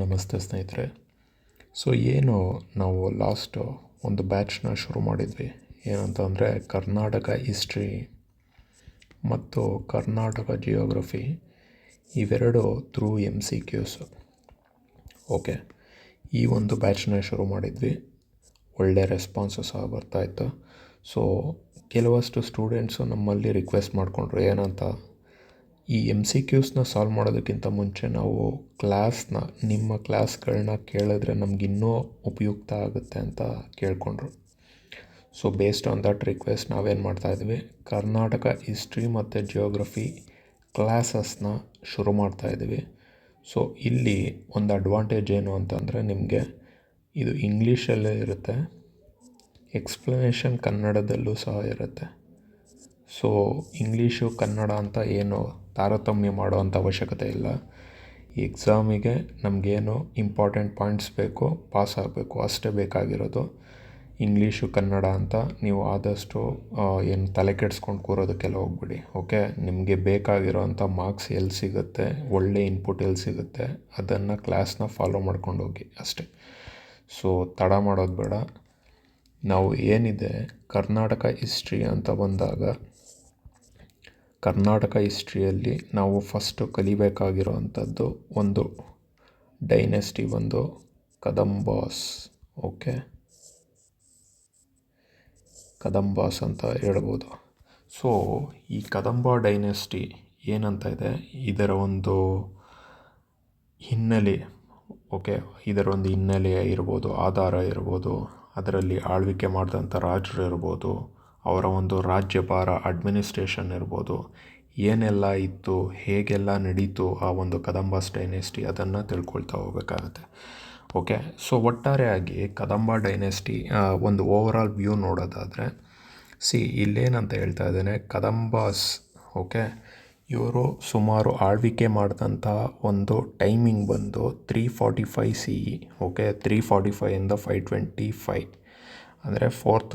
ನಮಸ್ತೆ ಸ್ನೇಹಿತರೆ. ಏನು ನಾವು ಲಾಸ್ಟು ಒಂದು ಬ್ಯಾಚ್ನ ಶುರು ಮಾಡಿದ್ವಿ. ಏನಂತ ಅಂದರೆ ಕರ್ನಾಟಕ ಹಿಸ್ಟ್ರಿ ಮತ್ತು ಕರ್ನಾಟಕ ಜಿಯೋಗ್ರಫಿ ಇವೆರಡು ಥ್ರೂ MCQs. ಓಕೆ, ಈ ಒಂದು ಬ್ಯಾಚ್ನ ಶುರು ಮಾಡಿದ್ವಿ. ಒಳ್ಳೆ ರೆಸ್ಪಾನ್ಸು ಸಹ ಬರ್ತಾಯಿತ್ತು. ಕೆಲವಷ್ಟು ಸ್ಟೂಡೆಂಟ್ಸು ನಮ್ಮಲ್ಲಿ ರಿಕ್ವೆಸ್ಟ್ ಮಾಡಿಕೊಂಡ್ರು ಏನಂತ, ಈ MCQsನ ಸಾಲ್ವ್ ಮಾಡೋದಕ್ಕಿಂತ ಮುಂಚೆ ನಾವು ನಿಮ್ಮ ಕ್ಲಾಸ್ಗಳನ್ನ ಕೇಳಿದ್ರೆ ನಮಗಿನ್ನೂ ಉಪಯುಕ್ತ ಆಗುತ್ತೆ ಅಂತ ಕೇಳಿಕೊಂಡ್ರು. ಬೇಸ್ಡ್ ಆನ್ ದಟ್ ರಿಕ್ವೆಸ್ಟ್ ನಾವೇನು ಮಾಡ್ತಾಯಿದ್ವಿ, ಕರ್ನಾಟಕ ಹಿಸ್ಟ್ರಿ ಮತ್ತು ಜಿಯೋಗ್ರಫಿ ಕ್ಲಾಸಸ್ನ ಶುರು ಮಾಡ್ತಾಯಿದ್ವಿ. ಇಲ್ಲಿ ಒಂದು ಅಡ್ವಾಂಟೇಜ್ ಏನು ಅಂತಂದರೆ, ನಿಮಗೆ ಇದು ಇಂಗ್ಲೀಷಲ್ಲೇ ಇರುತ್ತೆ, ಎಕ್ಸ್ಪ್ಲನೇಷನ್ ಕನ್ನಡದಲ್ಲೂ ಸಹ ಇರುತ್ತೆ. ಇಂಗ್ಲೀಷು ಕನ್ನಡ ಅಂತ ಏನು ತಾರತಮ್ಯ ಮಾಡೋವಂಥ ಅವಶ್ಯಕತೆ ಇಲ್ಲ. ಎಕ್ಸಾಮಿಗೆ ನಮಗೇನು ಇಂಪಾರ್ಟೆಂಟ್ ಪಾಯಿಂಟ್ಸ್ ಬೇಕೋ, ಪಾಸ್ ಆಗಬೇಕು ಅಷ್ಟೇ ಬೇಕಾಗಿರೋದು. ಇಂಗ್ಲೀಷು ಕನ್ನಡ ಅಂತ ನೀವು ಆದಷ್ಟು ಏನು ತಲೆ ಕೆಡಿಸ್ಕೊಂಡು ಕೂರೋದಕ್ಕೆಲ್ಲ ಹೋಗ್ಬಿಡಿ. ಓಕೆ, ನಿಮಗೆ ಬೇಕಾಗಿರೋವಂಥ ಮಾರ್ಕ್ಸ್ ಎಲ್ಲಿ ಸಿಗುತ್ತೆ, ಒಳ್ಳೆ ಇನ್ಪುಟ್ ಎಲ್ಲಿ ಸಿಗುತ್ತೆ, ಅದನ್ನು ಕ್ಲಾಸ್ನ ಫಾಲೋ ಮಾಡ್ಕೊಂಡು ಹೋಗಿ ಅಷ್ಟೇ. ತಡ ಮಾಡೋದು ಬೇಡ. ನಾವು ಏನಿದೆ ಕರ್ನಾಟಕ ಹಿಸ್ಟ್ರಿ ಅಂತ ಬಂದಾಗ, ಕರ್ನಾಟಕ ಹಿಸ್ಟ್ರಿಯಲ್ಲಿ ನಾವು ಫಸ್ಟು ಕಲಿಬೇಕಾಗಿರೋವಂಥದ್ದು ಒಂದು ಡೈನೆಸ್ಟಿ, ಒಂದು ಕದಂಬಾಸ್. ಓಕೆ, ಕದಂಬಾಸ್ ಅಂತ ಹೇಳ್ಬೋದು. ಈ ಕದಂಬ ಡೈನೆಸ್ಟಿ ಏನಂತ ಇದೆ, ಇದರ ಒಂದು ಹಿನ್ನೆಲೆ, ಓಕೆ, ಇದರ ಒಂದು ಹಿನ್ನೆಲೆ ಇರ್ಬೋದು, ಆಧಾರ ಇರ್ಬೋದು, ಅದರಲ್ಲಿ ಆಳ್ವಿಕೆ ಮಾಡಿದಂಥ ರಾಜರು ಇರ್ಬೋದು, ಅವರ ಒಂದು ರಾಜ್ಯಭಾರ ಅಡ್ಮಿನಿಸ್ಟ್ರೇಷನ್ ಇರ್ಬೋದು, ಏನೆಲ್ಲ ಇತ್ತು, ಹೇಗೆಲ್ಲ ನಡೀತು ಆ ಒಂದು ಕದಂಬಾಸ್ ಡೈನೆಸ್ಟಿ, ಅದನ್ನು ತಿಳ್ಕೊಳ್ತಾ ಹೋಗಬೇಕಾಗತ್ತೆ. ಓಕೆ, ಒಟ್ಟಾರೆಯಾಗಿ ಕದಂಬ ಡೈನೆಸ್ಟಿ ಒಂದು ಓವರಾಲ್ ವ್ಯೂ ನೋಡೋದಾದರೆ, ಇಲ್ಲೇನಂತ ಹೇಳ್ತಾ ಇದ್ದೇನೆ, ಕದಂಬಾಸ್, ಓಕೆ, ಇವರು ಸುಮಾರು ಆಳ್ವಿಕೆ ಮಾಡಿದಂಥ ಒಂದು ಟೈಮಿಂಗ್ ಬಂದು 345 CE. ಓಕೆ, 345ಇಂದ 525, ಅಂದರೆ 4th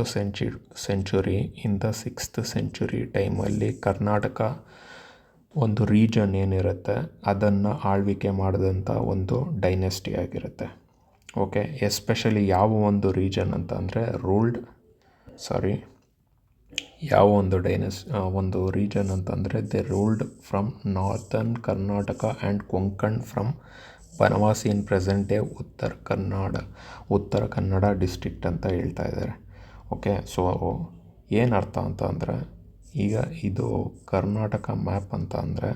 ಸೆಂಚುರಿ ಇಂದ 6th ಸೆಂಚುರಿ ಟೈಮಲ್ಲಿ ಕರ್ನಾಟಕ ಒಂದು ರೀಜನ್ ಏನಿರುತ್ತೆ ಅದನ್ನು ಆಳ್ವಿಕೆ ಮಾಡಿದಂಥ ಒಂದು ಡೈನೆಸ್ಟಿ ಆಗಿರುತ್ತೆ. ಓಕೆ, ಎಸ್ಪೆಷಲಿ ಯಾವ ಒಂದು ರೀಜನ್ ಅಂತ ಅಂದರೆ ಯಾವ ಒಂದು ರೀಜನ್ ಅಂತಂದರೆ the ruled from northern Karnataka and Konkan from Banavasi in present day Uttara Kannada district ಅಂತ ಹೇಳ್ತಾ ಇದ್ದಾರೆ. ಓಕೆ, ಏನು ಅರ್ಥ ಅಂತ ಅಂದರೆ, ಈಗ ಇದು ಕರ್ನಾಟಕ ಮ್ಯಾಪ್ ಅಂತ ಅಂದರೆ,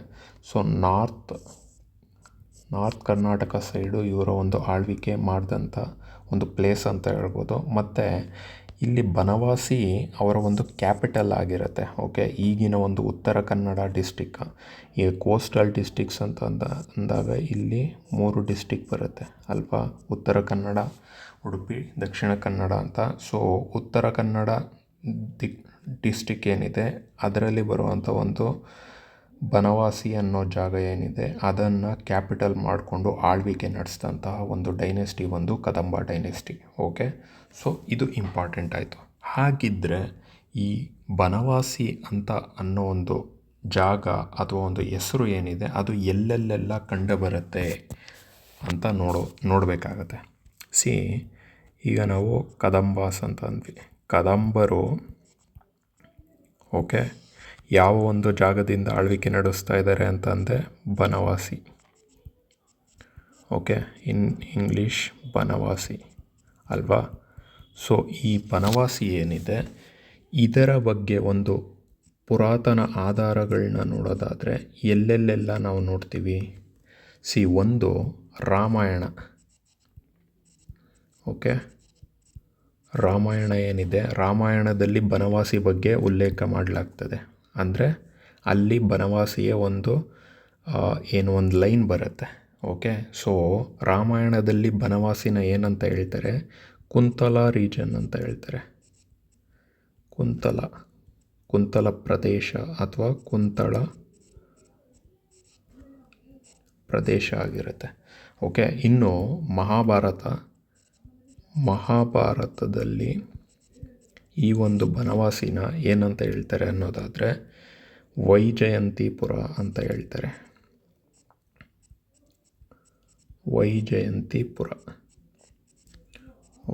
ನಾರ್ತ್ ಕರ್ನಾಟಕ ಸೈಡು ಇವರ ಒಂದು ಆಳ್ವಿಕೆ ಮಾಡಿದಂಥ ಒಂದು ಪ್ಲೇಸ್ ಅಂತ ಹೇಳ್ಬೋದು. ಮತ್ತು ಇಲ್ಲಿ ಬನವಾಸಿ ಅವರ ಒಂದು ಕ್ಯಾಪಿಟಲ್ ಆಗಿರುತ್ತೆ. ಓಕೆ, ಈಗಿನ ಒಂದು ಉತ್ತರ ಕನ್ನಡ ಡಿಸ್ಟಿಕ್, ಈ ಕೋಸ್ಟಲ್ ಡಿಸ್ಟಿಕ್ಸ್ ಅಂತ ಅಂದಾಗ ಇಲ್ಲಿ 3 ಡಿಸ್ಟಿಕ್ ಬರುತ್ತೆ ಅಲ್ವಾ, ಉತ್ತರ ಕನ್ನಡ, ಉಡುಪಿ, ದಕ್ಷಿಣ ಕನ್ನಡ ಅಂತ. ಉತ್ತರ ಕನ್ನಡ ಡಿಸ್ಟಿಕ್ ಏನಿದೆ ಅದರಲ್ಲಿ ಬರುವಂಥ ಒಂದು ಬನವಾಸಿ ಅನ್ನೋ ಜಾಗ ಏನಿದೆ ಅದನ್ನು ಕ್ಯಾಪಿಟಲ್ ಮಾಡಿಕೊಂಡು ಆಳ್ವಿಕೆ ನಡೆಸಿದಂತಹ ಒಂದು ಡೈನೆಸ್ಟಿ ಒಂದು ಕದಂಬ ಡೈನೆಸ್ಟಿ. ಓಕೆ, ಇದು ಇಂಪಾರ್ಟೆಂಟ್ ಆಯಿತು. ಹಾಗಿದ್ದರೆ ಈ ಬನವಾಸಿ ಅಂತ ಅನ್ನೋ ಒಂದು ಜಾಗ ಅಥವಾ ಒಂದು ಹೆಸರು ಏನಿದೆ ಅದು ಎಲ್ಲೆಲ್ಲೆಲ್ಲ ಕಂಡುಬರುತ್ತೆ ಅಂತ ನೋಡಬೇಕಾಗತ್ತೆ. ಈಗ ನಾವು ಕದಂಬಾಸ್ ಅಂತ ಅಂದ್ವಿ. ಕದಂಬರು, ಓಕೆ, ಯಾವ ಒಂದು ಜಾಗದಿಂದ ಆಳ್ವಿಕೆ ನಡೆಸ್ತಾ ಇದ್ದಾರೆ ಅಂತಂದರೆ Banavasi. Okay, in English Banavasi ಅಲ್ವಾ. ಈ ಬನವಾಸಿ ಏನಿದೆ ಇದರ ಬಗ್ಗೆ ಒಂದು ಪುರಾತನ ಆಧಾರಗಳನ್ನ ನೋಡೋದಾದರೆ ಎಲ್ಲೆಲ್ಲೆಲ್ಲ ನಾವು ನೋಡ್ತೀವಿ. ಒಂದು ರಾಮಾಯಣ. ಓಕೆ, ರಾಮಾಯಣ ಏನಿದೆ, ರಾಮಾಯಣದಲ್ಲಿ ಬನವಾಸಿ ಬಗ್ಗೆ ಉಲ್ಲೇಖ ಮಾಡಲಾಗ್ತದೆ. ಅಂದರೆ ಅಲ್ಲಿ ಬನವಾಸಿಯ ಒಂದು ಲೈನ್ ಬರುತ್ತೆ. ಓಕೆ, ರಾಮಾಯಣದಲ್ಲಿ ಬನವಾಸಿನ ಏನಂತ ಹೇಳ್ತಾರೆ, ಕುಂತಲ ರೀಜನ್ ಅಂತ ಹೇಳ್ತಾರೆ. ಕುಂತಲ ಪ್ರದೇಶ ಅಥವಾ ಕುಂತಳ ಪ್ರದೇಶ ಆಗಿರುತ್ತೆ. ಓಕೆ, ಇನ್ನು ಮಹಾಭಾರತದಲ್ಲಿ ಈ ಒಂದು ಬನವಾಸಿನ ಏನಂತ ಹೇಳ್ತಾರೆ ಅನ್ನೋದಾದರೆ ವೈಜಯಂತಿಪುರ ಅಂತ ಹೇಳ್ತಾರೆ. ವೈಜಯಂತಿಪುರ.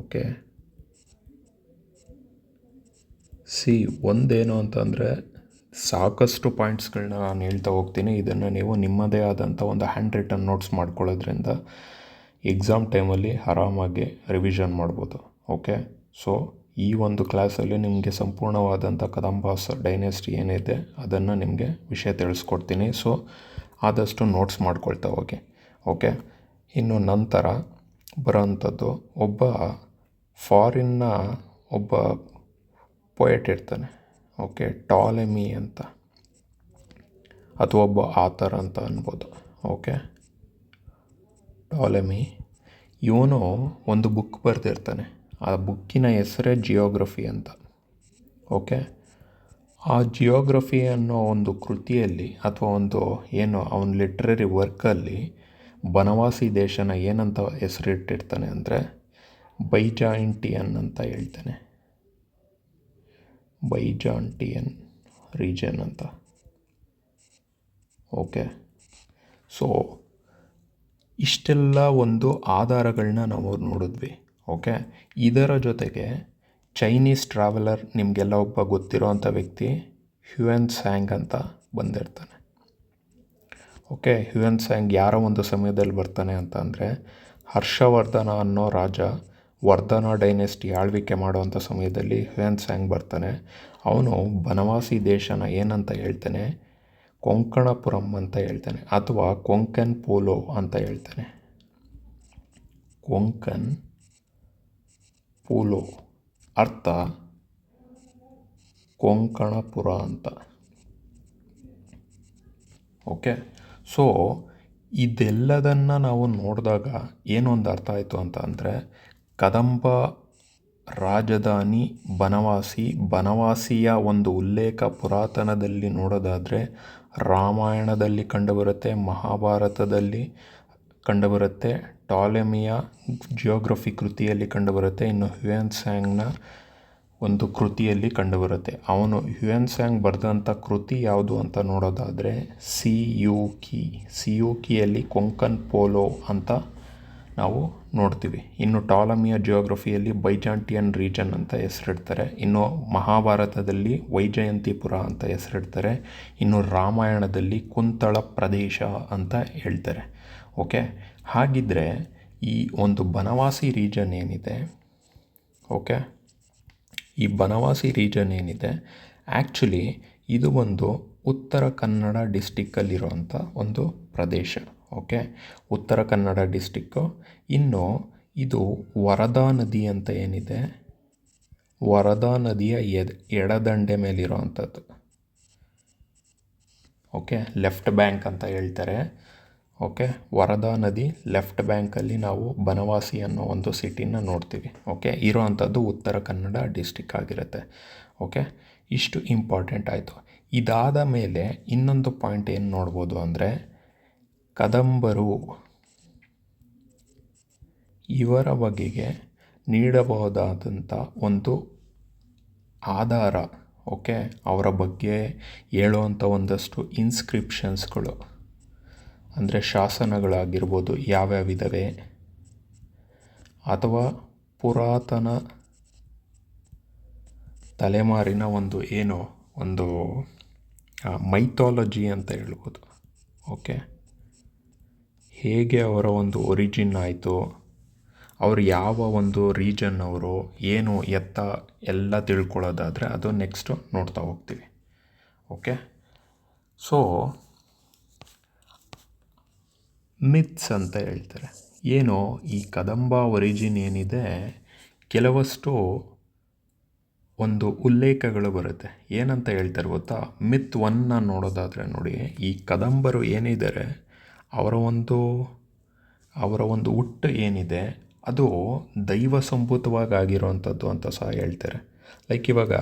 ಓಕೆ, ಒಂದೇನು ಅಂತಂದರೆ ಸಾಕಷ್ಟು ಪಾಯಿಂಟ್ಸ್ಗಳನ್ನ ನಾನು ಹೇಳ್ತಾ ಹೋಗ್ತೀನಿ. ಇದನ್ನು ನೀವು ನಿಮ್ಮದೇ ಆದಂಥ ಒಂದು ಹ್ಯಾಂಡ್ ರಿಟನ್ ನೋಟ್ಸ್ ಮಾಡ್ಕೊಳ್ಳೋದ್ರಿಂದ ಎಕ್ಸಾಮ್ ಟೈಮಲ್ಲಿ ಆರಾಮಾಗಿ ರಿವಿಷನ್ ಮಾಡ್ಬೋದು. ಓಕೆ, ಸೊ ಈ ಒಂದು ಕ್ಲಾಸಲ್ಲಿ ನಿಮಗೆ ಸಂಪೂರ್ಣವಾದಂಥ ಕದಂಬಾಸ್ ಡೈನೆಸ್ಟಿ ಏನಿದೆ ಅದನ್ನು ನಿಮಗೆ ವಿಷಯ ತಿಳಿಸ್ಕೊಡ್ತೀನಿ. ಸೊ ಆದಷ್ಟು ನೋಟ್ಸ್ ಮಾಡ್ಕೊಳ್ತಾ ಹೋಗಿ. ಓಕೆ, ಇನ್ನು ನಂತರ ಬರೋವಂಥದ್ದು ಒಬ್ಬ ಫಾರಿನ್ನ ಒಬ್ಬ ಪೊಯೆಟ್ ಇರ್ತಾನೆ. ಓಕೆ, ಟಾಲೆಮಿ ಅಂತ, ಅಥವಾ ಒಬ್ಬ ಆಥರ್ ಅಂತ ಅನ್ಬೋದು. ಓಕೆ, ಟಾಲೆಮಿ ಇವನು ಒಂದು ಬುಕ್ ಬರೆದಿರ್ತಾನೆ. ಆ ಬುಕ್ಕಿನ ಹೆಸರೇ ಜಿಯೋಗ್ರಫಿ ಅಂತ. ಓಕೆ, ಆ ಜಿಯೋಗ್ರಫಿ ಅನ್ನೋ ಒಂದು ಕೃತಿಯಲ್ಲಿ ಅಥವಾ ಒಂದು ಏನು ಅವನ ಲಿಟ್ರರಿ ವರ್ಕಲ್ಲಿ ಬನವಾಸಿ ದೇಶನ ಏನಂತ ಹೆಸರಿಟ್ಟಿರ್ತಾನೆ ಅಂದರೆ ಬೈಜಾಂಟಿಯನ್ ಅಂತ ಹೇಳ್ತಾನೆ. ಬೈಜಾಂಟಿಯನ್ ರೀಜನ್ ಅಂತ. ಓಕೆ, ಸೊ ಇಷ್ಟೆಲ್ಲ ಒಂದು ಆಧಾರಗಳನ್ನ ನಾವು ನೋಡಿದ್ವಿ. ಓಕೆ, ಇದರ ಜೊತೆಗೆ ಚೈನೀಸ್ ಟ್ರಾವೆಲರ್ ನಿಮಗೆಲ್ಲ ಒಬ್ಬ ಗೊತ್ತಿರೋ ಅಂಥ ವ್ಯಕ್ತಿ ಹ್ಯುಯೆನ್ ತ್ಸಾಂಗ್ ಅಂತ ಬಂದಿರ್ತಾನೆ. ಓಕೆ, ಹ್ಯುಯೆನ್ ತ್ಸಾಂಗ್ ಯಾರ ಒಂದು ಸಮಯದಲ್ಲಿ ಬರ್ತಾನೆ ಅಂತ ಅಂದರೆ ಹರ್ಷವರ್ಧನ ಅನ್ನೋ ರಾಜ ವರ್ಧನ ಡೈನೆಸ್ಟಿ ಆಳ್ವಿಕೆ ಮಾಡುವಂಥ ಸಮಯದಲ್ಲಿ ಹ್ಯುಯೆನ್ ತ್ಸಾಂಗ್ ಬರ್ತಾನೆ. ಅವನು ಬನವಾಸಿ ದೇಶನ ಏನಂತ ಹೇಳ್ತಾನೆ, ಕೊಂಕಣಪುರಂ ಅಂತ ಹೇಳ್ತಾನೆ, ಅಥವಾ ಕೊಂಕನ್ ಪೋಲೋ ಅಂತ ಹೇಳ್ತಾನೆ. ಕೊಂಕನ್ ಪೋಲೋ ಅರ್ಥ ಕೊಂಕಣಪುರ ಅಂತ. ಓಕೆ, ಸೊ ಇದೆಲ್ಲದನ್ನು ನಾವು ನೋಡಿದಾಗ ಏನೊಂದು ಅರ್ಥ ಆಯಿತು ಅಂತ ಅಂದರೆ ಕದಂಬ ರಾಜಧಾನಿ ಬನವಾಸಿಯ ಒಂದು ಉಲ್ಲೇಖ ಪುರಾತನದಲ್ಲಿ ನೋಡೋದಾದರೆ ರಾಮಾಯಣದಲ್ಲಿ ಕಂಡುಬರುತ್ತೆ, ಮಹಾಭಾರತದಲ್ಲಿ ಕಂಡುಬರುತ್ತೆ, ಟಾಲೆಮಿಯ ಜಿಯೋಗ್ರಫಿ ಕೃತಿಯಲ್ಲಿ ಕಂಡುಬರುತ್ತೆ, ಇನ್ನು ಹ್ಯುಯೆನ್ ತ್ಸಾಂಗ್ನ ಒಂದು ಕೃತಿಯಲ್ಲಿ ಕಂಡುಬರುತ್ತೆ. ಹ್ಯುಯೆನ್ ತ್ಸಾಂಗ್ ಬರೆದಂಥ ಕೃತಿ ಯಾವುದು ಅಂತ ನೋಡೋದಾದರೆ ಸಿಯುಕಿಯಲ್ಲಿ ಕೊಂಕನ್ ಪೋಲೋ ಅಂತ ನಾವು ನೋಡ್ತೀವಿ. ಇನ್ನು ಟಾಲೆಮಿಯ ಜಿಯೋಗ್ರಫಿಯಲ್ಲಿ ಬೈಜಾಂಟಿಯನ್ ರೀಜನ್ ಅಂತ ಹೆಸರಿಡ್ತಾರೆ. ಇನ್ನು ಮಹಾಭಾರತದಲ್ಲಿ ವೈಜಯಂತಿಪುರ ಅಂತ ಹೆಸರಿಡ್ತಾರೆ. ಇನ್ನು ರಾಮಾಯಣದಲ್ಲಿ ಕುಂತಳ ಪ್ರದೇಶ ಅಂತ ಹೇಳ್ತಾರೆ. ಓಕೆ, ಹಾಗಿದ್ದರೆ ಈ ಒಂದು ಬನವಾಸಿ ರೀಜನ್ ಏನಿದೆ, ಓಕೆ, ಈ ಬನವಾಸಿ ರೀಜನ್ ಏನಿದೆ ಆ್ಯಕ್ಚುಲಿ ಇದು ಒಂದು ಉತ್ತರ ಕನ್ನಡ ಡಿಸ್ಟಿಕ್ಕಲ್ಲಿರುವಂಥ ಒಂದು ಪ್ರದೇಶ. Okay, Uttara Kannada district. ಇನ್ನು ಇದು ವರದಾ ನದಿ ಅಂತ ಏನಿದೆ, ವರದಾ ನದಿಯ ಎಡದಂಡೆ ಮೇಲಿರುವಂಥದ್ದು. ಓಕೆ, ಲೆಫ್ಟ್ ಬ್ಯಾಂಕ್ ಅಂತ ಹೇಳ್ತಾರೆ. ಓಕೆ, ವರದಾ ನದಿ ಲೆಫ್ಟ್ ಬ್ಯಾಂಕಲ್ಲಿ ನಾವು ಬನವಾಸಿ ಅನ್ನೋ ಒಂದು ಸಿಟಿನ ನೋಡ್ತೀವಿ. ಓಕೆ, ಇರೋವಂಥದ್ದು ಉತ್ತರ ಕನ್ನಡ ಡಿಸ್ಟಿಕ್ ಆಗಿರುತ್ತೆ. ಓಕೆ, ಇಷ್ಟು ಇಂಪಾರ್ಟೆಂಟ್ ಆಯಿತು. ಇದಾದ ಮೇಲೆ ಇನ್ನೊಂದು ಪಾಯಿಂಟ್ ಏನು ನೋಡ್ಬೋದು ಅಂದರೆ ಕದಂಬರು ಇವರ ಬಗೆಗೆ ನೀಡಬಹುದಾದಂಥ ಒಂದು ಆಧಾರ. ಓಕೆ, ಅವರ ಬಗ್ಗೆ ಹೇಳುವಂಥ ಒಂದಷ್ಟು ಇನ್ಸ್ಕ್ರಿಪ್ಷನ್ಸ್ಗಳು ಅಂದರೆ ಶಾಸನಗಳಾಗಿರ್ಬೋದು ಯಾವ್ಯಾವಿದ್ದಾವೆ, ಅಥವಾ ಪುರಾತನ ತಲೆಮಾರಿನ ಒಂದು ಮೈಥಾಲಜಿ ಅಂತ ಹೇಳ್ಬೋದು. ಓಕೆ, ಹೇಗೆ ಅವರ ಒಂದು ಒರಿಜಿನ್ ಆಯಿತು, ಅವರು ಯಾವ ಒಂದು ರೀಜನ್ ಅವರು ಏನು ಎತ್ತ ಎಲ್ಲ ತಿಳ್ಕೊಳ್ಳೋದಾದರೆ ಅದು ನೆಕ್ಸ್ಟು ನೋಡ್ತಾ ಹೋಗ್ತೀವಿ. ಓಕೆ, ಸೊ ಮಿತ್ಸ್ ಅಂತ ಹೇಳ್ತಾರೆ. ಏನು ಈ ಕದಂಬ ಒರಿಜಿನ್ ಏನಿದೆ, ಕೆಲವಷ್ಟು ಒಂದು ಉಲ್ಲೇಖಗಳು ಬರುತ್ತೆ. ಏನಂತ ಹೇಳ್ತಾರೆ ಗೊತ್ತಾ, ಮಿತ್ 1ನ ನೋಡೋದಾದರೆ ನೋಡಿ, ಈ ಕದಂಬರು ಏನಿದ್ದಾರೆ ಅವರ ಒಂದು ಹುಟ್ಟು ಏನಿದೆ ಅದು ದೈವ ಸಂಭೂತವಾಗಿ ಆಗಿರೋವಂಥದ್ದು ಅಂತ ಸಹ ಹೇಳ್ತಾರೆ. ಲೈಕ್ ಇವಾಗ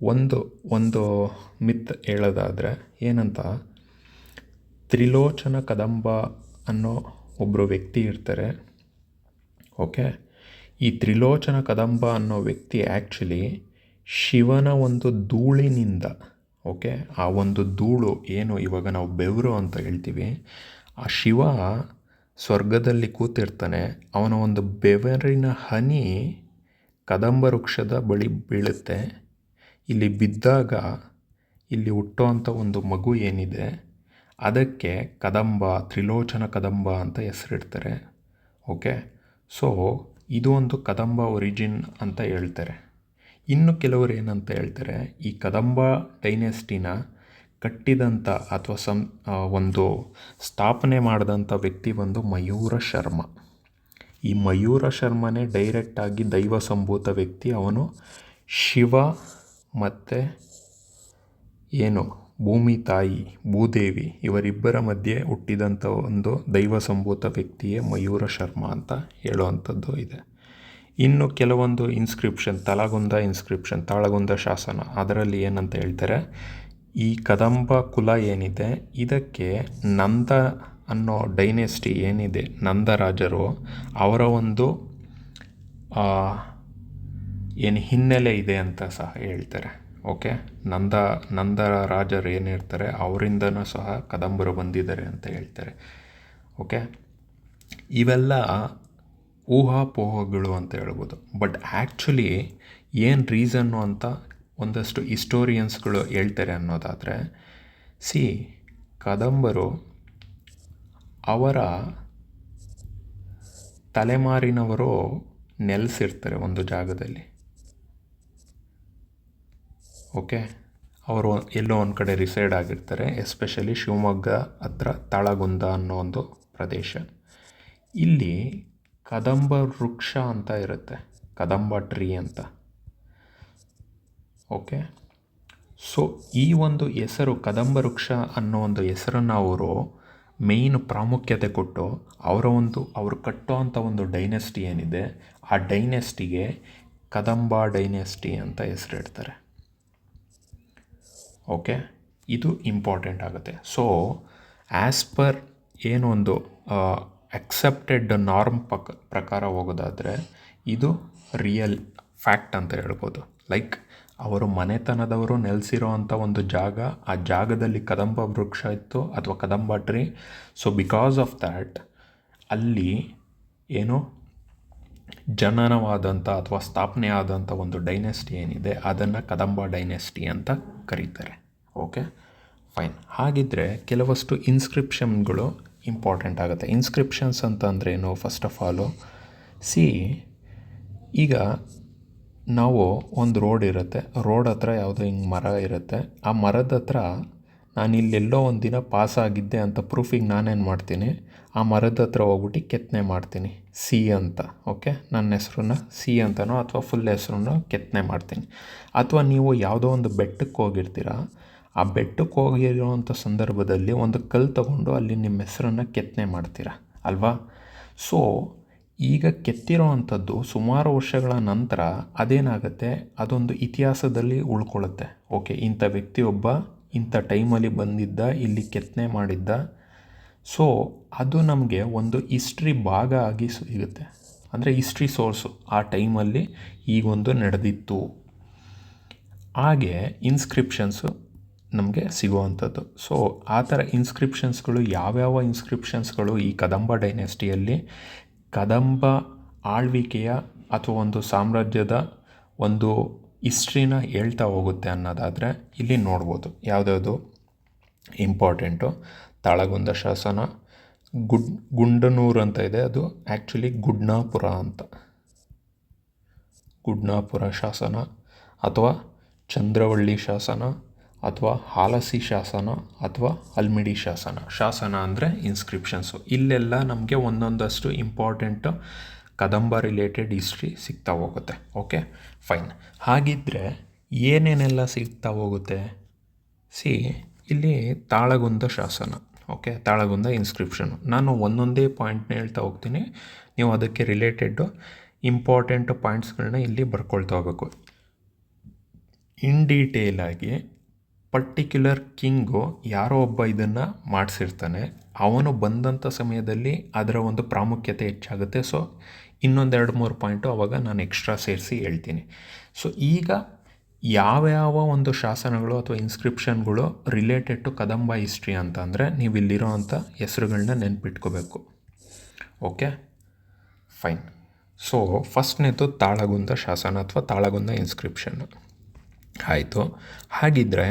ಒಂದು ಮಿತ್ ಹೇಳೋದಾದರೆ ಏನಂತ, ತ್ರಿಲೋಚನ ಕದಂಬ ಅನ್ನೋ ಒಬ್ಬರು ವ್ಯಕ್ತಿ ಇರ್ತಾರೆ. ಓಕೆ, ಈ ತ್ರಿಲೋಚನ ಕದಂಬ ಅನ್ನೋ ವ್ಯಕ್ತಿ ಆ್ಯಕ್ಚುಲಿ ಶಿವನ ಒಂದು ಧೂಳಿನಿಂದ, ಓಕೆ, ಆ ಒಂದು ಧೂಳು ಏನು ಇವಾಗ ನಾವು ಬೆವರು ಅಂತ ಹೇಳ್ತೀವಿ, ಆ ಶಿವ ಸ್ವರ್ಗದಲ್ಲಿ ಕೂತಿರ್ತಾನೆ. ಅವನ ಒಂದು ಬೆವರಿನ ಹನಿ ಕದಂಬ ವೃಕ್ಷದ ಬಳಿ ಬೀಳುತ್ತೆ. ಇಲ್ಲಿ ಬಿದ್ದಾಗ ಇಲ್ಲಿ ಹುಟ್ಟುವಂಥ ಒಂದು ಮಗು ಏನಿದೆ ಅದಕ್ಕೆ ಕದಂಬ, ತ್ರಿಲೋಚನ ಕದಂಬ ಅಂತ ಹೆಸರಿಡ್ತಾರೆ. ಓಕೆ, ಸೊ ಇದು ಒಂದು ಕದಂಬ ಒರಿಜಿನ್ ಅಂತ ಹೇಳ್ತಾರೆ. ಇನ್ನು ಕೆಲವರು ಏನಂತ ಹೇಳ್ತಾರೆ, ಈ ಕದಂಬ ಡೈನೆಸ್ಟಿನ ಕಟ್ಟಿದಂಥ ಅಥವಾ ಒಂದು ಸ್ಥಾಪನೆ ಮಾಡಿದಂಥ ವ್ಯಕ್ತಿ ಬಂದು ಮಯೂರ ಶರ್ಮ. ಈ ಮಯೂರ ಶರ್ಮನೇ ಡೈರೆಕ್ಟಾಗಿ ದೈವ ಸಂಭೂತ ವ್ಯಕ್ತಿ. ಅವನು ಶಿವ ಮತ್ತು ಏನು ಭೂಮಿ ತಾಯಿ ಭೂದೇವಿ ಇವರಿಬ್ಬರ ಮಧ್ಯೆ ಹುಟ್ಟಿದಂಥ ಒಂದು ದೈವ ಸಂಭೂತ ವ್ಯಕ್ತಿಯೇ ಮಯೂರ ಶರ್ಮ ಅಂತ ಹೇಳುವಂಥದ್ದು ಇದೆ. ಇನ್ನು ಕೆಲವೊಂದು ಇನ್ಸ್ಕ್ರಿಪ್ಷನ್, ತಾಳಗುಂದ ಶಾಸನ, ಅದರಲ್ಲಿ ಏನಂತ ಹೇಳ್ತಾರೆ, ಈ ಕದಂಬ ಕುಲ ಏನಿದೆ ಇದಕ್ಕೆ ನಂದ ಅನ್ನೋ ಡೈನೆಸ್ಟಿ ಏನಿದೆ, ನಂದ ರಾಜರು, ಅವರ ಒಂದು ಏನು ಹಿನ್ನೆಲೆ ಇದೆ ಅಂತ ಸಹ ಹೇಳ್ತಾರೆ. ಓಕೆ, ನಂದ ರಾಜರು ಏನಿರ್ತಾರೆ ಅವರಿಂದನೂ ಸಹ ಕದಂಬರು ಬಂದಿದ್ದಾರೆ ಅಂತ ಹೇಳ್ತಾರೆ. ಓಕೆ, ಇವೆಲ್ಲ ಊಹಾಪೋಹಗಳು ಅಂತ ಹೇಳ್ಬೋದು. ಬಟ್ ಆ್ಯಕ್ಚುಲಿ ಏನು ರೀಸನ್ನು ಅಂತ ಒಂದಷ್ಟು ಹಿಸ್ಟೋರಿಯನ್ಸ್ಗಳು ಹೇಳ್ತಾರೆ ಅನ್ನೋದಾದರೆ, ಕದಂಬರು ಅವರ ತಲೆಮಾರಿನವರು ನೆಲೆಸಿರ್ತಾರೆ ಒಂದು ಜಾಗದಲ್ಲಿ. ಓಕೆ, ಅವರು ಎಲ್ಲೋ ಒಂದು ಕಡೆ ರಿಸೈಡ್ ಆಗಿರ್ತಾರೆ, ಎಸ್ಪೆಷಲಿ ಶಿವಮೊಗ್ಗ ಹತ್ರ ತಾಳಗುಂದ ಅನ್ನೋ ಒಂದು ಪ್ರದೇಶ. ಇಲ್ಲಿ ಕದಂಬ ವೃಕ್ಷ ಅಂತ ಇರುತ್ತೆ, ಕದಂಬ ಟ್ರೀ ಅಂತ. ಓಕೆ, ಸೊ ಈ ಒಂದು ಹೆಸರು ಕದಂಬ ವೃಕ್ಷ ಅನ್ನೋ ಒಂದು ಹೆಸರನ್ನು ಅವರು ಮೇಯ್ನ್ ಪ್ರಾಮುಖ್ಯತೆ ಕೊಟ್ಟು ಅವರು ಕಟ್ಟೋ ಅಂಥ ಒಂದು ಡೈನೆಸ್ಟಿ ಏನಿದೆ ಆ ಡೈನೆಸ್ಟಿಗೆ ಕದಂಬ ಡೈನೆಸ್ಟಿ ಅಂತ ಹೆಸರಿಡ್ತಾರೆ. ಓಕೆ, ಇದು ಇಂಪಾರ್ಟೆಂಟ್ ಆಗುತ್ತೆ. ಸೊ ಆ್ಯಸ್ ಪರ್ ಏನೊಂದು ಅಕ್ಸೆಪ್ಟೆಡ್ ನಾರ್ಮ್ ಪ್ರಕಾರ ಹೋಗೋದಾದರೆ ಇದು ರಿಯಲ್ ಫ್ಯಾಕ್ಟ್ ಅಂತ ಹೇಳ್ಬೋದು. ಲೈಕ್ ಅವರು ಮನೆತನದವರು ನೆಲೆಸಿರೋ ಅಂಥ ಒಂದು ಜಾಗ, ಆ ಜಾಗದಲ್ಲಿ ಕದಂಬ ವೃಕ್ಷ ಇತ್ತು ಅಥವಾ Kadamba tree. So because of that ಅಲ್ಲಿ ಏನು ಜನನವಾದಂಥ ಅಥವಾ ಸ್ಥಾಪನೆ ಆದಂಥ ಒಂದು ಡೈನೆಸ್ಟಿ ಏನಿದೆ ಅದನ್ನು ಕದಂಬ ಡೈನೆಸ್ಟಿ ಅಂತ ಕರೀತಾರೆ. Okay, fine. ಹಾಗಿದ್ದರೆ ಕೆಲವಷ್ಟು ಇನ್ಸ್ಕ್ರಿಪ್ಷನ್ಗಳು ಇಂಪಾರ್ಟೆಂಟ್ ಆಗುತ್ತೆ. ಇನ್ಸ್ಕ್ರಿಪ್ಷನ್ಸ್ ಅಂತ ಅಂದರೆ ಏನು? ಫಸ್ಟ್ ಆಫ್ ಆಲು ಈಗ ನಾವು ಒಂದು ರೋಡ್ ಇರುತ್ತೆ, ರೋಡ್ ಹತ್ರ ಯಾವುದೋ ಹಿಂಗೆ ಮರ ಇರುತ್ತೆ. ಆ ಮರದ ಹತ್ರ ನಾನು ಇಲ್ಲೆಲ್ಲೋ ಒಂದು ದಿನ ಪಾಸ್ ಆಗಿದ್ದೆ ಅಂತ ಪ್ರೂಫಿಗೆ ನಾನೇನು ಮಾಡ್ತೀನಿ, ಆ ಮರದ ಹತ್ರ ಹೋಗ್ಬಿಟ್ಟು ಕೆತ್ತನೆ ಮಾಡ್ತೀನಿ, ಸಿ ಅಂತ. ಓಕೆ, ನನ್ನ ಹೆಸ್ರನ್ನ ಸಿ ಅಂತನೋ ಅಥವಾ ಫುಲ್ ಹೆಸ್ರನ್ನ ಕೆತ್ತನೆ ಮಾಡ್ತೀನಿ. ಅಥವಾ ನೀವು ಯಾವುದೋ ಒಂದು ಬೆಟ್ಟಕ್ಕೆ ಹೋಗಿರ್ತೀರ, ಆ ಬೆಟ್ಟಕ್ಕೆ ಹೋಗಿರೋವಂಥ ಸಂದರ್ಭದಲ್ಲಿ ಒಂದು ಕಲ್ಲು ತಗೊಂಡು ಅಲ್ಲಿ ನಿಮ್ಮ ಹೆಸರನ್ನು ಕೆತ್ತನೆ ಮಾಡ್ತೀರ ಅಲ್ವಾ? ಸೊ ಈಗ ಕೆತ್ತಿರೋ ಅಂಥದ್ದು ಸುಮಾರು ವರ್ಷಗಳ ನಂತರ ಅದೇನಾಗುತ್ತೆ, ಅದೊಂದು ಇತಿಹಾಸದಲ್ಲಿ ಉಳ್ಕೊಳ್ಳುತ್ತೆ. ಓಕೆ, ಇಂಥ ವ್ಯಕ್ತಿಯೊಬ್ಬ ಇಂಥ ಟೈಮಲ್ಲಿ ಬಂದಿದ್ದ, ಇಲ್ಲಿ ಕೆತ್ತನೆ ಮಾಡಿದ್ದ. ಸೊ ಅದು ನಮಗೆ ಒಂದು ಹಿಸ್ಟ್ರಿ ಭಾಗ ಆಗಿ ಸಿಗುತ್ತೆ. ಅಂದರೆ ಹಿಸ್ಟ್ರಿ ಸೋರ್ಸು, ಆ ಟೈಮಲ್ಲಿ ಈಗೊಂದು ನಡೆದಿತ್ತು. ಹಾಗೆ ಇನ್ಸ್ಕ್ರಿಪ್ಷನ್ಸು ನಮಗೆ ಸಿಗುವಂಥದ್ದು. ಸೊ ಆ ಥರ ಇನ್ಸ್ಕ್ರಿಪ್ಷನ್ಸ್ಗಳು ಯಾವ್ಯಾವ ಇನ್ಸ್ಕ್ರಿಪ್ಷನ್ಸ್ಗಳು ಈ ಕದಂಬ ಡೈನೆಸ್ಟಿಯಲ್ಲಿ ಕದಂಬ ಆಳ್ವಿಕೆಯ ಅಥವಾ ಒಂದು ಸಾಮ್ರಾಜ್ಯದ ಒಂದು ಹಿಸ್ಟ್ರಿನ ಹೇಳ್ತಾ ಹೋಗುತ್ತೆ ಅನ್ನೋದಾದರೆ ಇಲ್ಲಿ ನೋಡ್ಬೋದು. ಯಾವುದ್ಯಾವುದು ಇಂಪಾರ್ಟೆಂಟು, ತಾಳಗುಂದ ಶಾಸನ, ಗುಂಡನೂರು ಅಂತ ಇದೆ, ಅದು ಆ್ಯಕ್ಚುಲಿ ಗುಡ್ನಾಪುರ ಅಂತ, ಗುಡ್ನಾಪುರ ಶಾಸನ, ಅಥವಾ ಚಂದ್ರವಳ್ಳಿ ಶಾಸನ, ಅಥವಾ ಹಾಲಸಿ ಶಾಸನ, ಅಥವಾ ಅಲ್ಮಿಡಿ ಶಾಸನ. ಶಾಸನ ಅಂದರೆ ಇನ್ಸ್ಕ್ರಿಪ್ಷನ್ಸು. ಇಲ್ಲೆಲ್ಲ ನಮಗೆ ಒಂದೊಂದಷ್ಟು ಇಂಪಾರ್ಟೆಂಟು ಕದಂಬ ರಿಲೇಟೆಡ್ ಹಿಸ್ಟ್ರಿ ಸಿಗ್ತಾ ಹೋಗುತ್ತೆ. Okay, fine. ಹಾಗಿದ್ದರೆ ಏನೇನೆಲ್ಲ ಸಿಗ್ತಾ ಹೋಗುತ್ತೆ? ಇಲ್ಲಿ ತಾಳಗುಂದ ಶಾಸನ. ಓಕೆ, ತಾಳಗುಂದ ಇನ್ಸ್ಕ್ರಿಪ್ಷನು. ನಾನು ಒಂದೊಂದೇ ಪಾಯಿಂಟ್ನ ಹೇಳ್ತಾ ಹೋಗ್ತೀನಿ, ನೀವು ಅದಕ್ಕೆ ರಿಲೇಟೆಡ್ಡು ಇಂಪಾರ್ಟೆಂಟ್ ಪಾಯಿಂಟ್ಸ್ಗಳನ್ನ ಇಲ್ಲಿ ಬರ್ಕೊಳ್ತಾ ಹೋಗಬೇಕು. ಇನ್ ಡೀಟೇಲಾಗಿ ಪರ್ಟಿಕ್ಯುಲರ್ ಕಿಂಗು ಯಾರೋ ಒಬ್ಬ ಇದನ್ನು ಮಾಡಿಸಿರ್ತಾನೆ, ಅವನು ಬಂದಂಥ ಸಮಯದಲ್ಲಿ ಅದರ ಒಂದು ಪ್ರಾಮುಖ್ಯತೆ ಹೆಚ್ಚಾಗುತ್ತೆ. ಸೊ ಇನ್ನೊಂದು 2-3 ಪಾಯಿಂಟು ಅವಾಗ ನಾನು ಎಕ್ಸ್ಟ್ರಾ ಸೇರಿಸಿ ಹೇಳ್ತೀನಿ. ಸೊ ಈಗ ಯಾವ್ಯಾವ ಒಂದು ಶಾಸನಗಳು ಅಥವಾ ಇನ್ಸ್ಕ್ರಿಪ್ಷನ್ಗಳು ರಿಲೇಟೆಡ್ ಟು ಕದಂಬ ಹಿಸ್ಟ್ರಿ ಅಂತ ಅಂದರೆ ನೀವು ಇಲ್ಲಿರೋ ಅಂಥ ಹೆಸರುಗಳನ್ನ ನೆನ್ಪಿಟ್ಕೋಬೇಕು. Okay fine. ಸೊ ಫಸ್ಟ್ನೇದು ತಾಳಗುಂದ ಶಾಸನ ಅಥವಾ ತಾಳಗುಂದ ಇನ್ಸ್ಕ್ರಿಪ್ಷನ್ ಆಯಿತು. ಹಾಗಿದ್ದರೆ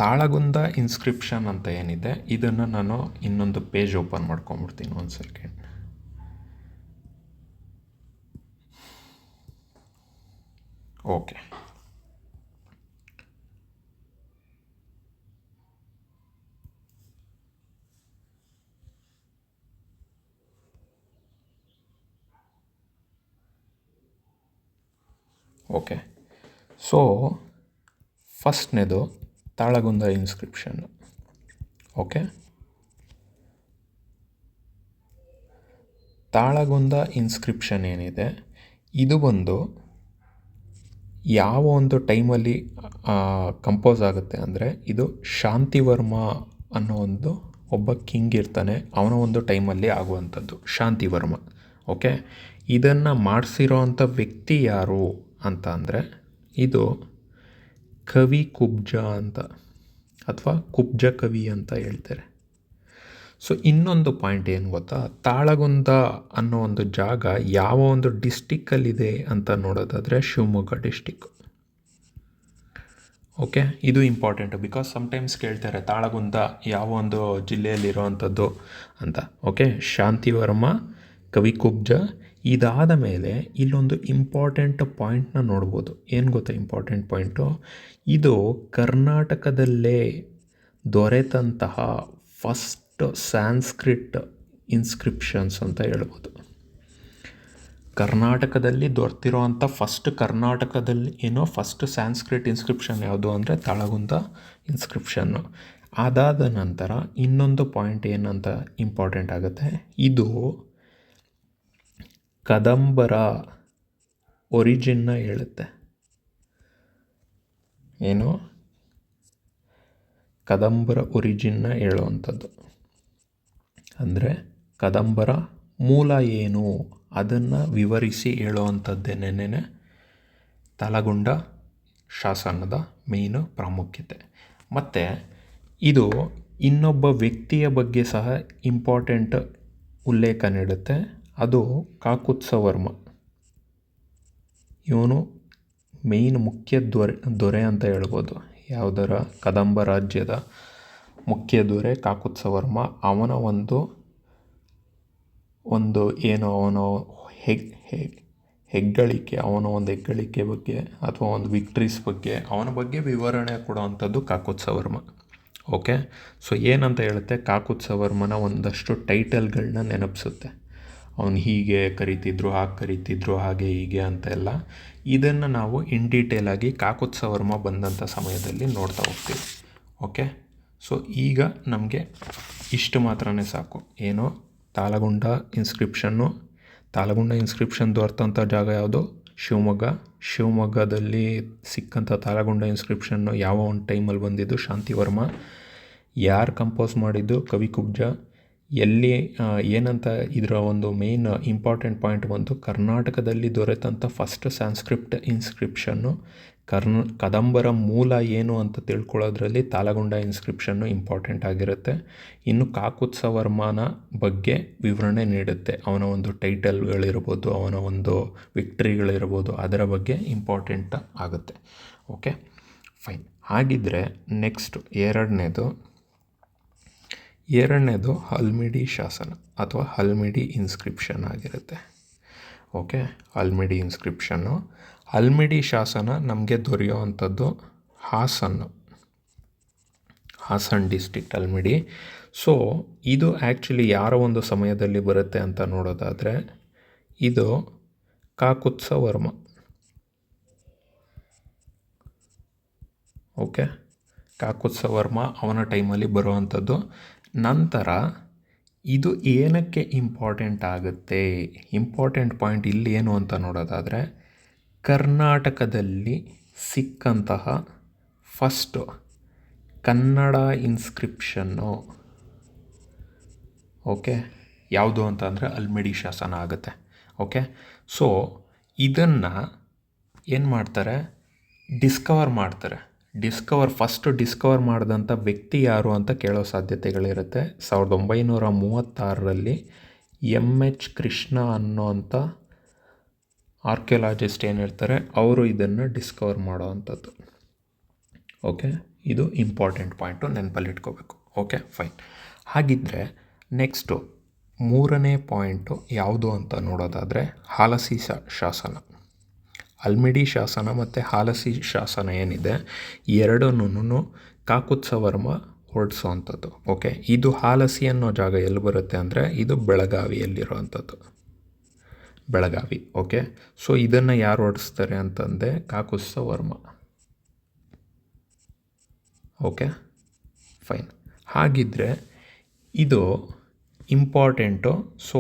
ತಾಳಗುಂದ ಇನ್ಸ್ಕ್ರಿಪ್ಷನ್ ಅಂತ ಏನಿದೆ ಇದನ್ನು ನಾನು ಇನ್ನೊಂದು ಪೇಜ್ ಓಪನ್ ಮಾಡ್ಕೊಂಬಿಡ್ತೀನಿ. ಒಂದು ಸೆಕೆಂಡ್. Okay, okay. ಸೊ ಫಸ್ಟ್ನೇದು Talagunda inscription. Okay, Talagunda inscription ಏನಿದೆ ಇದು ಬಂದು ಯಾವ ಒಂದು ಟೈಮಲ್ಲಿ ಕಂಪೋಸ್ ಆಗುತ್ತೆ ಅಂದರೆ ಇದು ಶಾಂತಿವರ್ಮ ಅನ್ನೋ ಒಬ್ಬ ಕಿಂಗ್ ಇರ್ತಾನೆ, ಅವನ ಒಂದು ಟೈಮಲ್ಲಿ ಆಗುವಂಥದ್ದು ಶಾಂತಿವರ್ಮ. ಓಕೆ, ಇದನ್ನು ಮಾಡಿಸಿರೋ ಅಂಥ ವ್ಯಕ್ತಿ ಯಾರು ಅಂತ ಅಂದರೆ ಇದು ಕವಿ ಕುಬ್ಜ ಅಂತ ಅಥವಾ ಕುಬ್ಜ ಕವಿ ಅಂತ ಹೇಳ್ತಾರೆ. ಸೊ ಇನ್ನೊಂದು ಪಾಯಿಂಟ್ ಏನು ಗೊತ್ತಾ, ತಾಳಗುಂದ ಅನ್ನೋ ಒಂದು ಜಾಗ ಯಾವ ಒಂದು ಡಿಸ್ಟಿಕ್ಕಲ್ಲಿದೆ ಅಂತ ನೋಡೋದಾದರೆ ಶಿವಮೊಗ್ಗ ಡಿಸ್ಟಿಕ್. ಓಕೆ, ಇದು ಇಂಪಾರ್ಟೆಂಟು ಬಿಕಾಸ್ ಸಮ್ಟೈಮ್ಸ್ ಕೇಳ್ತಾರೆ ತಾಳಗುಂದ ಯಾವ ಒಂದು ಜಿಲ್ಲೆಯಲ್ಲಿರೋವಂಥದ್ದು ಅಂತ. ಓಕೆ, ಶಾಂತಿವರ್ಮ, ಕವಿ ಕುಬ್ಜ. ಇದಾದ ಮೇಲೆ ಇಲ್ಲೊಂದು ಇಂಪಾರ್ಟೆಂಟ್ ಪಾಯಿಂಟ್ನ ನೋಡ್ಬೋದು. ಏನು ಗೊತ್ತಾ ಇಂಪಾರ್ಟೆಂಟ್ ಪಾಯಿಂಟು, ಇದು ಕರ್ನಾಟಕದಲ್ಲೇ ದೊರೆತಂತಹ ಫಸ್ಟ್ ಸ್ಯಾನ್ಸ್ಕ್ರಿಟ್ ಇನ್ಸ್ಕ್ರಿಪ್ಷನ್ಸ್ ಅಂತ ಹೇಳ್ಬೋದು. ಕರ್ನಾಟಕದಲ್ಲಿ ದೊರೆತಿರೋ ಅಂಥ ಕರ್ನಾಟಕದಲ್ಲಿ ಫಸ್ಟ್ ಸ್ಯಾನ್ಸ್ಕ್ರಿಟ್ ಇನ್ಸ್ಕ್ರಿಪ್ಷನ್ ಯಾವುದು ಅಂದರೆ ತಾಳಗುಂದ ಇನ್ಸ್ಕ್ರಿಪ್ಷನ್ನು. ಅದಾದ ನಂತರ ಇನ್ನೊಂದು ಪಾಯಿಂಟ್ ಏನಂತ ಇಂಪಾರ್ಟೆಂಟ್ ಆಗುತ್ತೆ, ಇದು ಕದಂಬರ ಒರಿಜಿನ್ನ ಹೇಳುತ್ತೆ. ಏನು, ಕದಂಬರ ಒರಿಜಿನ್ನ ಹೇಳುವಂಥದ್ದು ಅಂದರೆ ಕದಂಬರ ಮೂಲ ಏನು ಅದನ್ನು ವಿವರಿಸಿ ಹೇಳುವಂಥದ್ದೇನೇನೆ ತಾಳಗುಂದ ಶಾಸನದ ಮೇಯ್ನು ಪ್ರಾಮುಖ್ಯತೆ. ಮತ್ತು ಇದು ಇನ್ನೊಬ್ಬ ವ್ಯಕ್ತಿಯ ಬಗ್ಗೆ ಸಹ ಇಂಪಾರ್ಟೆಂಟ್ ಉಲ್ಲೇಖ ನೀಡುತ್ತೆ, ಅದು ಕಾಕುತ್ಸವರ್ಮ. ಇವನು ಮೇಯ್ನ್ ಮುಖ್ಯ ದೊರೆ ಅಂತ ಹೇಳ್ಬೋದು. ಯಾವುದರ ಕದಂಬ ರಾಜ್ಯದ ಮುಖ್ಯ ದೊರೆ ಕಾಕುತ್ಸವರ್ಮ. ಅವನ ಒಂದು ಏನು ಅವನ ಹೆಗ್ಗಳಿಕೆ, ಅವನ ಒಂದು ಹೆಗ್ಗಳಿಕೆ ಬಗ್ಗೆ ಅಥವಾ ಒಂದು ವಿಕ್ಟ್ರೀಸ್ ಬಗ್ಗೆ ಅವನ ಬಗ್ಗೆ ವಿವರಣೆ ಕೊಡುವಂಥದ್ದು ಕಾಕುತ್ಸವರ್ಮ. ಓಕೆ, ಸೊ ಏನಂತ ಹೇಳುತ್ತೆ, ಕಾಕುತ್ಸವರ್ಮನ ಒಂದಷ್ಟು ಟೈಟಲ್ಗಳನ್ನ ನೆನಪಿಸುತ್ತೆ. ಅವನು ಹೀಗೆ ಕರಿತಿದ್ರು, ಹಾಗೆ ಕರಿತಿದ್ರು, ಹಾಗೆ ಹೀಗೆ ಅಂತೆಲ್ಲ. ಇದನ್ನು ನಾವು ಇನ್ ಡೀಟೇಲಾಗಿ ಕಾಕುತ್ಸವರ್ಮ ಬಂದಂಥ ಸಮಯದಲ್ಲಿ ನೋಡ್ತಾ ಹೋಗ್ತೀವಿ. ಓಕೆ, ಸೊ ಈಗ ನಮಗೆ ಇಷ್ಟು ಮಾತ್ರನೇ ಸಾಕು. ಏನು, ತಾಳಗುಂದ ಇನ್ಸ್ಕ್ರಿಪ್ಷನ್ ದೊರೆತಂಥ ಜಾಗ ಯಾವುದು, ಶಿವಮೊಗ್ಗದಲ್ಲಿ ಸಿಕ್ಕಂಥ ತಾಳಗುಂದ ಇನ್ಸ್ಕ್ರಿಪ್ಷನ್ನು ಯಾವ ಒಂದು ಟೈಮಲ್ಲಿ ಬಂದಿದ್ದು, ಶಾಂತಿವರ್ಮ. ಯಾರು ಕಂಪೋಸ್ ಮಾಡಿದ್ದು, ಕವಿ ಕುಬ್ಜ. ಎಲ್ಲಿ ಏನಂತ ಇದರ ಒಂದು ಮೇಯ್ನ್ ಇಂಪಾರ್ಟೆಂಟ್ ಪಾಯಿಂಟ್ ಬಂತು, ಕರ್ನಾಟಕದಲ್ಲಿ ದೊರೆತಂಥ ಫಸ್ಟ್ ಸಾಂಸ್ಕ್ರಿಟ್ ಇನ್ಸ್ಕ್ರಿಪ್ಷನ್ನು. ಕದಂಬರ ಮೂಲ ಏನು ಅಂತ ತಿಳ್ಕೊಳ್ಳೋದ್ರಲ್ಲಿ ತಾಳಗುಂದ ಇನ್ಸ್ಕ್ರಿಪ್ಷನ್ನು ಇಂಪಾರ್ಟೆಂಟ್ ಆಗಿರುತ್ತೆ. ಇನ್ನು ಕಾಕುತ್ಸವರ್ಮನ ಬಗ್ಗೆ ವಿವರಣೆ ನೀಡುತ್ತೆ, ಅವನ ಒಂದು ಟೈಟಲ್ಗಳಿರ್ಬೋದು, ಅವನ ಒಂದು ವಿಕ್ಟ್ರಿಗಳಿರ್ಬೋದು, ಅದರ ಬಗ್ಗೆ ಇಂಪಾರ್ಟೆಂಟ್ ಆಗುತ್ತೆ. Okay fine. ಹಾಗಿದ್ದರೆ ನೆಕ್ಸ್ಟ್ ಎರಡನೇದು ಹಲ್ಮಿಡಿ ಶಾಸನ ಅಥವಾ ಹಲ್ಮಿಡಿ ಇನ್ಸ್ಕ್ರಿಪ್ಷನ್ ಆಗಿರುತ್ತೆ. ಓಕೆ, ಹಲ್ಮಿಡಿ ಇನ್ಸ್ಕ್ರಿಪ್ಷನ್ನು. ಹಲ್ಮಿಡಿ ಶಾಸನ ನಮಗೆ ದೊರೆಯುವಂಥದ್ದು ಹಾಸನ್ ಡಿಸ್ಟ್ರಿಕ್ಟ್ ಹಲ್ಮಿಡಿ. ಸೊ ಇದು ಆ್ಯಕ್ಚುಲಿ ಯಾರ ಒಂದು ಸಮಯದಲ್ಲಿ ಬರುತ್ತೆ ಅಂತ ನೋಡೋದಾದರೆ ಇದು ಕಾಕುತ್ಸವರ್ಮ. ಓಕೆ, ಕಾಕುತ್ಸವರ್ಮ ಅವನ ಟೈಮಲ್ಲಿ ಬರುವಂಥದ್ದು. ನಂತರ ಇದು ಏನಕ್ಕೆ ಇಂಪಾರ್ಟೆಂಟ್ ಆಗುತ್ತೆ, ಇಂಪಾರ್ಟೆಂಟ್ ಪಾಯಿಂಟ್ ಇಲ್ಲಿ ಏನು ಅಂತ ನೋಡೋದಾದರೆ, ಕರ್ನಾಟಕದಲ್ಲಿ ಸಿಕ್ಕಂತಹ ಫಸ್ಟು ಕನ್ನಡ ಇನ್ಸ್ಕ್ರಿಪ್ಷನ್ನು. ಓಕೆ, ಯಾವುದು ಅಂತ ಅಂದರೆ ಹಲ್ಮಿಡಿ ಶಾಸನ ಆಗುತ್ತೆ. ಓಕೆ, ಸೊ ಇದನ್ನು ಏನು ಮಾಡ್ತಾರೆ, ಫಸ್ಟ್ ಡಿಸ್ಕವರ್ ಮಾಡಿದಂಥ ವ್ಯಕ್ತಿ ಯಾರು ಅಂತ ಕೇಳೋ ಸಾಧ್ಯತೆಗಳಿರುತ್ತೆ. 1936ರಲ್ಲಿ ಎಚ್ ಕೃಷ್ಣ ಅನ್ನೋಂಥ ಆರ್ಕಿಯಾಲಜಿಸ್ಟ್ ಏನು ಹೇಳ್ತಾರೆ, ಅವರು ಇದನ್ನು ಡಿಸ್ಕವರ್ ಮಾಡೋ ಅಂಥದ್ದು. ಓಕೆ, ಇದು ಇಂಪಾರ್ಟೆಂಟ್ ಪಾಯಿಂಟು, ನೆನಪಲ್ಲಿಟ್ಕೋಬೇಕು. Okay, fine. ಹಾಗಿದ್ದರೆ ನೆಕ್ಸ್ಟು 3ನೇ ಪಾಯಿಂಟು ಯಾವುದು ಅಂತ ನೋಡೋದಾದರೆ ಹಾಲಸಿ ಶಾಸನ. ಹಲ್ಮಿಡಿ ಶಾಸನ ಮತ್ತು ಹಾಲಸಿ ಶಾಸನ ಏನಿದೆ, ಎರಡನ್ನೂ ಕಾಕುತ್ಸವರ್ಮ ಹೊರಡಿಸೋವಂಥದ್ದು. ಓಕೆ, ಇದು ಹಾಲಸಿ ಅನ್ನೋ ಜಾಗ ಎಲ್ಲಿ ಬರುತ್ತೆ ಅಂದರೆ ಇದು ಬೆಳಗಾವಿಯಲ್ಲಿರುವಂಥದ್ದು, ಬೆಳಗಾವಿ. ಓಕೆ, ಸೊ ಇದನ್ನು ಯಾರು ಹೊರಡಿಸ್ತಾರೆ ಅಂತಂದರೆ ಕಾಕುತ್ಸವರ್ಮ. Okay, fine. ಹಾಗಿದ್ದರೆ ಇದು ಇಂಪಾರ್ಟೆಂಟು. ಸೊ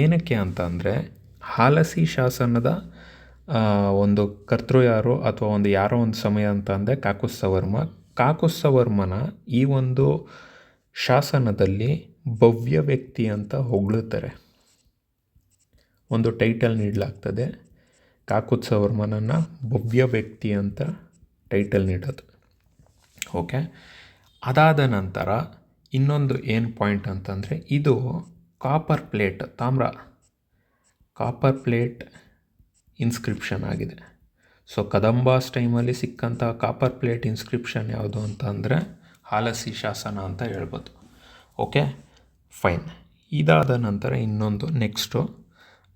ಏನಕ್ಕೆ ಅಂತ ಅಂದರೆ ಹಾಲಸಿ ಶಾಸನದ ಒಂದು ಕರ್ತೃ ಯಾರು ಅಥವಾ ಒಂದು ಯಾರೋ ಒಂದು ಸಮಯ ಅಂತ ಅಂದರೆ ಕಾಕುತ್ಸವರ್ಮ. ಕಾಕುತ್ಸವರ್ಮನ ಈ ಒಂದು ಶಾಸನದಲ್ಲಿ ಭವ್ಯ ವ್ಯಕ್ತಿ ಅಂತ ಹೊಗಳುತ್ತಾರೆ, ಒಂದು ಟೈಟಲ್ ನೀಡಲಾಗ್ತದೆ. ಕಾಕುತ್ಸವರ್ಮನನ್ನು ಭವ್ಯ ವ್ಯಕ್ತಿ ಅಂತ ಟೈಟಲ್ ನೀಡೋದು. ಓಕೆ, ಅದಾದ ನಂತರ ಇನ್ನೊಂದು ಏನು ಪಾಯಿಂಟ್ ಅಂತಂದರೆ ಇದು copper plate, copper plate inscription ಆಗಿದೆ. ಸೊ ಕದಂಬಾಸ್ ಟೈಮಲ್ಲಿ ಸಿಕ್ಕಂಥ ಕಾಪರ್ ಪ್ಲೇಟ್ ಇನ್ಸ್ಕ್ರಿಪ್ಷನ್ ಯಾವುದು ಅಂತ ಅಂದರೆ ಹಾಲಸಿ ಶಾಸನ ಅಂತ ಹೇಳ್ಬೋದು. Okay, fine. ಇದಾದ ನಂತರ ಇನ್ನೊಂದು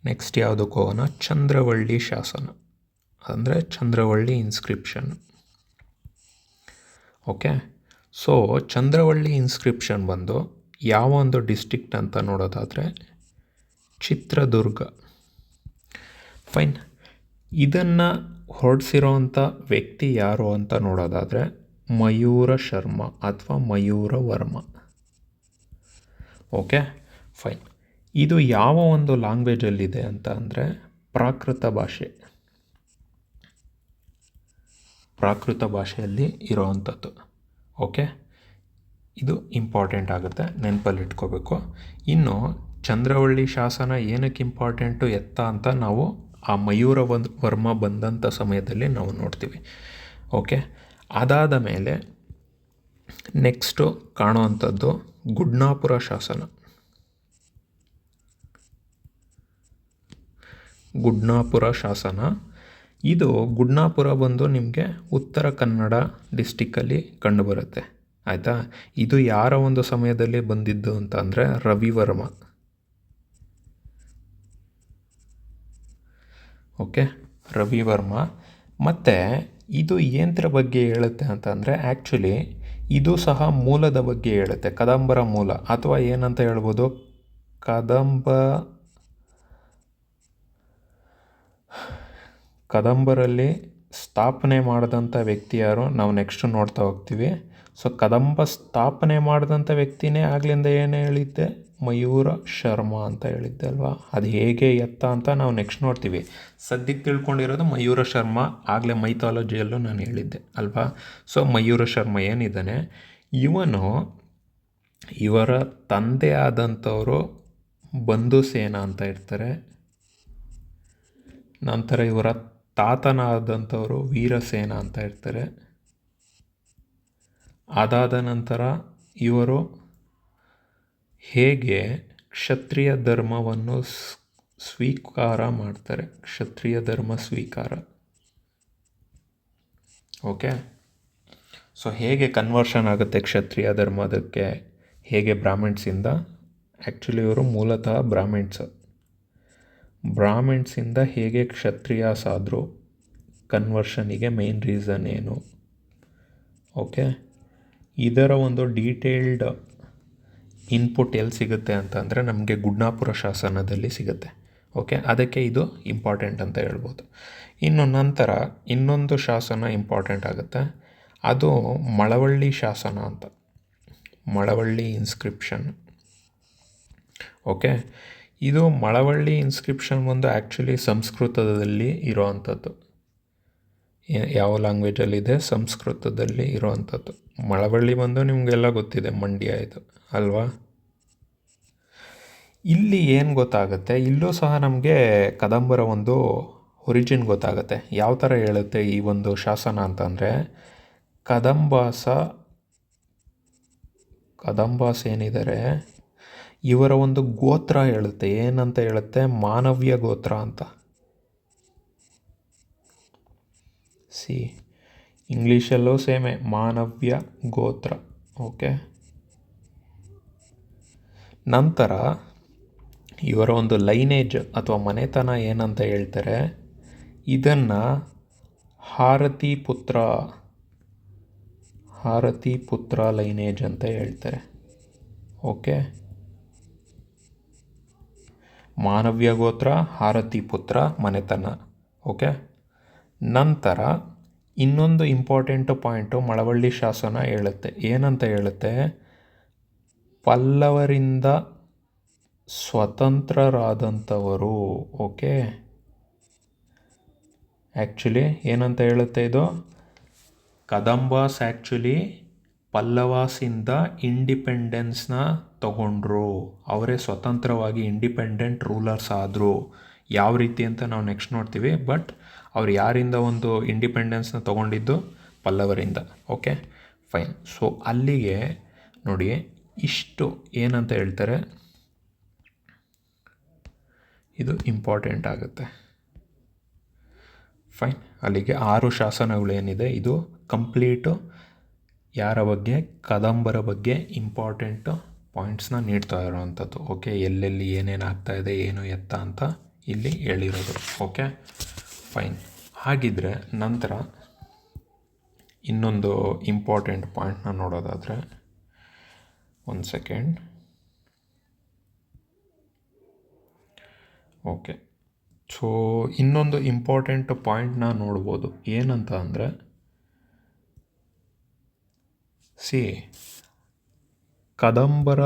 ನೆಕ್ಸ್ಟ್ ಯಾವುದಕ್ಕೆ ಹೋಗೋಣ, ಚಂದ್ರವಳ್ಳಿ ಶಾಸನ ಅಂದರೆ Chandravalli inscription. Okay, so Chandravalli inscription ಬಂದು ಯಾವ ಒಂದು ಡಿಸ್ಟ್ರಿಕ್ಟ್ ಅಂತ ನೋಡೋದಾದರೆ ಚಿತ್ರದುರ್ಗ. ಫೈನ್. ಇದನ್ನು ಹೊರಡಿಸಿರೋವಂಥ ವ್ಯಕ್ತಿ ಯಾರು ಅಂತ ನೋಡೋದಾದರೆ ಮಯೂರ ಶರ್ಮ ಅಥವಾ ಮಯೂರ ವರ್ಮ. Okay, fine. ಇದು ಯಾವ ಒಂದು ಲ್ಯಾಂಗ್ವೇಜಲ್ಲಿದೆ ಅಂತ ಅಂದರೆ ಪ್ರಾಕೃತ ಭಾಷೆಯಲ್ಲಿ ಇರೋವಂಥದ್ದು. ಓಕೆ, ಇದು ಇಂಪಾರ್ಟೆಂಟ್ ಆಗುತ್ತೆ, ನೆನಪಲ್ಲಿಟ್ಕೋಬೇಕು. ಇನ್ನು ಚಂದ್ರವಳ್ಳಿ ಶಾಸನ ಏನಕ್ಕೆ ಇಂಪಾರ್ಟೆಂಟು ಎತ್ತ ಅಂತ ನಾವು ಆ ಮಯೂರ ವರ್ಮ ಬಂದಂಥ ಸಮಯದಲ್ಲಿ ನಾವು ನೋಡ್ತೀವಿ. ಓಕೆ, ಅದಾದ ಮೇಲೆ ನೆಕ್ಸ್ಟು ಕಾಣುವಂಥದ್ದು ಗುಡ್ನಾಪುರ ಶಾಸನ. ಇದು ಗುಡ್ನಾಪುರ ಬಂದು ನಿಮಗೆ ಉತ್ತರ ಕನ್ನಡ ಡಿಸ್ಟಿಕ್ಕಲ್ಲಿ ಕಂಡುಬರುತ್ತೆ. ಆಯಿತಾ. ಇದು ಯಾರ ಒಂದು ಸಮಯದಲ್ಲಿ ಬಂದಿದ್ದು ಅಂತ ಅಂದರೆ ರವಿವರ್ಮ. ಓಕೆ, ರವಿವರ್ಮ. ಮತ್ತು ಇದು ಏನರ ಬಗ್ಗೆ ಹೇಳುತ್ತೆ ಅಂತ ಅಂದರೆ ಆ್ಯಕ್ಚುಲಿ ಇದು ಸಹ ಮೂಲದ ಬಗ್ಗೆ ಹೇಳುತ್ತೆ, ಕದಂಬರ ಮೂಲ ಅಥವಾ ಏನಂತ ಹೇಳ್ಬೋದು, ಕದಂಬರಲ್ಲಿ ಸ್ಥಾಪನೆ ಮಾಡಿದಂಥ ವ್ಯಕ್ತಿ ಯಾರು ನಾವು ನೆಕ್ಸ್ಟ್ ನೋಡ್ತಾ ಹೋಗ್ತೀವಿ. ಸೊ ಕದಂಬ ಸ್ಥಾಪನೆ ಮಾಡಿದಂಥ ವ್ಯಕ್ತಿನೇ ಆಗ್ಲಿಂದ ಏನು ಹೇಳಿದ್ದೆ, ಮಯೂರ ಶರ್ಮ ಅಂತ ಹೇಳಿದ್ದೆ ಅಲ್ವಾ. ಅದು ಹೇಗೆ ಎತ್ತ ಅಂತ ನಾವು ನೆಕ್ಸ್ಟ್ ನೋಡ್ತೀವಿ. ಸದ್ಯಕ್ಕೆ ತಿಳ್ಕೊಂಡಿರೋದು ಮಯೂರ ಶರ್ಮ, ಆಗಲೇ ಮೈಥಾಲಜಿಯಲ್ಲೂ ನಾನು ಹೇಳಿದ್ದೆ ಅಲ್ವಾ. ಸೊ ಮಯೂರ ಶರ್ಮ ಏನಿದ್ದಾನೆ, ಇವರ ತಂದೆ ಆದಂಥವರು ಬಂಧುಸೇನ ಅಂತ ಇರ್ತಾರೆ. ನಂತರ ಇವರ ತಾತನಾದಂಥವರು ವೀರಸೇನ ಅಂತ ಇರ್ತಾರೆ. ಅದಾದ ನಂತರ ಇವರು ಹೇಗೆ ಕ್ಷತ್ರಿಯ ಧರ್ಮವನ್ನು ಸ್ವೀಕಾರ ಮಾಡ್ತಾರೆ, ಕ್ಷತ್ರಿಯ ಧರ್ಮ ಸ್ವೀಕಾರ. ಓಕೆ, ಸೊ ಹೇಗೆ ಕನ್ವರ್ಷನ್ ಆಗುತ್ತೆ ಕ್ಷತ್ರಿಯ ಧರ್ಮದಕ್ಕೆ, ಹೇಗೆ ಬ್ರಾಹ್ಮಿಣ್ಸಿಂದ, ಆ್ಯಕ್ಚುಲಿ ಇವರು ಮೂಲತಃ ಬ್ರಾಹ್ಮಿಣ್ಸಿಂದ ಹೇಗೆ ಕ್ಷತ್ರಿಯಾಸ್ ಆದರು, ಕನ್ವರ್ಷನಿಗೆ ಮೇನ್ ರೀಸನ್ ಏನು. ಓಕೆ, ಇದರ ಒಂದು ಡೀಟೇಲ್ಡ್ ಇನ್ಪುಟ್ ಎಲ್ಲಿ ಸಿಗುತ್ತೆ ಅಂತಂದರೆ ನಮಗೆ ಗುಡ್ನಾಪುರ ಶಾಸನದಲ್ಲಿ ಸಿಗುತ್ತೆ. ಓಕೆ, ಅದಕ್ಕೆ ಇದು ಇಂಪಾರ್ಟೆಂಟ್ ಅಂತ ಹೇಳ್ಬೋದು. ಇನ್ನು ನಂತರ ಇನ್ನೊಂದು ಶಾಸನ ಇಂಪಾರ್ಟೆಂಟ್ ಆಗುತ್ತೆ, ಅದು ಮಳವಳ್ಳಿ ಶಾಸನ ಅಂತ, ಮಳವಳ್ಳಿ ಇನ್ಸ್ಕ್ರಿಪ್ಷನ್. ಓಕೆ, ಇದು ಮಳವಳ್ಳಿ ಇನ್ಸ್ಕ್ರಿಪ್ಷನ್ ಒಂದು ಆ್ಯಕ್ಚುಲಿ ಸಂಸ್ಕೃತದಲ್ಲಿ ಇರೋವಂಥದ್ದು. ಯಾವ ಲ್ಯಾಂಗ್ವೇಜಲ್ಲಿದೆ, ಸಂಸ್ಕೃತದಲ್ಲಿ ಇರೋವಂಥದ್ದು. ಮಳವಳ್ಳಿ ಬಂದು ನಿಮಗೆಲ್ಲ ಗೊತ್ತಿದೆ, ಮಂಡ್ಯ ಇದು ಅಲ್ವಾ. ಇಲ್ಲಿ ಏನು ಗೊತ್ತಾಗುತ್ತೆ, ಇಲ್ಲೂ ಸಹ ನಮಗೆ ಕದಂಬರ ಒಂದು ಒರಿಜಿನ್ ಗೊತ್ತಾಗುತ್ತೆ. ಯಾವ ಥರ ಹೇಳುತ್ತೆ ಈ ಒಂದು ಶಾಸನ ಅಂತಂದರೆ, ಕದಂಬಾಸ್ ಏನಿದ್ದಾರೆ ಇವರ ಒಂದು ಗೋತ್ರ ಹೇಳುತ್ತೆ, ಏನಂತ ಹೇಳುತ್ತೆ, ಮಾನವ್ಯ ಗೋತ್ರ ಅಂತ. ಸಿ ಇಂಗ್ಲೀಷಲ್ಲೂ ಸೇಮೆ, ಮಾನವ್ಯ ಗೋತ್ರ. ಓಕೆ, ನಂತರ ಇವರ ಒಂದು ಲೈನೇಜ್ ಅಥವಾ ಮನೆತನ ಏನಂತ ಹೇಳ್ತಾರೆ, ಇದನ್ನು ಹಾರತಿ ಪುತ್ರ ಲೈನೇಜ್ ಅಂತ ಹೇಳ್ತಾರೆ. ಓಕೆ, ಮಾನವ್ಯ ಗೋತ್ರ, ಹಾರತಿ ಪುತ್ರ ಮನೆತನ. ಓಕೆ, ನಂತರ ಇನ್ನೊಂದು ಇಂಪಾರ್ಟೆಂಟ್ ಪಾಯಿಂಟು ಮಳವಳ್ಳಿ ಶಾಸನ ಹೇಳುತ್ತೆ. ಏನಂತ ಹೇಳುತ್ತೆ, ಪಲ್ಲವರಿಂದ ಸ್ವತಂತ್ರರಾದಂಥವರು. ಓಕೆ, ಆ್ಯಕ್ಚುಲಿ ಏನಂತ ಹೇಳುತ್ತೆ ಇದು, ಕದಂಬಾಸ್ ಆ್ಯಕ್ಚುಲಿ ಪಲ್ಲವಾಸಿಂದ ಇಂಡಿಪೆಂಡೆನ್ಸ್ನ ತಗೊಂಡ್ರು, ಅವರೇ ಸ್ವತಂತ್ರವಾಗಿ ಇಂಡಿಪೆಂಡೆಂಟ್ ರೂಲರ್ಸ್ ಆದರು. ಯಾವ ರೀತಿ ಅಂತ ನಾವು ನೆಕ್ಸ್ಟ್ ನೋಡ್ತೀವಿ. ಬಟ್ ಅವ್ರು ಯಾರಿಂದ ಒಂದು ಇಂಡಿಪೆಂಡೆನ್ಸ್ನ ತೊಗೊಂಡಿದ್ದು, ಪಲ್ಲವರಿಂದ. Okay, fine. ಸೊ ಅಲ್ಲಿಗೆ ನೋಡಿ, ಇಷ್ಟು ಏನಂತ ಹೇಳ್ತಾರೆ, ಇದು ಇಂಪಾರ್ಟೆಂಟ್ ಆಗುತ್ತೆ. ಫೈನ್, ಅಲ್ಲಿಗೆ 6 ಶಾಸನಗಳೇನಿದೆ ಇದು ಕಂಪ್ಲೀಟು ಯಾರ ಬಗ್ಗೆ, ಕದಂಬರ ಬಗ್ಗೆ ಇಂಪಾರ್ಟೆಂಟು ಪಾಯಿಂಟ್ಸ್ನ ನೀಡ್ತಾ ಇರೋವಂಥದ್ದು. ಓಕೆ, ಎಲ್ಲೆಲ್ಲಿ ಏನೇನು ಆಗ್ತಾಯಿದೆ, ಏನು ಎತ್ತ ಅಂತ ಇಲ್ಲಿ ಹೇಳಿರೋದು. Okay, fine. ಹಾಗಿದ್ರೆ ನಂತರ ಇನ್ನೊಂದು ಇಂಪಾರ್ಟೆಂಟ್ ಪಾಯಿಂಟ್ನ ನೋಡೋದಾದರೆ, ಒಂದು ಸೆಕೆಂಡ್. ಓಕೆ, ಸೊ ಇನ್ನೊಂದು ಇಂಪಾರ್ಟೆಂಟ್ ಪಾಯಿಂಟ್ನ ನೋಡ್ಬೋದು. ಏನಂತ ಅಂದರೆ, ಕದಂಬರ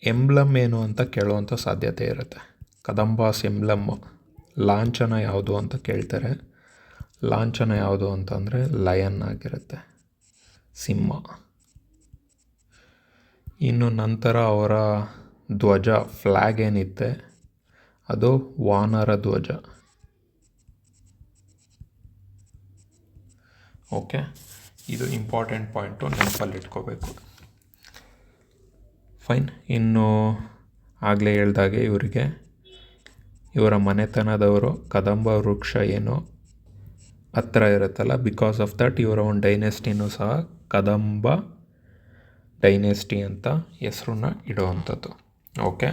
ಎಂಬ್ಲಮ್ ಏನು ಅಂತ ಕೇಳುವಂಥ ಸಾಧ್ಯತೆ ಇರುತ್ತೆ. ಕದಂಬಾಸ್ ಎಂಬ್ಲಮ್, ಲಾಂಛನ ಯಾವುದು ಅಂತ ಕೇಳ್ತಾರೆ. ಲಾಂಛನ ಯಾವುದು ಅಂತಂದರೆ ಲಯನ್ ಆಗಿರುತ್ತೆ, ಸಿಂಹ. ಇನ್ನು ನಂತರ ಅವರ ಧ್ವಜ, ಫ್ಲ್ಯಾಗ್ ಏನಿತ್ತೆ, ಅದು ವಾನರ ಧ್ವಜ. ಓಕೆ, ಇದು ಇಂಪಾರ್ಟೆಂಟ್ ಪಾಯಿಂಟು, ನೆನಪಲ್ಲಿ ಇಟ್ಕೋಬೇಕು. ಫೈನ್. ಇನ್ನು ಆಗಲೇ ಹೇಳ್ದಾಗೆ ಇವರ ಮನೆತನದವರು ಕದಂಬ ವೃಕ್ಷ ಏನು ಹತ್ರ ಇರುತ್ತಲ್ಲ, ಬಿಕಾಸ್ ಆಫ್ ದಟ್ ಇವರ ಒಂದು ಡೈನೆಸ್ಟಿನೂ ಸಹ ಕದಂಬ ಡೈನೆಸ್ಟಿ ಅಂತ ಹೆಸರನ್ನ ಇಡುವಂಥದ್ದು. ಓಕೆ,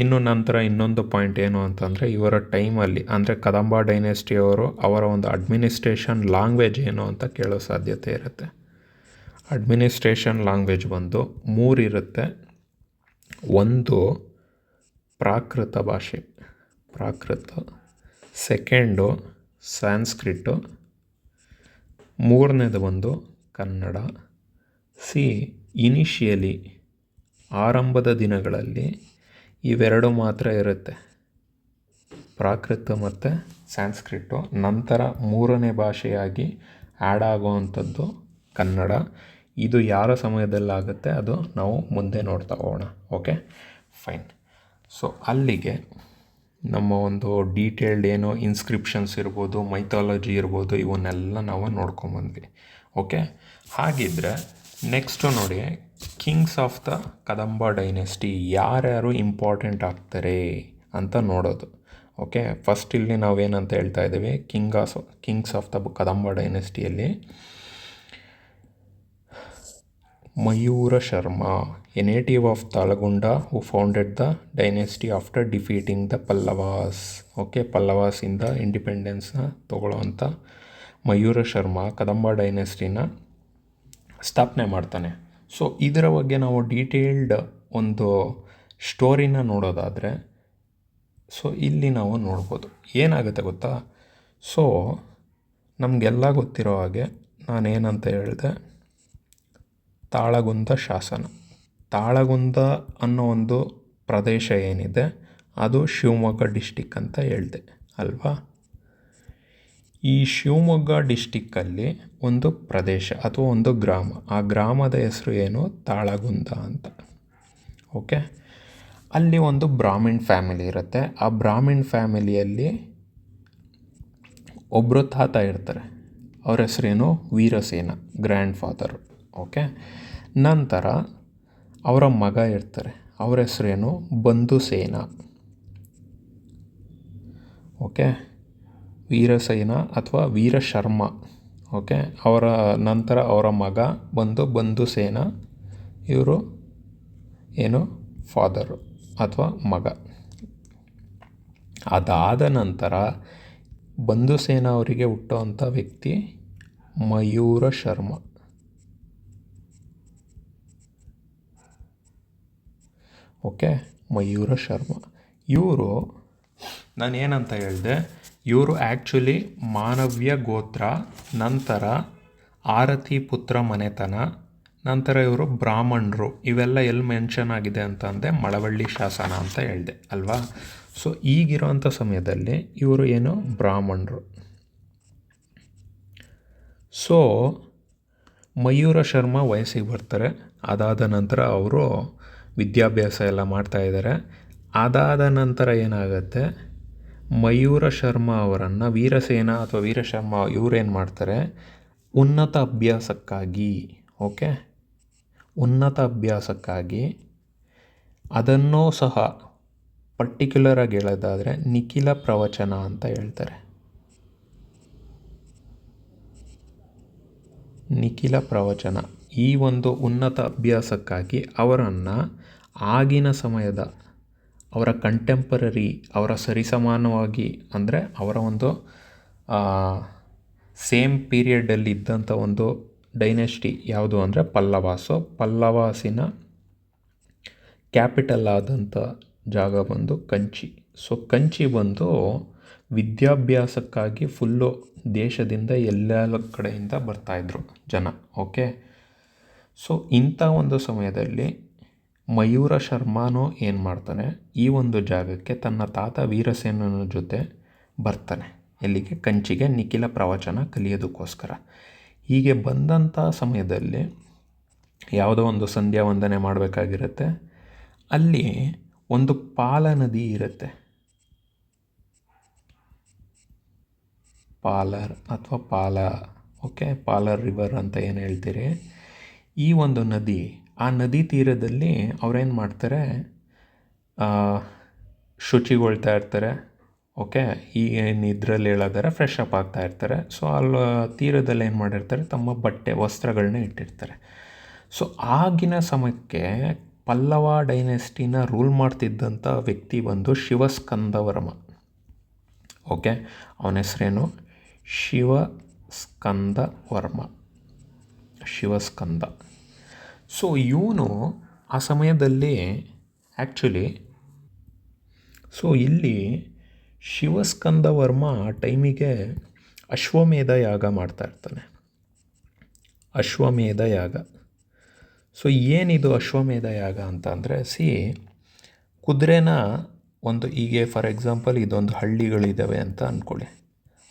ಇನ್ನು ನಂತರ ಇನ್ನೊಂದು ಪಾಯಿಂಟ್ ಏನು ಅಂತಂದರೆ, ಇವರ ಟೈಮಲ್ಲಿ ಅಂದರೆ ಕದಂಬ ಡೈನೆಸ್ಟಿಯವರು ಅವರ ಒಂದು ಅಡ್ಮಿನಿಸ್ಟ್ರೇಷನ್ ಲ್ಯಾಂಗ್ವೇಜ್ ಏನು ಅಂತ ಕೇಳೋ ಸಾಧ್ಯತೆ ಇರುತ್ತೆ. ಅಡ್ಮಿನಿಸ್ಟ್ರೇಷನ್ ಲ್ಯಾಂಗ್ವೇಜ್ ಬಂದು 3 ಇರುತ್ತೆ. ಒಂದು ಪ್ರಾಕೃತ ಭಾಷೆ, ಸೆಕೆಂಡು ಸ್ಯಾನ್ಸ್ಕ್ರಿಟ್ಟು, ಮೂರನೇದು ಬಂದು ಕನ್ನಡ. ಇನಿಷಿಯಲಿ ಆರಂಭದ ದಿನಗಳಲ್ಲಿ ಇವೆರಡು ಮಾತ್ರ ಇರುತ್ತೆ, ಪ್ರಾಕೃತ ಮತ್ತು ಸ್ಯಾನ್ಸ್ಕ್ರಿಟ್ಟು. ನಂತರ ಮೂರನೇ ಭಾಷೆಯಾಗಿ ಆ್ಯಡ್ ಆಗುವಂಥದ್ದು ಕನ್ನಡ. ಇದು ಯಾರ ಸಮಯದಲ್ಲಾಗುತ್ತೆ ಅದು ನಾವು ಮುಂದೆ ನೋಡ್ತಾ ಹೋಗೋಣ. Okay, fine. ಸೊ ಅಲ್ಲಿಗೆ ನಮ್ಮ ಒಂದು ಡೀಟೇಲ್ಡ್ ಏನು ಇನ್ಸ್ಕ್ರಿಪ್ಷನ್ಸ್ ಇರ್ಬೋದು, ಮೈಥಾಲಜಿ ಇರ್ಬೋದು, ಇವನ್ನೆಲ್ಲ ನಾವು ನೋಡ್ಕೊಂಬಂದ್ವಿ. ಓಕೆ, ಹಾಗಿದ್ರೆ ನೆಕ್ಸ್ಟು ನೋಡಿ, kings of the Kadamba dynasty ಯಾರ್ಯಾರು ಇಂಪಾರ್ಟೆಂಟ್ ಆಗ್ತಾರೆ ಅಂತ ನೋಡೋದು. ಓಕೆ, ಫಸ್ಟ್ ಇಲ್ಲಿ ನಾವೇನಂತ ಹೇಳ್ತಾ ಇದ್ದೀವಿ, ಕಿಂಗ್ಸ್ ಆಫ್ ದ ಕದಂಬ ಡೈನೆಸ್ಟಿಯಲ್ಲಿ Mayura Sharma, a native of Talagunda, who founded the dynasty after defeating the Pallavas. Okay, ಪಲ್ಲವಾಸಿಂದ ಇಂಡಿಪೆಂಡೆನ್ಸ್ನ ತಗೊಳ್ಳೋವಂಥ ಮಯೂರ ಶರ್ಮ ಕದಂಬ ಡೈನೆಸ್ಟಿನ ಸ್ಥಾಪನೆ ಮಾಡ್ತಾನೆ. ಸೊ ಇದರ ಬಗ್ಗೆ ನಾವು ಡೀಟೇಲ್ಡ್ ಒಂದು ಸ್ಟೋರಿನ ನೋಡೋದಾದರೆ, ಸೊ ಇಲ್ಲಿ ನಾವು ನೋಡ್ಬೋದು ಏನಾಗುತ್ತೆ ಗೊತ್ತಾ. ಸೊ ನಮಗೆಲ್ಲ ಗೊತ್ತಿರೋ ಹಾಗೆ ನಾನೇನಂತ ಹೇಳಿದೆ, ತಾಳಗುಂದ ಶಾಸನ. ತಾಳಗುಂದ ಅನ್ನೋ ಒಂದು ಪ್ರದೇಶ ಏನಿದೆ ಅದು ಶಿವಮೊಗ್ಗ ಡಿಸ್ಟಿಕ್ ಅಂತ ಹೇಳಿದೆ ಅಲ್ವಾ. ಈ ಶಿವಮೊಗ್ಗ ಡಿಸ್ಟಿಕ್ಕಲ್ಲಿ ಒಂದು ಪ್ರದೇಶ ಅಥವಾ ಒಂದು ಗ್ರಾಮ, ಆ ಗ್ರಾಮದ ಹೆಸರು ಏನು, ತಾಳಗುಂದ ಅಂತ. ಓಕೆ, ಅಲ್ಲಿ ಒಂದು ಬ್ರಾಹ್ಮಿಣ್ ಫ್ಯಾಮಿಲಿ ಇರುತ್ತೆ. ಆ ಬ್ರಾಹ್ಮಿಣ್ ಫ್ಯಾಮಿಲಿಯಲ್ಲಿ ಒಬ್ಬರು ತಾತ ಇರ್ತಾರೆ, ಅವ್ರ ಹೆಸರೇನು ವೀರಸೇನ, ಗ್ರ್ಯಾಂಡ್ ಫಾದರು. ಓಕೆ, ನಂತರ ಅವರ ಮಗ ಇರ್ತಾರೆ, ಅವ್ರ ಹೆಸರೇನು ಬಂಧುಸೇನ. ಓಕೆ, ವೀರಸೇನ ಅಥವಾ ವೀರಶರ್ಮ. ಓಕೆ, ಅವರ ನಂತರ ಅವರ ಮಗ ಬಂದು ಬಂಧುಸೇನ. ಇವರು ಏನು ಫಾದರು ಅಥವಾ ಮಗ. ಅದಾದ ನಂತರ ಬಂಧುಸೇನ ಅವರಿಗೆ ಹುಟ್ಟುವಂಥ ವ್ಯಕ್ತಿ ಮಯೂರ ಶರ್ಮ. ಓಕೆ, ಮಯೂರ ಶರ್ಮ. ಇವರು ನಾನೇನಂತ ಹೇಳಿದೆ, ಇವರು ಆ್ಯಕ್ಚುಲಿ ಮಾನವ್ಯ ಗೋತ್ರ, ನಂತರ ಆರತಿ ಪುತ್ರ ಮನೆತನ, ನಂತರ ಇವರು ಬ್ರಾಹ್ಮಣರು. ಇವೆಲ್ಲ ಎಲ್ಲಿ ಮೆನ್ಷನ್ ಆಗಿದೆ ಅಂತಂದರೆ ಮಳವಳ್ಳಿ ಶಾಸನ ಅಂತ ಹೇಳಿದೆ ಅಲ್ವಾ. ಸೊ ಈಗಿರೋಂಥ ಸಮಯದಲ್ಲಿ ಇವರು ಏನು ಬ್ರಾಹ್ಮಣರು. ಸೊ ಮಯೂರ ಶರ್ಮ ವಯಸ್ಸಿಗೆ ಬರ್ತಾರೆ. ಅದಾದ ನಂತರ ಅವರು ವಿದ್ಯಾಭ್ಯಾಸ ಎಲ್ಲ ಮಾಡ್ತಾಯಿದ್ದಾರೆ. ಅದಾದ ನಂತರ ಏನಾಗುತ್ತೆ, ಮಯೂರ ಶರ್ಮ ಅವರನ್ನು ವೀರಸೇನ ಅಥವಾ ವೀರಶರ್ಮ ಇವರೇನು ಮಾಡ್ತಾರೆ, ಉನ್ನತ ಅಭ್ಯಾಸಕ್ಕಾಗಿ, ಓಕೆ, ಉನ್ನತ ಅಭ್ಯಾಸಕ್ಕಾಗಿ ಅದನ್ನೂ ಸಹ ಪರ್ಟಿಕ್ಯುಲರಾಗಿ ಹೇಳೋದಾದರೆ ನಿಖಿಲ ಪ್ರವಚನ ಅಂತ ಹೇಳ್ತಾರೆ. ನಿಖಿಲ ಪ್ರವಚನ ಈ ಒಂದು ಉನ್ನತ ಅಭ್ಯಾಸಕ್ಕಾಗಿ ಅವರನ್ನು ಆಗಿನ ಸಮಯದ ಅವರ ಕಂಟೆಂಪರರಿ, ಅವರ ಸರಿಸಮಾನವಾಗಿ, ಅಂದರೆ ಅವರ ಒಂದು ಸೇಮ್ ಪೀರಿಯಡಲ್ಲಿ ಇದ್ದಂಥ ಒಂದು ಡೈನೆಸ್ಟಿ ಯಾವುದು ಅಂದರೆ ಪಲ್ಲವ. ಸೊ ಪಲ್ಲವಾಸಿನ ಕ್ಯಾಪಿಟಲ್ ಆದಂಥ ಜಾಗ ಬಂದು ಕಂಚಿ. ಸೊ ಕಂಚಿ ಬಂದು ವಿದ್ಯಾಭ್ಯಾಸಕ್ಕಾಗಿ ಫುಲ್ಲು ದೇಶದಿಂದ ಎಲ್ಲ ಕಡೆಯಿಂದ ಬರ್ತಾಯಿದ್ರು ಜನ. ಓಕೆ, ಸೊ ಇಂಥ ಒಂದು ಸಮಯದಲ್ಲಿ ಮಯೂರ ಶರ್ಮಾನು ಏನು ಮಾಡ್ತಾನೆ, ಈ ಒಂದು ಜಾಗಕ್ಕೆ ತನ್ನ ತಾತ ವೀರಸೇನನ ಜೊತೆ ಬರ್ತಾನೆ. ಎಲ್ಲಿಗೆ? ಕಂಚಿಗೆ, ನಿಖಿಲ ಪ್ರವಚನ ಕಲಿಯೋದಕ್ಕೋಸ್ಕರ. ಹೀಗೆ ಬಂದಂಥ ಸಮಯದಲ್ಲಿ ಯಾವುದೋ ಒಂದು ಸಂಧ್ಯಾ ವಂದನೆ ಮಾಡಬೇಕಾಗಿರುತ್ತೆ. ಅಲ್ಲಿ ಒಂದು ಪಾಲ ನದಿ ಇರುತ್ತೆ, ಪಾಲರ್ ಅಥವಾ ಪಾಲ. ಓಕೆ, ಪಾಲರ್ ರಿವರ್ ಅಂತ ಏನು ಹೇಳ್ತೀರಿ. ಈ ಒಂದು ನದಿ, ಆ ನದಿ ತೀರದಲ್ಲಿ ಅವ್ರೇನು ಮಾಡ್ತಾರೆ, ಶುಚಿಗೊಳ್ತಾ ಇರ್ತಾರೆ. ಓಕೆ, ಈ ಏನು ಇದರಲ್ಲಿ ಹೇಳೋದಾರೆ ಫ್ರೆಶ್ ಅಪ್ ಆಗ್ತಾ ಇರ್ತಾರೆ. ಸೊ ಅಲ್ಲಿ ತೀರದಲ್ಲಿ ಏನು ಮಾಡಿರ್ತಾರೆ, ತಮ್ಮ ಬಟ್ಟೆ ವಸ್ತ್ರಗಳನ್ನ ಇಟ್ಟಿರ್ತಾರೆ. ಸೊ ಆಗಿನ ಸಮಯಕ್ಕೆ ಪಲ್ಲವ ಡೈನೆಸ್ಟಿನ ರೂಲ್ ಮಾಡ್ತಿದ್ದಂಥ ವ್ಯಕ್ತಿ ಬಂದು ಶಿವಸ್ಕಂದವರ್ಮ. ಓಕೆ, ಅವನ ಹೆಸರೇನು ಶಿವಸ್ಕಂದವರ್ಮ, ಶಿವಸ್ಕಂದ. ಸೊ ಇವನು ಆ ಸಮಯದಲ್ಲಿ ಆ್ಯಕ್ಚುಲಿ, ಸೊ ಇಲ್ಲಿ ಶಿವಸ್ಕಂದವರ್ಮ ಟೈಮಿಗೆ ಅಶ್ವಮೇಧ ಯಾಗ ಮಾಡ್ತಾ ಇರ್ತಾನೆ. ಅಶ್ವಮೇಧ ಯಾಗ. ಸೊ ಏನಿದು ಅಶ್ವಮೇಧ ಯಾಗ ಅಂತ ಅಂದರೆ, ಕುದುರೆನ ಒಂದು, ಹೀಗೆ ಫಾರ್ ಎಕ್ಸಾಂಪಲ್ ಇದೊಂದು ಹಳ್ಳಿಗಳಿದ್ದಾವೆ ಅಂತ ಅಂದ್ಕೊಳ್ಳಿ,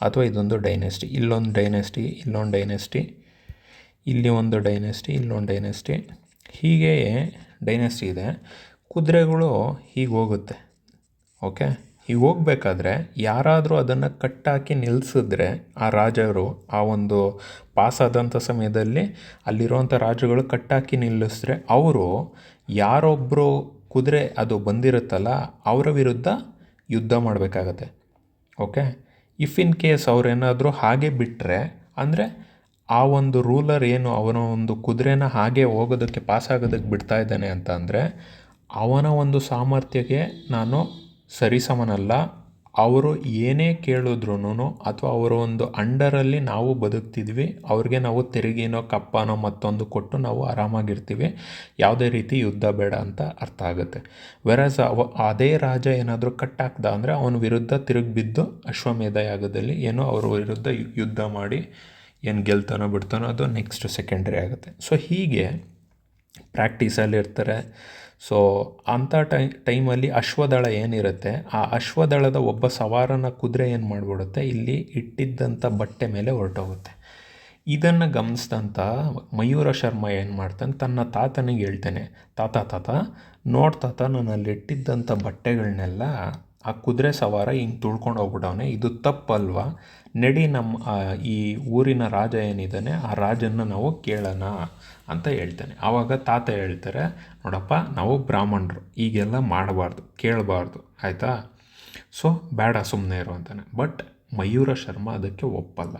ಅಥವಾ ಇದೊಂದು ಡೈನೆಸ್ಟಿ, ಇಲ್ಲೊಂದು ಡೈನೆಸ್ಟಿ, ಇಲ್ಲೊಂದು ಡೈನೆಸ್ಟಿ, ಇಲ್ಲಿ ಒಂದು ಡೈನೆಸ್ಟಿ, ಇಲ್ಲೊಂದು ಡೈನೆಸ್ಟಿ, ಹೀಗೆ ಡೈನೆಸ್ಟಿ ಇದೆ. ಕುದುರೆಗಳು ಹೀಗೆ ಹೋಗುತ್ತೆ. ಓಕೆ, ಹೀಗೆ ಹೋಗಬೇಕಾದ್ರೆ ಯಾರಾದರೂ ಅದನ್ನು ಕಟ್ಟಾಕಿ ನಿಲ್ಲಿಸಿದ್ರೆ, ಆ ರಾಜರು ಆ ಒಂದು ಪಾಸಾದಂಥ ಸಮಯದಲ್ಲಿ ಅಲ್ಲಿರುವಂಥ ರಾಜರುಗಳು ಕಟ್ಟಾಕಿ ನಿಲ್ಲಿಸಿದ್ರೆ, ಅವರು ಯಾರೊಬ್ಬರು ಕುದುರೆ ಅದು ಬಂದಿರುತ್ತಲ್ಲ ಅವರ ವಿರುದ್ಧ ಯುದ್ಧ ಮಾಡಬೇಕಾಗತ್ತೆ. ಓಕೆ, ಇಫ್ ಇನ್ ಕೇಸ್ ಅವರೇನಾದರೂ ಹಾಗೆ ಬಿಟ್ಟರೆ, ಅಂದರೆ ಆ ಒಂದು ರೂಲರ್ ಏನು ಅವನ ಒಂದು ಕುದುರೆನ ಹಾಗೆ ಹೋಗೋದಕ್ಕೆ ಪಾಸಾಗೋದಕ್ಕೆ ಬಿಡ್ತಾ ಇದ್ದಾನೆ ಅಂತ ಅಂದರೆ, ಅವನ ಒಂದು ಸಾಮರ್ಥ್ಯಕ್ಕೆ ನಾನು ಸರಿಸಮನಲ್ಲ, ಅವರು ಏನೇ ಕೇಳಿದ್ರೂ ಅಥವಾ ಅವರ ಒಂದು ಅಂಡರಲ್ಲಿ ನಾವು ಬದುಕ್ತಿದ್ವಿ, ಅವ್ರಿಗೆ ನಾವು ತೆರಿಗೆನೋ ಕಪ್ಪನೋ ಮತ್ತೊಂದು ಕೊಟ್ಟು ನಾವು ಆರಾಮಾಗಿರ್ತೀವಿ, ಯಾವುದೇ ರೀತಿ ಯುದ್ಧ ಬೇಡ ಅಂತ ಅರ್ಥ ಆಗುತ್ತೆ. ವೆರಸ್ ಅದೇ ರಾಜ ಏನಾದರೂ ಕಟ್ಟಾಕ್ದ ಅಂದರೆ ಅವನ ವಿರುದ್ಧ ತಿರುಗಿ ಬಿದ್ದು ಅಶ್ವಮೇಧ ಯಾಗದಲ್ಲಿ ಏನೋ ಅವ್ರ ವಿರುದ್ಧ ಯುದ್ಧ ಮಾಡಿ ಏನು ಗೆಲ್ತಾನೋ ಬಿಡ್ತಾನೋ ಅದು ನೆಕ್ಸ್ಟ್ ಸೆಕೆಂಡ್ರಿ ಆಗುತ್ತೆ. ಸೊ ಹೀಗೆ ಪ್ರಾಕ್ಟೀಸಲ್ಲಿ ಇರ್ತಾರೆ. ಸೊ ಅಂಥ ಟೈಮಲ್ಲಿ ಅಶ್ವದಳ ಏನಿರುತ್ತೆ, ಆ ಅಶ್ವದಳದ ಒಬ್ಬ ಸವಾರನ ಕುದುರೆ ಏನು ಮಾಡಿಬಿಡುತ್ತೆ, ಇಲ್ಲಿ ಇಟ್ಟಿದ್ದಂಥ ಬಟ್ಟೆ ಮೇಲೆ ಹೊರಟೋಗುತ್ತೆ. ಇದನ್ನು ಗಮನಿಸಿದಂಥ ಮಯೂರ ಶರ್ಮ ಏನು ಮಾಡ್ತಾನೆ, ತನ್ನ ತಾತನಿಗೆ ಹೇಳ್ತಾನೆ, ತಾತ ನೋಡ್ತಾತ ನಾನು ಅಲ್ಲಿ ಇಟ್ಟಿದ್ದಂಥ ಬಟ್ಟೆಗಳನ್ನೆಲ್ಲ ಆ ಕುದುರೆ ಸವಾರ ಹಿಂಗೆ ತುಳ್ಕೊಂಡು ಹೋಗ್ಬಿಟ್ಟವನೆ, ಇದು ತಪ್ಪಲ್ವಾ, ನಡಿ ನಮ್ಮ ಈ ಊರಿನ ರಾಜ ಏನಿದ್ದಾನೆ ಆ ರಾಜನ್ನು ನಾವು ಕೇಳೋಣ ಅಂತ ಹೇಳ್ತಾನೆ. ಆವಾಗ ತಾತ ಹೇಳ್ತಾರೆ, ನೋಡಪ್ಪ ನಾವು ಬ್ರಾಹ್ಮಣರು, ಈಗೆಲ್ಲ ಮಾಡಬಾರ್ದು, ಕೇಳಬಾರ್ದು, ಆಯಿತಾ, ಸೊ ಬೇಡ ಸುಮ್ಮನೆ ಇರು ಅಂತಾನೆ. ಬಟ್ ಮಯೂರ ಶರ್ಮಾ ಅದಕ್ಕೆ ಒಪ್ಪಲ್ಲ.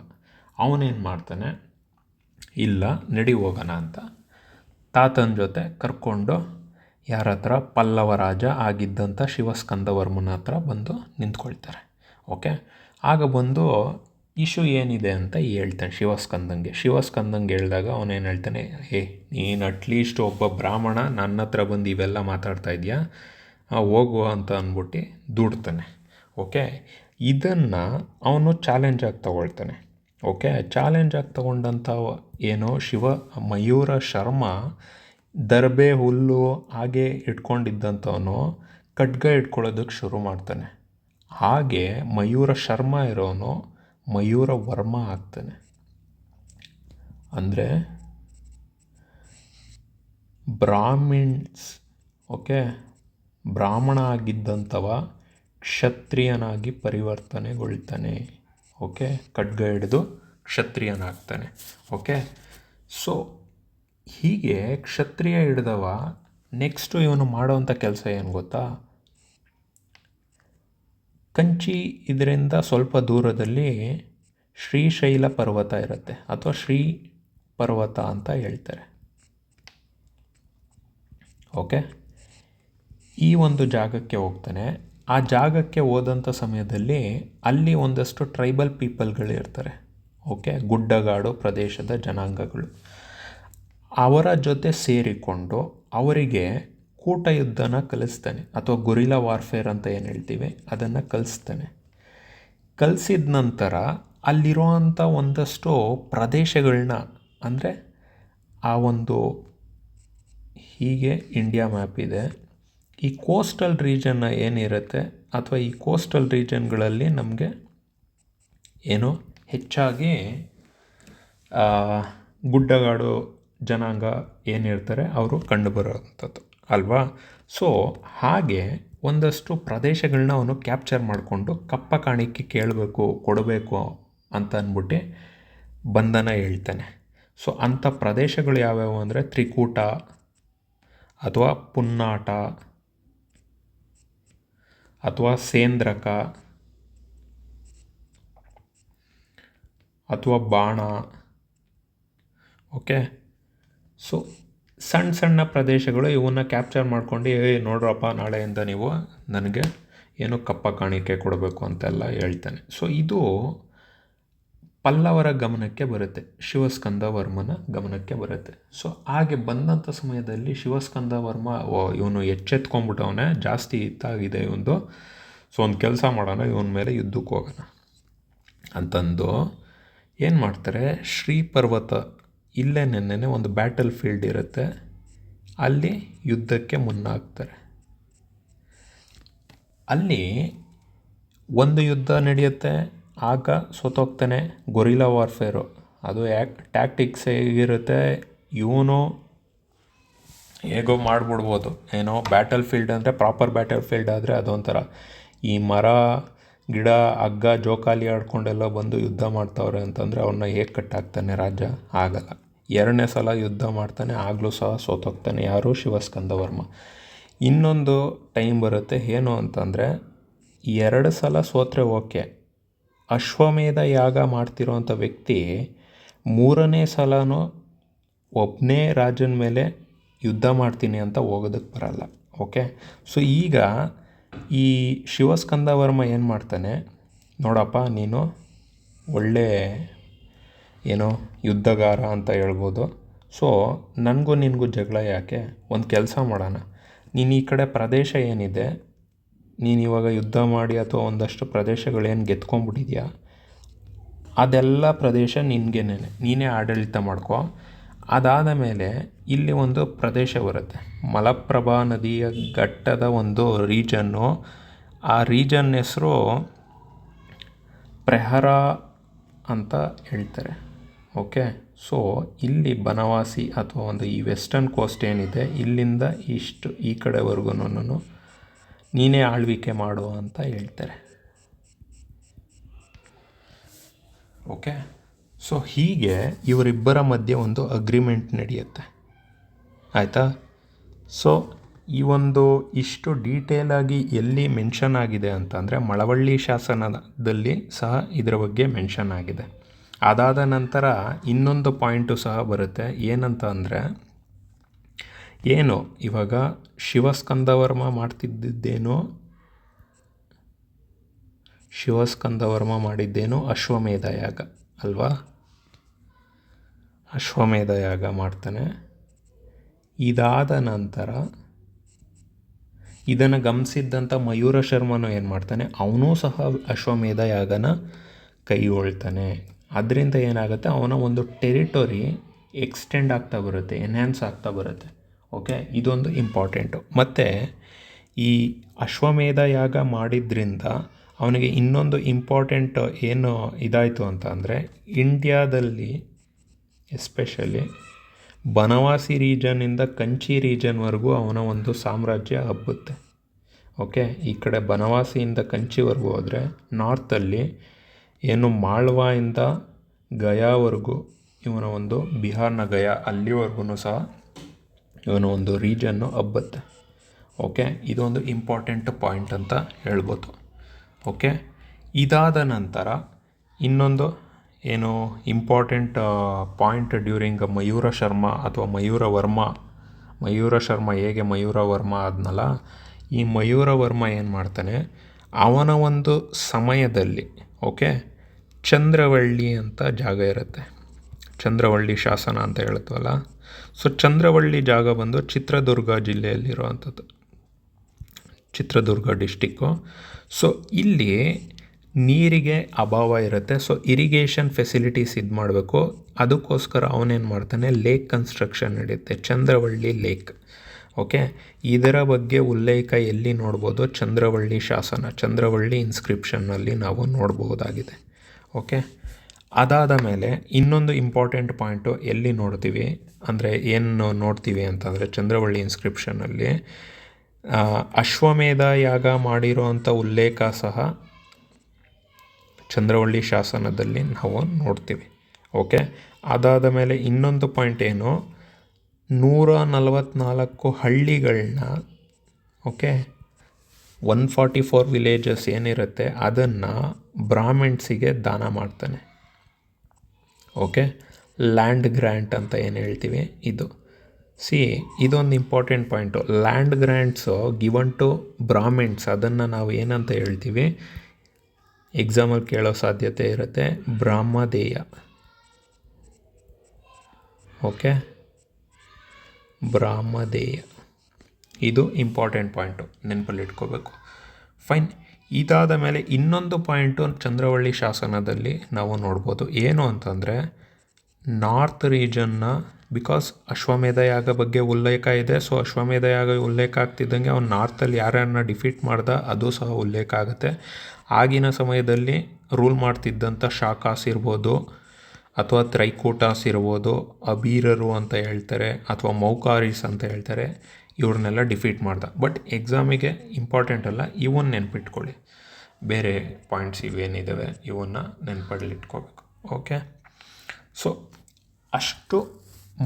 ಅವನೇನು ಮಾಡ್ತಾನೆ, ಇಲ್ಲ ನಡಿ ಹೋಗೋಣ ಅಂತ ತಾತನ ಜೊತೆ ಕರ್ಕೊಂಡು ಯಾರ ಹತ್ರ, ಪಲ್ಲವ ರಾಜ ಆಗಿದ್ದಂಥ ಶಿವಸ್ಕಂದವರ್ಮನ ಹತ್ರ ಬಂದು ನಿಂತ್ಕೊಳ್ತಾರೆ. ಓಕೆ, ಆಗ ಬಂದು ಇಶ್ಯೂ ಏನಿದೆ ಅಂತ ಹೇಳ್ತಾನೆ ಶಿವಸ್ಕಂದಂಗೆ ಹೇಳಿದಾಗ ಅವನೇನು ಹೇಳ್ತಾನೆ, ನೀನು ಅಟ್ಲೀಸ್ಟ್ ಒಬ್ಬ ಬ್ರಾಹ್ಮಣ ನನ್ನ ಹತ್ರ ಬಂದು ಇವೆಲ್ಲ ಮಾತಾಡ್ತಾ ಇದೆಯಾ, ಹೋಗು ಅಂತ ಅಂದ್ಬಿಟ್ಟು ದೂಡ್ತಾನೆ. ಓಕೆ, ಇದನ್ನು ಅವನು ಚಾಲೆಂಜಾಗಿ ತಗೊಳ್ತಾನೆ. ಓಕೆ, ಚಾಲೆಂಜಾಗಿ ತಗೊಂಡಂಥ ಏನೋ ಮಯೂರ ಶರ್ಮಾ ದರ್ಬೆ ಹುಲ್ಲು ಹಾಗೆ ಇಟ್ಕೊಂಡಿದ್ದಂಥವನು ಖಡ್ಗ ಇಟ್ಕೊಳ್ಳೋದಕ್ಕೆ ಶುರು ಮಾಡ್ತಾನೆ. ಹಾಗೆ ಮಯೂರ ಶರ್ಮಾ ಇರೋನು ಮಯೂರ ವರ್ಮ ಆಗ್ತಾನೆ. ಅಂದರೆ ಬ್ರಾಹ್ಮಿಣ್ಸ್, ಓಕೆ, ಬ್ರಾಹ್ಮಣ ಆಗಿದ್ದಂಥವ ಕ್ಷತ್ರಿಯನಾಗಿ ಪರಿವರ್ತನೆಗೊಳ್ತಾನೆ. ಓಕೆ, ಖಡ್ಗ ಹಿಡಿದು ಕ್ಷತ್ರಿಯನಾಗ್ತಾನೆ. ಓಕೆ, ಸೊ ಹೀಗೆ ಕ್ಷತ್ರಿಯ ಹಿಡ್ದವ ನೆಕ್ಸ್ಟು ಇವನು ಮಾಡೋವಂಥ ಕೆಲಸ ಏನು ಗೊತ್ತಾ, ಕಂಚಿ ಇದರಿಂದ ಸ್ವಲ್ಪ ದೂರದಲ್ಲಿ ಶ್ರೀಶೈಲ ಪರ್ವತ ಇರುತ್ತೆ, ಅಥವಾ ಶ್ರೀ ಪರ್ವತ ಅಂತ ಹೇಳ್ತಾರೆ. ಓಕೆ, ಈ ಒಂದು ಜಾಗಕ್ಕೆ ಹೋಗ್ತಾನೆ. ಆ ಜಾಗಕ್ಕೆ ಹೋದಂಥ ಸಮಯದಲ್ಲಿ ಅಲ್ಲಿ ಒಂದಷ್ಟು ಟ್ರೈಬಲ್ ಪೀಪಲ್ಗಳು ಇರ್ತಾರೆ. ಓಕೆ, ಗುಡ್ಡಗಾಡು ಪ್ರದೇಶದ ಜನಾಂಗಗಳು. ಅವರ ಜೊತೆ ಸೇರಿಕೊಂಡು ಅವರಿಗೆ ಕೂಟ ಯುದ್ಧನ ಕಲಿಸ್ತಾನೆ, ಅಥವಾ ಗುರಿಲ್ಲಾ ವಾರ್ಫೇರ್ ಅಂತ ಏನು ಹೇಳ್ತೀವಿ ಅದನ್ನು ಕಲಿಸ್ತಾನೆ. ಕಲಿಸಿದ ನಂತರ ಅಲ್ಲಿರುವಂಥ ಒಂದಷ್ಟು ಪ್ರದೇಶಗಳನ್ನ, ಅಂದರೆ ಆ ಒಂದು, ಹೀಗೆ ಇಂಡಿಯಾ ಮ್ಯಾಪ್ ಇದೆ, ಈ ಕೋಸ್ಟಲ್ ರೀಜನ್ನ ಏನಿರುತ್ತೆ, ಅಥವಾ ಈ ಕೋಸ್ಟಲ್ ರೀಜನ್ಗಳಲ್ಲಿ ನಮಗೆ ಏನು ಹೆಚ್ಚಾಗಿ ಗುಡ್ಡಗಾಡು ಜನಾಂಗ ಏನಿರ್ತಾರೆ ಅವರು ಕಂಡುಬರೋವಂಥದ್ದು ಅಲ್ವಾ. ಸೊ ಹಾಗೆ ಒಂದಷ್ಟು ಪ್ರದೇಶಗಳನ್ನ ಅವನು ಕ್ಯಾಪ್ಚರ್ ಮಾಡಿಕೊಂಡು ಕಪ್ಪ ಕಾಣಿಕೆ ಕೊಡಬೇಕು ಅಂತ ಅಂದ್ಬಿಟ್ಟು ಬಂಧನ ಹೇಳ್ತಾನೆ. ಸೊ ಅಂಥ ಪ್ರದೇಶಗಳು ಯಾವ್ಯಾವು ಅಂದರೆ ತ್ರಿಕೂಟ, ಅಥವಾ ಪುನ್ನಾಟ, ಅಥವಾ ಸೇಂದ್ರಕ, ಅಥವಾ ಬಾಣ. ಓಕೆ, ಸೊ ಸಣ್ಣ ಸಣ್ಣ ಪ್ರದೇಶಗಳು, ಇವನ್ನ ಕ್ಯಾಪ್ಚರ್ ಮಾಡ್ಕೊಂಡು ನೋಡ್ರಪ್ಪ ನಾಳೆಯಿಂದ ನೀವು ನನಗೆ ಏನು ಕಪ್ಪ ಕಾಣಿಕೆ ಕೊಡಬೇಕು ಅಂತೆಲ್ಲ ಹೇಳ್ತಾನೆ. ಸೊ ಇದು ಪಲ್ಲವರ ಗಮನಕ್ಕೆ ಬರುತ್ತೆ, ಶಿವಸ್ಕಂದ ವರ್ಮನ ಗಮನಕ್ಕೆ ಬರುತ್ತೆ. ಸೊ ಹಾಗೆ ಬಂದಂಥ ಸಮಯದಲ್ಲಿ ಶಿವಸ್ಕಂದ ವರ್ಮ ಇವನು ಎಚ್ಚೆತ್ಕೊಂಡ್ಬಿಟ್ಟವನೇ, ಜಾಸ್ತಿ ಇತ್ತಾಗಿದೆ ಇವನು, ಸೊ ಒಂದು ಕೆಲಸ ಮಾಡೋಣ, ಇವನ ಮೇಲೆ ಯುದ್ಧಕ್ಕೆ ಹೋಗೋಣ ಅಂತಂದು ಏನು ಮಾಡ್ತಾರೆ, ಶ್ರೀ ಪರ್ವತ ಇಲ್ಲೇ ನೆನ್ನೆ ಒಂದು ಬ್ಯಾಟಲ್ ಫೀಲ್ಡ್ ಇರುತ್ತೆ, ಅಲ್ಲಿ ಯುದ್ಧಕ್ಕೆ ಮುನ್ನಾಗ್ತಾರೆ. ಅಲ್ಲಿ ಒಂದು ಯುದ್ಧ ನಡೆಯುತ್ತೆ, ಆಗ ಸೋತೋಗ್ತಾನೆ. ಗೊರಿಲ್ಲಾ ವಾರ್ಫೇರು ಅದು ಟ್ಯಾಕ್ಟಿಕ್ಸ್ ಹೇಗಿರುತ್ತೆ, ಇವನು ಹೇಗೋ ಮಾಡಿಬಿಡ್ಬೋದು, ಏನೋ ಬ್ಯಾಟಲ್ ಫೀಲ್ಡ್ ಅಂದರೆ ಪ್ರಾಪರ್ ಬ್ಯಾಟಲ್ ಫೀಲ್ಡ್ ಆದರೆ ಅದೊಂಥರ, ಈ ಮರ ಗಿಡ ಹಗ್ಗ ಜೋಕಾಲಿ ಆಡ್ಕೊಂಡೆಲ್ಲ ಬಂದು ಯುದ್ಧ ಮಾಡ್ತಾವ್ರೆ ಅಂತಂದರೆ ಅವನ್ನ ಹೇಗೆ ಕಟ್ಟಾಕ್ತಾನೆ ರಾಜ, ಆಗಲ್ಲ. ಎರಡನೇ ಸಲ ಯುದ್ಧ ಮಾಡ್ತಾನೆ, ಆಗಲೂ ಸಹ ಸೋತೋಗ್ತಾನೆ. ಯಾರು, ಶಿವಸ್ಕಂದ ವರ್ಮ. ಇನ್ನೊಂದು ಟೈಮ್ ಬರುತ್ತೆ, ಏನು ಅಂತಂದರೆ 2 ಸಲ ಸೋತ್ರೆ ಓಕೆ, ಅಶ್ವಮೇಧ ಯಾಗ ಮಾಡ್ತಿರೋವಂಥ ವ್ಯಕ್ತಿ 3ನೇ ಸಲನೂ ಒಬ್ಬನೇ ರಾಜನ ಮೇಲೆ ಯುದ್ಧ ಮಾಡ್ತೀನಿ ಅಂತ ಹೋಗೋದಕ್ಕೆ ಬರಲ್ಲ. ಓಕೆ, ಸೊ ಈಗ ಈ ಶಿವಸ್ಕಂದ ವರ್ಮ ಏನು ಮಾಡ್ತಾನೆ, ನೋಡಪ್ಪ ನೀನು ಒಳ್ಳೆ ಏನೋ ಯುದ್ಧಗಾರ ಅಂತ ಹೇಳ್ಬೋದು, ಸೊ ನನಗೂ ನಿನಗೂ ಜಗಳ ಯಾಕೆ, ಒಂದು ಕೆಲಸ ಮಾಡೋಣ, ನೀನು ಈ ಕಡೆ ಪ್ರದೇಶ ಏನಿದೆ, ನೀನು ಇವಾಗ ಯುದ್ಧ ಮಾಡಿ ಅಥವಾ ಒಂದಷ್ಟು ಪ್ರದೇಶಗಳೇನು ಗೆದ್ಕೊಂಡ್ಬಿಟ್ಟಿದ್ಯಾ, ಅದೆಲ್ಲ ಪ್ರದೇಶ ನಿನಗೇನೆ, ನೀನೇ ಆಡಳಿತ ಮಾಡ್ಕೊ. ಅದಾದ ಮೇಲೆ ಇಲ್ಲಿ ಒಂದು ಪ್ರದೇಶ ಬರುತ್ತೆ, ಮಲಪ್ರಭಾ ನದಿಯ ಘಟ್ಟದ ಒಂದು ರೀಜನ್ನು, ಆ ರೀಜನ್ ಹೆಸರು ಪ್ರಹರ ಅಂತ ಹೇಳ್ತಾರೆ. ಓಕೆ, ಸೊ ಇಲ್ಲಿ ಬನವಾಸಿ ಅಥವಾ ಒಂದು ಈ ವೆಸ್ಟರ್ನ್ ಕೋಸ್ಟ್ ಏನಿದೆ, ಇಲ್ಲಿಂದ ಇಷ್ಟು ಈ ಕಡೆವರೆಗೂ ನೀನೇ ಆಳ್ವಿಕೆ ಮಾಡು ಅಂತ ಹೇಳ್ತಾರೆ. ಓಕೆ, ಸೊ ಹೀಗೆ ಇವರಿಬ್ಬರ ಮಧ್ಯೆ ಒಂದು ಅಗ್ರಿಮೆಂಟ್ ನಡೆಯುತ್ತೆ, ಆಯಿತಾ. ಸೊ ಈ ಒಂದು ಇಷ್ಟು ಡೀಟೇಲಾಗಿ ಎಲ್ಲಿ ಮೆನ್ಷನ್ ಆಗಿದೆ ಅಂತಂದರೆ ಮಳವಳ್ಳಿ ಶಾಸನದಲ್ಲಿ ಸಹ ಇದರ ಬಗ್ಗೆ ಮೆನ್ಷನ್ ಆಗಿದೆ. ಅದಾದ ನಂತರ ಇನ್ನೊಂದು ಪಾಯಿಂಟು ಸಹ ಬರುತ್ತೆ, ಏನಂತ ಅಂದರೆ ಏನು ಇವಾಗ ಶಿವಸ್ಕಂದವರ್ಮ ಮಾಡಿದ್ದೇನೋ ಅಶ್ವಮೇಧ ಯಾಗ ಅಲ್ವಾ, ಅಶ್ವಮೇಧ ಯಾಗ ಮಾಡ್ತಾನೆ. ಇದಾದ ನಂತರ ಇದನ್ನು ಗಮನಿಸಿದ್ದಂಥ ಮಯೂರ ಶರ್ಮನು ಏನು ಮಾಡ್ತಾನೆ, ಅವನೂ ಸಹ ಅಶ್ವಮೇಧ ಯಾಗನ ಕೈಗೊಳ್ತಾನೆ. ಅದರಿಂದ ಏನಾಗುತ್ತೆ, ಅವನ ಒಂದು ಟೆರಿಟರಿ ಎಕ್ಸ್ಟೆಂಡ್ ಆಗ್ತಾ ಬರುತ್ತೆ, ಎನ್ಹ್ಯಾನ್ಸ್ ಆಗ್ತಾ ಬರುತ್ತೆ. ಓಕೆ, ಇದೊಂದು ಇಂಪಾರ್ಟೆಂಟು. ಮತ್ತು ಈ ಅಶ್ವಮೇಧ ಯಾಗ ಮಾಡಿದ್ರಿಂದ ಅವನಿಗೆ ಇನ್ನೊಂದು ಇಂಪಾರ್ಟೆಂಟ್ ಏನು ಇದಾಯಿತು ಅಂತ ಅಂದರೆ, ಇಂಡಿಯಾದಲ್ಲಿ ಎಸ್ಪೆಷಲಿ ಬನವಾಸಿ ರೀಜನ್ನಿಂದ ಕಂಚಿ ರೀಜನ್ವರೆಗೂ ಅವನ ಒಂದು ಸಾಮ್ರಾಜ್ಯ ಹಬ್ಬುತ್ತೆ. ಓಕೆ, ಈ ಕಡೆ ಬನವಾಸಿಯಿಂದ ಕಂಚಿವರೆಗೂ ಹೋದರೆ ನಾರ್ತಲ್ಲಿ ಏನು ಮಾಳ್ವಾಯಿಂದ ಗಯಾವರೆಗೂ ಇವನ ಒಂದು ಬಿಹಾರ್ನ ಗಯಾ ಅಲ್ಲಿವರೆಗೂ ಸಹ ಇವನ ಒಂದು ರೀಜನ್ನು ಹಬ್ಬುತ್ತೆ. ಓಕೆ, ಇದೊಂದು ಇಂಪಾರ್ಟೆಂಟ್ ಪಾಯಿಂಟ್ ಅಂತ ಹೇಳ್ಬೋದು. ಓಕೆ, ಇದಾದ ನಂತರ ಇನ್ನೊಂದು ಏನು important point during Mayura Sharma ಅಥವಾ ಮಯೂರ ಶರ್ಮ ಹೇಗೆ ಮಯೂರ ವರ್ಮ ಆದ್ನಲ್ಲ, ಈ ಮಯೂರ ವರ್ಮ ಏನು ಮಾಡ್ತಾನೆ, ಅವನ ಒಂದು ಸಮಯದಲ್ಲಿ ಓಕೆ ಚಂದ್ರವಳ್ಳಿ ಅಂತ ಜಾಗ ಇರುತ್ತೆ, ಚಂದ್ರವಳ್ಳಿ ಶಾಸನ ಅಂತ ಹೇಳ್ತೀವಲ್ಲ. ಸೊ ಚಂದ್ರವಳ್ಳಿ ಜಾಗ ಬಂದು ಚಿತ್ರದುರ್ಗ ಜಿಲ್ಲೆಯಲ್ಲಿರುವಂಥದ್ದು, ಚಿತ್ರದುರ್ಗ ಡಿಸ್ಟಿಕ್ಕು. ಸೊ ಇಲ್ಲಿ ನೀರಿಗೆ ಅಭಾವ ಇರುತ್ತೆ. ಸೊ ಇರಿಗೇಷನ್ ಫೆಸಿಲಿಟೀಸ್ ಇದು ಮಾಡಬೇಕು, ಅದಕ್ಕೋಸ್ಕರ ಅವನೇನು ಮಾಡ್ತಾನೆ, ಲೇಕ್ ಕನ್ಸ್ಟ್ರಕ್ಷನ್ ನಡೆಯುತ್ತೆ, ಚಂದ್ರವಳ್ಳಿ ಲೇಕ್. ಓಕೆ, ಇದರ ಬಗ್ಗೆ ಉಲ್ಲೇಖ ಎಲ್ಲಿ ನೋಡ್ಬೋದು, ಚಂದ್ರವಳ್ಳಿ ಶಾಸನ, ಚಂದ್ರವಳ್ಳಿ ಇನ್ಸ್ಕ್ರಿಪ್ಷನ್ನಲ್ಲಿ ನಾವು ನೋಡಬಹುದಾಗಿದೆ. ಓಕೆ, ಅದಾದ ಮೇಲೆ ಇನ್ನೊಂದು ಇಂಪಾರ್ಟೆಂಟ್ ಪಾಯಿಂಟು ಎಲ್ಲಿ ನೋಡ್ತೀವಿ ಅಂದರೆ, ಏನು ನೋಡ್ತೀವಿ ಅಂತಂದರೆ ಚಂದ್ರವಳ್ಳಿ ಇನ್ಸ್ಕ್ರಿಪ್ಷನ್ನಲ್ಲಿ ಅಶ್ವಮೇಧ ಯಾಗ ಮಾಡಿರೋವಂಥ ಉಲ್ಲೇಖ ಸಹ ಚಂದ್ರವಳ್ಳಿ ಶಾಸನದಲ್ಲಿ ನಾವು ನೋಡ್ತೀವಿ. ಓಕೆ, ಅದಾದ ಮೇಲೆ ಇನ್ನೊಂದು ಪಾಯಿಂಟ್ ಏನು, 144 ಹಳ್ಳಿಗಳನ್ನ ಓಕೆ 144 ವಿಲೇಜಸ್ ಏನಿರುತ್ತೆ ಅದನ್ನು ಬ್ರಾಹ್ಮಿಣ್ಸಿಗೆ ದಾನ ಮಾಡ್ತಾನೆ. ಓಕೆ, ಲ್ಯಾಂಡ್ ಗ್ರ್ಯಾಂಟ್ ಅಂತ ಏನು ಹೇಳ್ತೀವಿ ಇದು. ಇದೊಂದು important point, land grants given to Brahmins, ಅದನ್ನು ನಾವು ಏನಂತ ಹೇಳ್ತೀವಿ, ಎಕ್ಸಾಮಲ್ಲಿ ಕೇಳೋ ಸಾಧ್ಯತೆ ಇರುತ್ತೆ, ಬ್ರಹ್ಮದೇಯ. ಓಕೆ, ಬ್ರಹ್ಮದೇಯ, ಇದು ಇಂಪಾರ್ಟೆಂಟ್ ಪಾಯಿಂಟು, ನೆನಪಲ್ಲಿ ಇಟ್ಕೋಬೇಕು. ಫೈನ್, ಇದಾದ ಮೇಲೆ ಇನ್ನೊಂದು ಪಾಯಿಂಟು ಚಂದ್ರವಳ್ಳಿ ಶಾಸನದಲ್ಲಿ ನಾವು ನೋಡ್ಬೋದು, ಏನು ಅಂತಂದರೆ ನಾರ್ತ್ ರೀಜನ್ನ, ಬಿಕಾಸ್ ಅಶ್ವಮೇಧ ಯಾಗ ಬಗ್ಗೆ ಉಲ್ಲೇಖ ಇದೆ. ಸೊ ಅಶ್ವಮೇಧ ಯಾಗ ಉಲ್ಲೇಖ ಆಗ್ತಿದ್ದಂಗೆ ಅವ್ನು ನಾರ್ತಲ್ಲಿ ಯಾರನ್ನ ಡಿಫೀಟ್ ಮಾಡ್ದ ಅದು ಸಹ ಉಲ್ಲೇಖ ಆಗುತ್ತೆ. ಆಗಿನ ಸಮಯದಲ್ಲಿ ರೂಲ್ ಮಾಡ್ತಿದ್ದಂಥ ಶಾಕಾಸ್ ಇರ್ಬೋದು ಅಥವಾ ತ್ರೈಕೂಟಾಸ್ ಇರ್ಬೋದು, ಅಬೀರರು ಅಂತ ಹೇಳ್ತಾರೆ ಅಥವಾ ಮೌಕಾರೀಸ್ ಅಂತ ಹೇಳ್ತಾರೆ, ಇವ್ರನ್ನೆಲ್ಲ ಡಿಫೀಟ್ ಮಾಡ್ದ. ಬಟ್ ಎಕ್ಸಾಮಿಗೆ ಇಂಪಾರ್ಟೆಂಟ್ ಅಲ್ಲ, ಇವನ್ನ ನೆನ್ಪಿಟ್ಕೊಳ್ಳಿ, ಬೇರೆ ಪಾಯಿಂಟ್ಸ್ ಇವೇನಿದ್ದಾವೆ ಇವನ್ನ ನೆನಪಲ್ಲಿಟ್ಕೋಬೇಕು. ಓಕೆ, ಸೊ ಅಷ್ಟು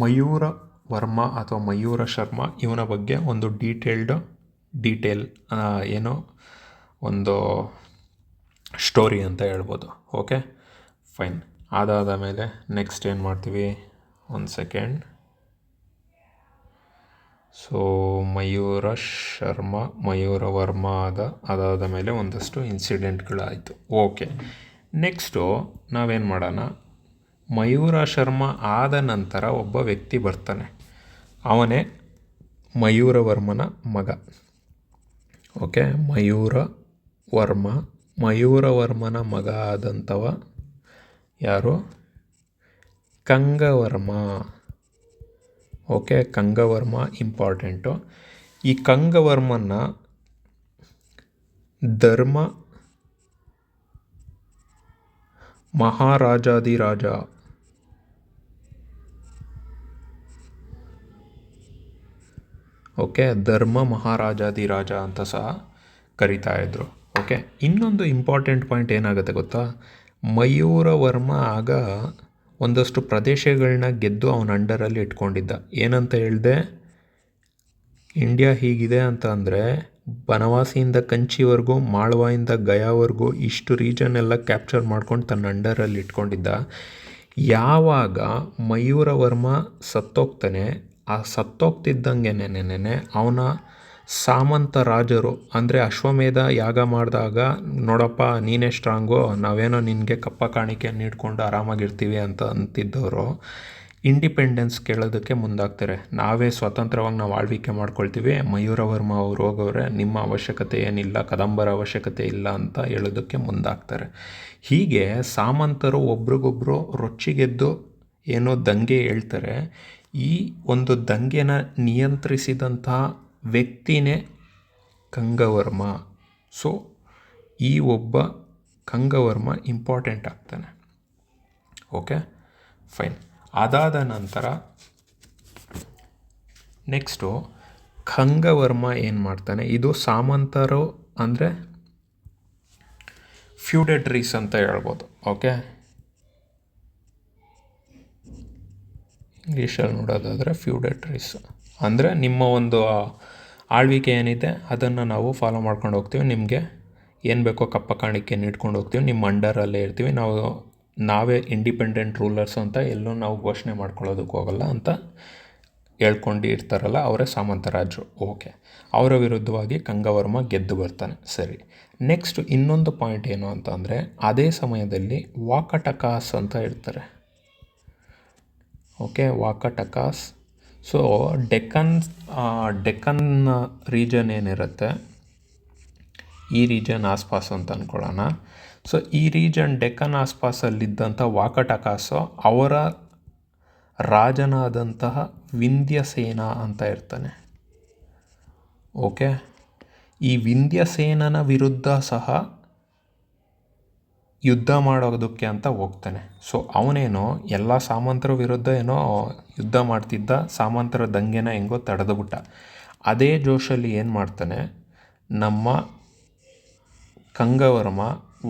ಮಯೂರ ವರ್ಮ ಅಥವಾ ಮಯೂರ ಶರ್ಮ ಇವನ ಬಗ್ಗೆ ಒಂದು ಡೀಟೇಲ್ ಏನೋ ಒಂದು ಸ್ಟೋರಿ ಅಂತ ಹೇಳ್ಬೋದು. Okay, fine. ಅದಾದ ಮೇಲೆ ನೆಕ್ಸ್ಟ್ ಏನು ಮಾಡ್ತೀವಿ, ಒಂದು ಸೆಕೆಂಡ್. ಸೊ ಮಯೂರ ಶರ್ಮ ಮಯೂರ ವರ್ಮ ಅದಾದ ಮೇಲೆ ಒಂದಷ್ಟು ಇನ್ಸಿಡೆಂಟ್ಗಳಾಯಿತು. ಓಕೆ, ನೆಕ್ಸ್ಟು ನಾವೇನು ಮಾಡೋಣ, ಮಯೂರ ಶರ್ಮ ಆದ ನಂತರ ಒಬ್ಬ ವ್ಯಕ್ತಿ ಬರ್ತಾನೆ, ಅವನೇ ಮಯೂರವರ್ಮನ ಮಗ. ಓಕೆ, ಮಯೂರವರ್ಮನ ಮಗ ಆದಂಥವ ಯಾರು, ಕಂಗವರ್ಮ. Okay, Kangavarma important. ಈ ಕಂಗವರ್ಮನ ಧರ್ಮ ಮಹಾರಾಜಾಧಿರಾಜ ಓಕೆ, ಧರ್ಮ ಮಹಾರಾಜಾಧಿರಾಜ ಅಂತ ಸಹ ಕರಿತಾ ಇದ್ರು. ಓಕೆ, ಇನ್ನೊಂದು ಇಂಪಾರ್ಟೆಂಟ್ ಪಾಯಿಂಟ್ ಏನಾಗುತ್ತೆ ಗೊತ್ತಾ, ಮಯೂರವರ್ಮ ಆಗ ಒಂದಷ್ಟು ಪ್ರದೇಶಗಳನ್ನ ಗೆದ್ದು ಅವನ ಅಂಡರಲ್ಲಿ ಇಟ್ಕೊಂಡಿದ್ದ. ಏನಂತ ಹೇಳಿದೆ, ಇಂಡಿಯಾ ಹೀಗಿದೆ ಅಂತ ಅಂದರೆ ಬನವಾಸಿಯಿಂದ ಕಂಚಿವರೆಗೂ, ಮಾಳ್ವಾಯಿಂದ ಗಯಾವರೆಗೂ ಇಷ್ಟು ರೀಜನ್ ಎಲ್ಲ ಕ್ಯಾಪ್ಚರ್ ಮಾಡ್ಕೊಂಡು ತನ್ನ ಅಂಡರಲ್ಲಿ ಇಟ್ಕೊಂಡಿದ್ದ. ಯಾವಾಗ ಮಯೂರವರ್ಮ ಸತ್ತೋಗ್ತಾನೆ, ಆ ಸತ್ತೋಗ್ತಿದ್ದಂಗೆನೆ ಅವನ ಸಾಮಂತ ರಾಜರು, ಅಂದರೆ ಅಶ್ವಮೇಧ ಯಾಗ ಮಾಡಿದಾಗ ನೋಡಪ್ಪ ನೀನೇ ಸ್ಟ್ರಾಂಗು, ನಾವೇನೋ ನಿನಗೆ ಕಪ್ಪ ಕಾಣಿಕೆ ನೀಡ್ಕೊಂಡು ಆರಾಮಾಗಿರ್ತೀವಿ ಅಂತ ಅಂತಿದ್ದವರು ಇಂಡಿಪೆಂಡೆನ್ಸ್ ಕೇಳೋದಕ್ಕೆ ಮುಂದಾಗ್ತಾರೆ. ನಾವೇ ಸ್ವತಂತ್ರವಾಗಿ ನಾವು ಆಳ್ವಿಕೆ ಮಾಡ್ಕೊಳ್ತೀವಿ, ಮಯೂರವರ್ಮ ಅವರು ಹೋಗೋರೆ, ನಿಮ್ಮ ಅವಶ್ಯಕತೆ ಏನಿಲ್ಲ, ಕದಂಬರ ಅವಶ್ಯಕತೆ ಇಲ್ಲ ಅಂತ ಹೇಳೋದಕ್ಕೆ ಮುಂದಾಗ್ತಾರೆ. ಹೀಗೆ ಸಾಮಂತರು ಒಬ್ರಿಗೊಬ್ಬರು ರೊಚ್ಚಿಗೆದ್ದು ಏನೋ ದಂಗೆ ಹೇಳ್ತಾರೆ. ಈ ಒಂದು ದಂಗೆನ ನಿಯಂತ್ರಿಸಿದಂತಹ ವ್ಯಕ್ತಿನೇ ಕಂಗವರ್ಮ. ಸೊ ಈ ಒಬ್ಬ ಕಂಗವರ್ಮ ಇಂಪಾರ್ಟೆಂಟ್ ಆಗ್ತಾನೆ. Okay, fine. ಅದಾದ ನಂತರ ನೆಕ್ಸ್ಟು ಕಂಗವರ್ಮ ಏನು ಮಾಡ್ತಾನೆ, ಇದು ಸಾಮಂತರು ಅಂದರೆ ಫ್ಯೂಡೇಟ್ರೀಸ್ ಅಂತ ಹೇಳ್ಬೋದು. ಓಕೆ, ಇಂಗ್ಲೀಷಲ್ಲಿ ನೋಡೋದಾದರೆ ಫ್ಯೂಡೇಟ್ರೀಸ್ ಅಂದರೆ ನಿಮ್ಮ ಒಂದು ಆಳ್ವಿಕೆ ಏನಿದೆ ಅದನ್ನು ನಾವು ಫಾಲೋ ಮಾಡ್ಕೊಂಡು ಹೋಗ್ತೀವಿ, ನಿಮಗೆ ಏನು ಬೇಕೋ ಕಪ್ಪ ಕಾಣಿಕೆ ನೀಡ್ಕೊಂಡು ಹೋಗ್ತೀವಿ, ನಿಮ್ಮ ಅಂಡರಲ್ಲೇ ಇರ್ತೀವಿ, ನಾವೇ ಇಂಡಿಪೆಂಡೆಂಟ್ ರೂಲರ್ಸ್ ಅಂತ ಎಲ್ಲೂ ನಾವು ಘೋಷಣೆ ಮಾಡ್ಕೊಳ್ಳೋದಕ್ಕೆ ಹೋಗಲ್ಲ ಅಂತ ಹೇಳ್ಕೊಂಡು ಇರ್ತಾರಲ್ಲ, ಅವರೇ ಸಾಮಂತರಾಜರು. ಓಕೆ, ಅವರ ವಿರುದ್ಧವಾಗಿ ಕಂಗವರ್ಮ ಗೆದ್ದು ಬರ್ತಾನೆ. ಸರಿ, ನೆಕ್ಸ್ಟ್ ಇನ್ನೊಂದು ಪಾಯಿಂಟ್ ಏನು ಅಂತ ಅಂದರೆ, ಅದೇ ಸಮಯದಲ್ಲಿ ವಾಕಟಕಾಸ್ ಅಂತ ಇರ್ತಾರೆ. ಓಕೆ, ವಾಕಟಕಾಸ್. ಸೊ ಡೆಕ್ಕನ್ ರೀಜನ್ ಏನಿರುತ್ತೆ, ಈ ರೀಜನ್ ಆಸ್ಪಾಸ್ ಅಂತ ಅಂದ್ಕೊಳ್ಳೋಣ. ಸೊ ಈ ರೀಜನ್ ಡೆಕ್ಕನ್ ಆಸ್ಪಾಸಲ್ಲಿದ್ದಂಥ ವಾಕಟಕಾಸು ಅವರ ರಾಜನಾದಂತಹ ವಿಂಧ್ಯಸೇನ ಅಂತ ಇರ್ತಾನೆ. ಓಕೆ, ಈ ವಿಂಧ್ಯಸೇನನ ವಿರುದ್ಧ ಸಹ ಯುದ್ಧ ಮಾಡೋದಕ್ಕೆ ಅಂತ ಹೋಗ್ತಾನೆ. ಸೊ ಅವನೇನೋ ಎಲ್ಲ ಸಾಮಂತರ ವಿರುದ್ಧ ಏನೋ ಯುದ್ಧ ಮಾಡ್ತಿದ್ದ, ಸಾಮಂತರ ದಂಗೆನ ಹೆಂಗೋ ತಡೆದುಬಿಟ್ಟ. ಅದೇ ಜೋಶಲ್ಲಿ ಏನು ಮಾಡ್ತಾನೆ, ನಮ್ಮ ಕಂಗವರ್ಮ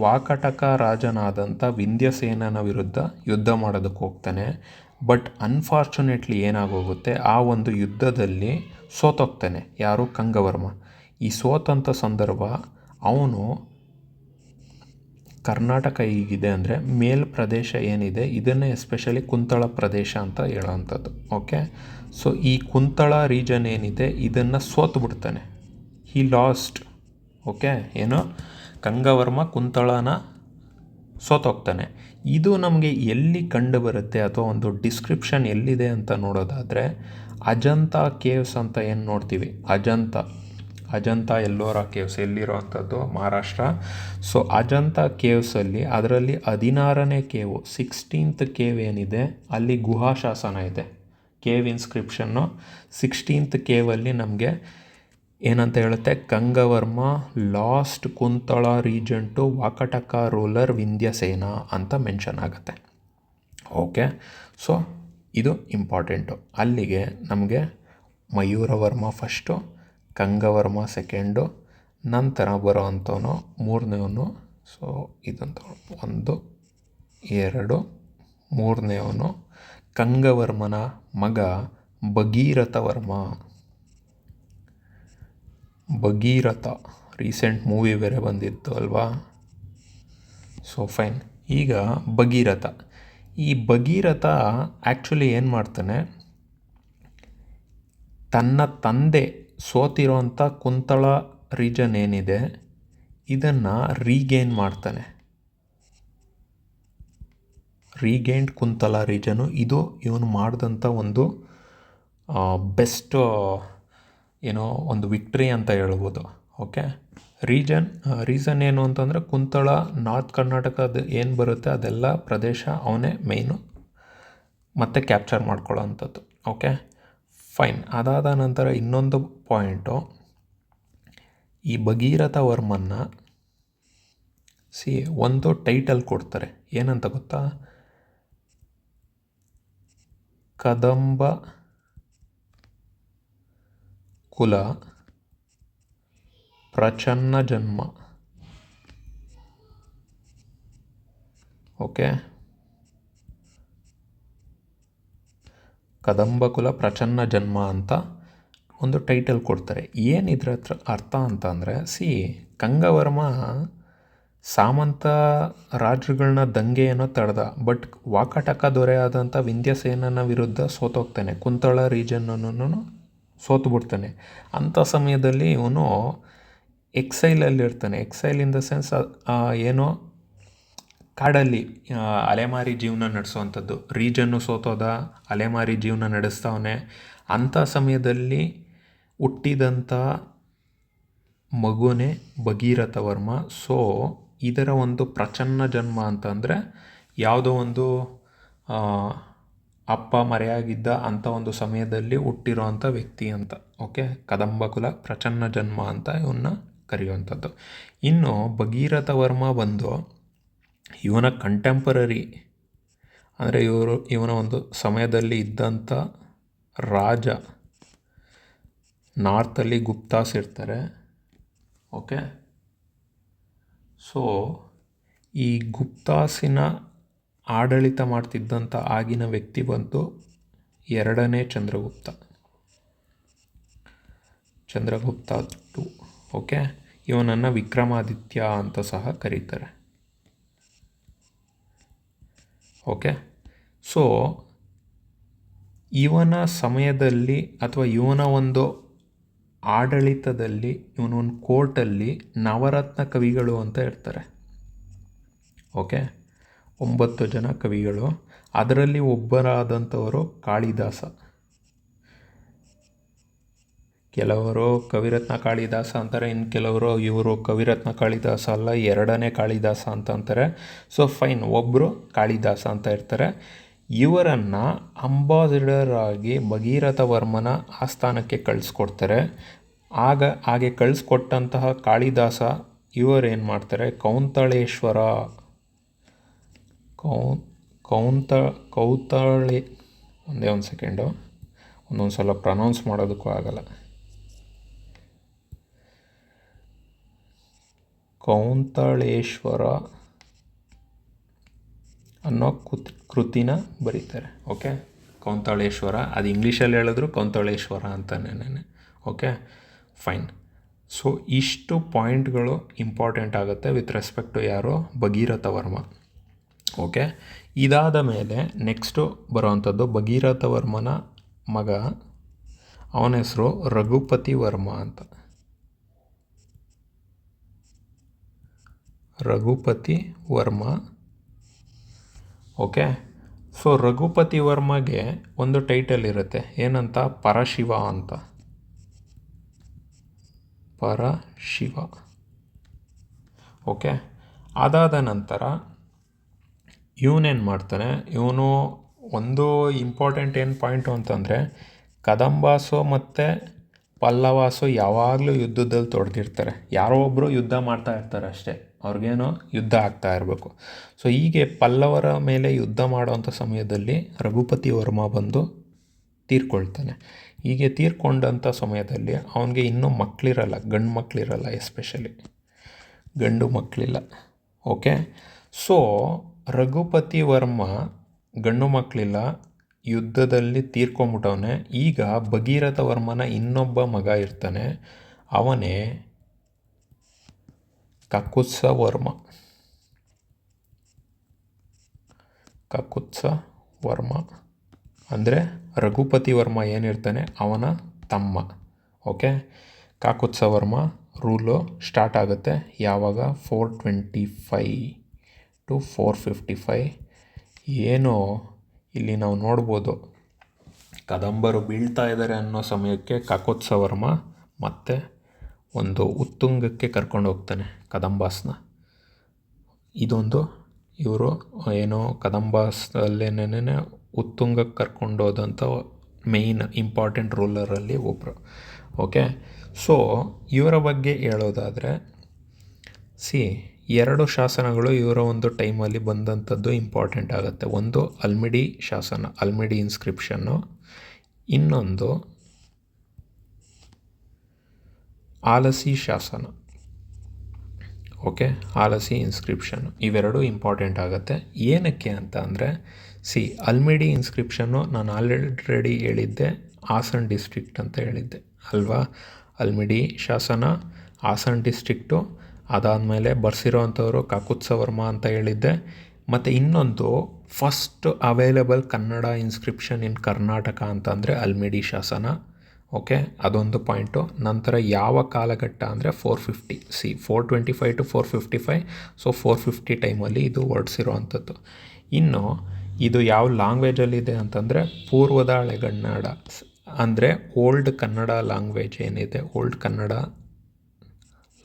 ವಾಕಟಕ ರಾಜನಾದಂಥ ವಿಂಧ್ಯಸೇನನ ವಿರುದ್ಧ ಯುದ್ಧ ಮಾಡೋದಕ್ಕೆ ಹೋಗ್ತಾನೆ. ಬಟ್ ಅನ್ಫಾರ್ಚುನೇಟ್ಲಿ ಏನಾಗೋಗುತ್ತೆ, ಆ ಒಂದು ಯುದ್ಧದಲ್ಲಿ ಸೋತೋಗ್ತಾನೆ. ಯಾರು? ಕಂಗವರ್ಮ. ಈ ಸೋತಂಥ ಸಂದರ್ಭ ಅವನು ಕರ್ನಾಟಕ ಹೀಗಿದೆ ಅಂದರೆ ಮೇಲ್ ಪ್ರದೇಶ ಏನಿದೆ ಇದನ್ನೇ ಎಸ್ಪೆಷಲಿ ಕುಂತಳ ಪ್ರದೇಶ ಅಂತ ಹೇಳೋವಂಥದ್ದು. ಓಕೆ, ಸೊ ಈ ಕುಂತಳ ರೀಜನ್ ಏನಿದೆ ಇದನ್ನು ಸೋತು ಬಿಡ್ತಾನೆ. He lost. ಓಕೆ, ಏನೋ ಕಂಗವರ್ಮ ಕುಂತಳನ ಸೋತೋಗ್ತಾನೆ. ಇದು ನಮಗೆ ಎಲ್ಲಿ ಕಂಡು ಬರುತ್ತೆ ಅಥವಾ ಒಂದು ಡಿಸ್ಕ್ರಿಪ್ಷನ್ ಎಲ್ಲಿದೆ ಅಂತ ನೋಡೋದಾದರೆ, ಅಜಂತಾ ಕೇವ್ಸ್ ಅಂತ ಏನು ನೋಡ್ತೀವಿ, ಅಜಂತಾ ಎಲ್ಲೋರಾ ಕೇವ್ಸ್ ಎಲ್ಲಿರೋ ಅಂಥದ್ದು ಮಹಾರಾಷ್ಟ್ರ. ಸೊ ಅಜಂತಾ ಕೇವ್ಸಲ್ಲಿ ಅದರಲ್ಲಿ 16ನೇ ಕೇವು, 16th ಕೇವ್ ಏನಿದೆ ಅಲ್ಲಿ ಗುಹಾಶಾಸನ ಇದೆ. ಕೇವ್ ಇನ್ಸ್ಕ್ರಿಪ್ಷನ್ನು 16th ಕೇವಲ್ಲಿ ನಮಗೆ ಏನಂತ ಹೇಳುತ್ತೆ, Kangavarma last Kuntala region to ವಾಕಟಕ ruler ವಿಂಧ್ಯಸೇನ ಅಂತ ಮೆನ್ಷನ್ ಆಗುತ್ತೆ. ಓಕೆ, ಸೊ ಇದು ಇಂಪಾರ್ಟೆಂಟು. ಅಲ್ಲಿಗೆ ನಮಗೆ ಮಯೂರವರ್ಮ ಫಸ್ಟು, ಕಂಗವರ್ಮ ಸೆಕೆಂಡು, ನಂತರ ಬರೋ ಅಂಥವನು ಮೂರನೇವನು. ಸೊ ಇದಂತ 1 2 3ನೇವನು ಕಂಗವರ್ಮನ ಮಗ ಭಗೀರಥವರ್ಮ. ಭಗೀರಥ ರೀಸೆಂಟ್ ಮೂವಿ ಬೇರೆ ಬಂದಿತ್ತು ಅಲ್ವಾ. So fine. ಈಗ ಭಗೀರಥ, ಈ ಭಗೀರಥ ಆ್ಯಕ್ಚುಲಿ ಏನು ಮಾಡ್ತಾನೆ, ತನ್ನ ತಂದೆ ಸೋತಿರೋಂಥ ಕುಂತಳ ರೀಜನ್ ಏನಿದೆ ಇದನ್ನು ರೀಗೇನ್ ಮಾಡ್ತಾನೆ. ರೀಗೇನ್ಡ್ ಕುಂತಲ ರೀಜನು, ಇದು ಇವನು ಮಾಡಿದಂಥ ಒಂದು ಬೆಸ್ಟ್ ಏನೋ ಒಂದು ವಿಕ್ಟ್ರಿ ಅಂತ ಹೇಳ್ಬೋದು. ಓಕೆ, ರೀಸನ್ ಏನು ಅಂತಂದರೆ ಕುಂತಳ ನಾರ್ತ್ ಕರ್ನಾಟಕದ ಏನು ಬರುತ್ತೆ ಅದೆಲ್ಲ ಪ್ರದೇಶ ಅವನೇ ಮೇಯ್ನು ಮತ್ತೆ ಕ್ಯಾಪ್ಚರ್ ಮಾಡ್ಕೊಳ್ಳೋ ಅಂಥದ್ದು. Okay, fine. ಅದಾದ ನಂತರ ಇನ್ನೊಂದು ಪಾಯಿಂಟು, ಈ ಭಗೀರಥ ವರ್ಮನ್ನ ಒಂದು ಟೈಟಲ್ ಕೊಡ್ತಾರೆ. ಏನಂತ ಗೊತ್ತಾ, ಕದಂಬ ಕುಲ ಪ್ರಚನ್ನ ಜನ್ಮ. ಓಕೆ, ಕದಂಬಕುಲ ಪ್ರಚನ್ನ ಜನ್ಮ ಅಂತ ಒಂದು ಟೈಟಲ್ ಕೊಡ್ತಾರೆ. ಏನಿದ್ರ ಅರ್ಥ ಅಂತ ಅಂದರೆ, ಕಂಗವರ್ಮ ಸಾಮಂತ ರಾಜರುಗಳನ್ನ ದಂಗೆ ಏನೋ ತಡೆದ, ಬಟ್ ವಾಕಾಟಕ ದೊರೆಯಾದಂಥ ವಿಂಧ್ಯಸೇನನ ವಿರುದ್ಧ ಸೋತೋಗ್ತಾನೆ. ಕುಂತಳ ರೀಜನ್ನನ್ನು ಸೋತು ಬಿಡ್ತಾನೆ. ಅಂಥ ಸಮಯದಲ್ಲಿ ಇವನು ಎಕ್ಸೈಲಲ್ಲಿರ್ತಾನೆ. ಎಕ್ಸೈಲ್ ಇನ್ ದ ಸೆನ್ಸ್ ಏನೋ ಕಾಡಲ್ಲಿ ಅಲೆಮಾರಿ ಜೀವನ ನಡೆಸೋವಂಥದ್ದು. ರೀಜನ್ನು ಸೋತೋದ, ಅಲೆಮಾರಿ ಜೀವನ ನಡೆಸ್ತಾವನೆ. ಅಂಥ ಸಮಯದಲ್ಲಿ ಹುಟ್ಟಿದಂಥ ಮಗುನೇ ಭಗೀರಥ ವರ್ಮ. ಸೊ ಇದರ ಒಂದು ಪ್ರಚನ್ನ ಜನ್ಮ ಅಂತಂದರೆ ಯಾವುದೋ ಒಂದು ಅಪ್ಪ ಮರೆಯಾಗಿದ್ದ ಅಂಥ ಒಂದು ಸಮಯದಲ್ಲಿ ಹುಟ್ಟಿರೋವಂಥ ವ್ಯಕ್ತಿ ಅಂತ. ಓಕೆ, ಕದಂಬಕುಲ ಪ್ರಚನ್ನ ಜನ್ಮ ಅಂತ ಇವನ್ನ ಕರೆಯುವಂಥದ್ದು. ಇನ್ನು ಭಗೀರಥ ವರ್ಮ ಬಂದು ಇವನ ಕಂಟೆಂಪರರಿ, ಅಂದರೆ ಇವನ ಒಂದು ಸಮಯದಲ್ಲಿ ಇದ್ದಂಥ ರಾಜ, ನಾರ್ತಲ್ಲಿ ಗುಪ್ತಾಸ್ ಇರ್ತಾರೆ. ಓಕೆ, ಸೊ ಈ ಗುಪ್ತಾಸಿನ ಆಡಳಿತ ಮಾಡ್ತಿದ್ದಂಥ ಆಗಿನ ವ್ಯಕ್ತಿ ಬಂದು ಎರಡನೇ ಚಂದ್ರಗುಪ್ತ 2. ಓಕೆ, ಇವನನ್ನು ವಿಕ್ರಮಾದಿತ್ಯ ಅಂತ ಸಹ ಕರೀತಾರೆ. ಓಕೆ, ಸೊ ಇವನ ಸಮಯದಲ್ಲಿ ಅಥವಾ ಇವನ ಒಂದು ಆಡಳಿತದಲ್ಲಿ, ಇವನೊಂದು ಕೋರ್ಟಲ್ಲಿ ನವರತ್ನ ಕವಿಗಳು ಅಂತ ಇರ್ತಾರೆ. ಓಕೆ, 9 ಜನ ಕವಿಗಳು. ಅದರಲ್ಲಿ ಒಬ್ಬರಾದಂಥವರು ಕಾಳಿದಾಸ. ಕೆಲವರು ಕವಿರತ್ನ ಕಾಳಿದಾಸ ಅಂತಾರೆ, ಇನ್ನು ಕೆಲವರು ಇವರು ಕವಿರತ್ನ ಕಾಳಿದಾಸ ಅಲ್ಲ, ಎರಡನೇ ಕಾಳಿದಾಸ ಅಂತ ಅಂತಾರೆ. ಸೊ ಫೈನ್, ಒಬ್ಬರು ಕಾಳಿದಾಸ ಅಂತ ಇರ್ತಾರೆ. ಇವರನ್ನು ಅಂಬಾಸಿಡರ್ ಆಗಿ ಭಗೀರಥ ವರ್ಮನ ಆಸ್ಥಾನಕ್ಕೆ ಕಳಿಸ್ಕೊಡ್ತಾರೆ. ಹಾಗೆ ಕಳಿಸ್ಕೊಟ್ಟಂತಹ ಕಾಳಿದಾಸ ಇವರೇನು ಮಾಡ್ತಾರೆ, ಕೌಂತಳೇಶ್ವರ ಕೌತಳೆ ಒಂದೇ ಒಂದು ಸೆಕೆಂಡು, ಒಂದೊಂದು ಸಲ ಪ್ರನೌನ್ಸ್ ಮಾಡೋದಕ್ಕೂ ಆಗಲ್ಲ. ಕೌಂತಳೇಶ್ವರ ಅನ್ನೋ ಕೃತಿನ ಬರೀತಾರೆ. ಓಕೆ, ಕೌಂತಳೇಶ್ವರ, ಅದು ಇಂಗ್ಲೀಷಲ್ಲಿ ಹೇಳಿದ್ರು ಕೌಂತಳೇಶ್ವರ ಅಂತಲೇ. Okay fine. ಸೊ ಇಷ್ಟು ಪಾಯಿಂಟ್ಗಳು ಇಂಪಾರ್ಟೆಂಟ್ ಆಗುತ್ತೆ ವಿತ್ ರೆಸ್ಪೆಕ್ಟ್ ಟು ಯಾರು, ಭಗೀರಥ ವರ್ಮ. ಓಕೆ, ಇದಾದ ಮೇಲೆ ನೆಕ್ಸ್ಟು ಬರೋವಂಥದ್ದು ಭಗೀರಥ ವರ್ಮನ ಮಗ, ಅವನ ಹೆಸರು ರಘುಪತಿ ವರ್ಮ ಅಂತ. ರಘುಪತಿ ವರ್ಮ. ಓಕೆ, ಸೊ ರಘುಪತಿ ವರ್ಮಗೆ ಒಂದು ಟೈಟಲ್ ಇರುತ್ತೆ, ಏನಂತ, ಪರಶಿವ ಅಂತ. ಪರಶಿವ. ಓಕೆ, ಅದಾದ ನಂತರ ಇವನೇನು ಮಾಡ್ತಾನೆ, ಇವನು ಒಂದು ಇಂಪಾರ್ಟೆಂಟ್ ಏನು ಪಾಯಿಂಟು ಅಂತಂದರೆ, ಕದಂಬಾಸು ಮತ್ತು ಪಲ್ಲವಾಸು ಯಾವಾಗಲೂ ಯುದ್ಧದಲ್ಲಿ ತೊಡೆದಿರ್ತಾರೆ. ಯಾರೋ ಒಬ್ಬರು ಯುದ್ಧ ಮಾಡ್ತಾ ಇರ್ತಾರೆ ಅಷ್ಟೇ, ಅವ್ರಿಗೇನೋ ಯುದ್ಧ ಆಗ್ತಾ ಇರಬೇಕು. ಸೊ ಹೀಗೆ ಪಲ್ಲವರ ಮೇಲೆ ಯುದ್ಧ ಮಾಡೋವಂಥ ಸಮಯದಲ್ಲಿ ರಘುಪತಿ ವರ್ಮ ಬಂದು ತೀರ್ಕೊಳ್ತಾನೆ. ಹೀಗೆ ತೀರ್ಕೊಂಡಂಥ ಸಮಯದಲ್ಲಿ ಅವನಿಗೆ ಇನ್ನೂ ಮಕ್ಕಳಿರಲ್ಲ, ಗಂಡು ಮಕ್ಕಳಿರಲ್ಲ, ಎಸ್ಪೆಷಲಿ ಗಂಡು ಮಕ್ಕಳಿಲ್ಲ. ಓಕೆ, ಸೊ ರಘುಪತಿ ವರ್ಮ ಗಂಡು ಮಕ್ಕಳಿಲ್ಲ, ಯುದ್ಧದಲ್ಲಿ ತೀರ್ಕೊಂಬಿಟ್ಟವನೆ. ಈಗ ಭಗೀರಥ ವರ್ಮನ ಇನ್ನೊಬ್ಬ ಮಗ ಇರ್ತಾನೆ, ಅವನೇ ಕಕುತ್ಸ ವರ್ಮ. ಕಕುತ್ಸ ವರ್ಮ ಅಂದರೆ ರಘುಪತಿ ವರ್ಮ ಏನಿರ್ತಾನೆ ಅವನ ತಮ್ಮ. Okay, Kakutsa Varma rule start ಆಗುತ್ತೆ ಯಾವಾಗ, 425 to 455. ಏನು ಇಲ್ಲಿ ನಾವು ನೋಡ್ಬೋದು, ಕದಂಬರು ಬೀಳ್ತಾ ಇದ್ದಾರೆ ಅನ್ನೋ ಸಮಯಕ್ಕೆ ಕಾಕೋತ್ಸ ವರ್ಮ ಮತ್ತೆ ಒಂದು ಉತ್ತುಂಗಕ್ಕೆ ಕರ್ಕೊಂಡು ಹೋಗ್ತಾನೆ ಕದಂಬಾಸ್ನ. ಇದೊಂದು ಇವರು ಏನೋ ಕದಂಬಾಸಲ್ಲೇನೇ ಉತ್ತುಂಗಕ್ಕೆ ಕರ್ಕೊಂಡೋದಂಥ ಮೇಯ್ನ್ ಇಂಪಾರ್ಟೆಂಟ್ ರೂಲರಲ್ಲಿ ಒಬ್ಬರು. ಓಕೆ, ಸೊ ಇವರ ಬಗ್ಗೆ ಹೇಳೋದಾದರೆ, ಎರಡು ಶಾಸನಗಳು ಇವರ ಒಂದು ಟೈಮಲ್ಲಿ ಬಂದಂಥದ್ದು ಇಂಪಾರ್ಟೆಂಟ್ ಆಗುತ್ತೆ. ಒಂದು ಅಲ್ಮಿಡಿ ಶಾಸನ, ಅಲ್ಮಿಡಿ ಇನ್ಸ್ಕ್ರಿಪ್ಷನ್ನು, ಇನ್ನೊಂದು ಆಲಸಿ ಶಾಸನ. ಓಕೆ, ಆಲಸಿ ಇನ್ಸ್ಕ್ರಿಪ್ಷನ್ ಇವೆರಡು ಇಂಪಾರ್ಟೆಂಟ್ ಆಗುತ್ತೆ. ಏನಕ್ಕೆ ಅಂತ ಅಂದರೆ ಅಲ್ಮಿಡಿ ಇನ್ಸ್ಕ್ರಿಪ್ಷನ್ನು ನಾನು ಆಲ್ರೆಡಿ ಹೇಳಿದ್ದೆ ಹಾಸನ್ ಡಿಸ್ಟ್ರಿಕ್ಟ್ ಅಂತ ಹೇಳಿದ್ದೆ ಅಲ್ವಾ. ಅಲ್ಮಿಡಿ ಶಾಸನ ಹಾಸನ್ ಡಿಸ್ಟ್ರಿಕ್ಟು, ಅದಾದಮೇಲೆ ಬರ್ಸಿರೋವಂಥವ್ರು ಕಾಕುತ್ಸವರ್ಮ ಅಂತ ಹೇಳಿದ್ದೆ. ಮತ್ತು ಇನ್ನೊಂದು ಫಸ್ಟ್ ಅವೈಲೇಬಲ್ ಕನ್ನಡ ಇನ್ಸ್ಕ್ರಿಪ್ಷನ್ ಇನ್ ಕರ್ನಾಟಕ ಅಂತಂದರೆ ಅಲ್ಮಿಡಿ ಶಾಸನ. ಓಕೆ, ಅದೊಂದು ಪಾಯಿಂಟು. ನಂತರ ಯಾವ ಕಾಲಘಟ್ಟ ಅಂದರೆ 450 425 to 455. ಸೊ 450 ಟೈಮಲ್ಲಿ ಇದು ಹೊರಡಿಸಿರೋ ಇನ್ನು ಇದು ಯಾವ ಲ್ಯಾಂಗ್ವೇಜಲ್ಲಿದೆ ಅಂತಂದರೆ ಪೂರ್ವದ ಹಳೆಗನ್ನಡ, ಅಂದರೆ ಓಲ್ಡ್ ಕನ್ನಡ ಲ್ಯಾಂಗ್ವೇಜ್ ಏನಿದೆ, ಓಲ್ಡ್ ಕನ್ನಡ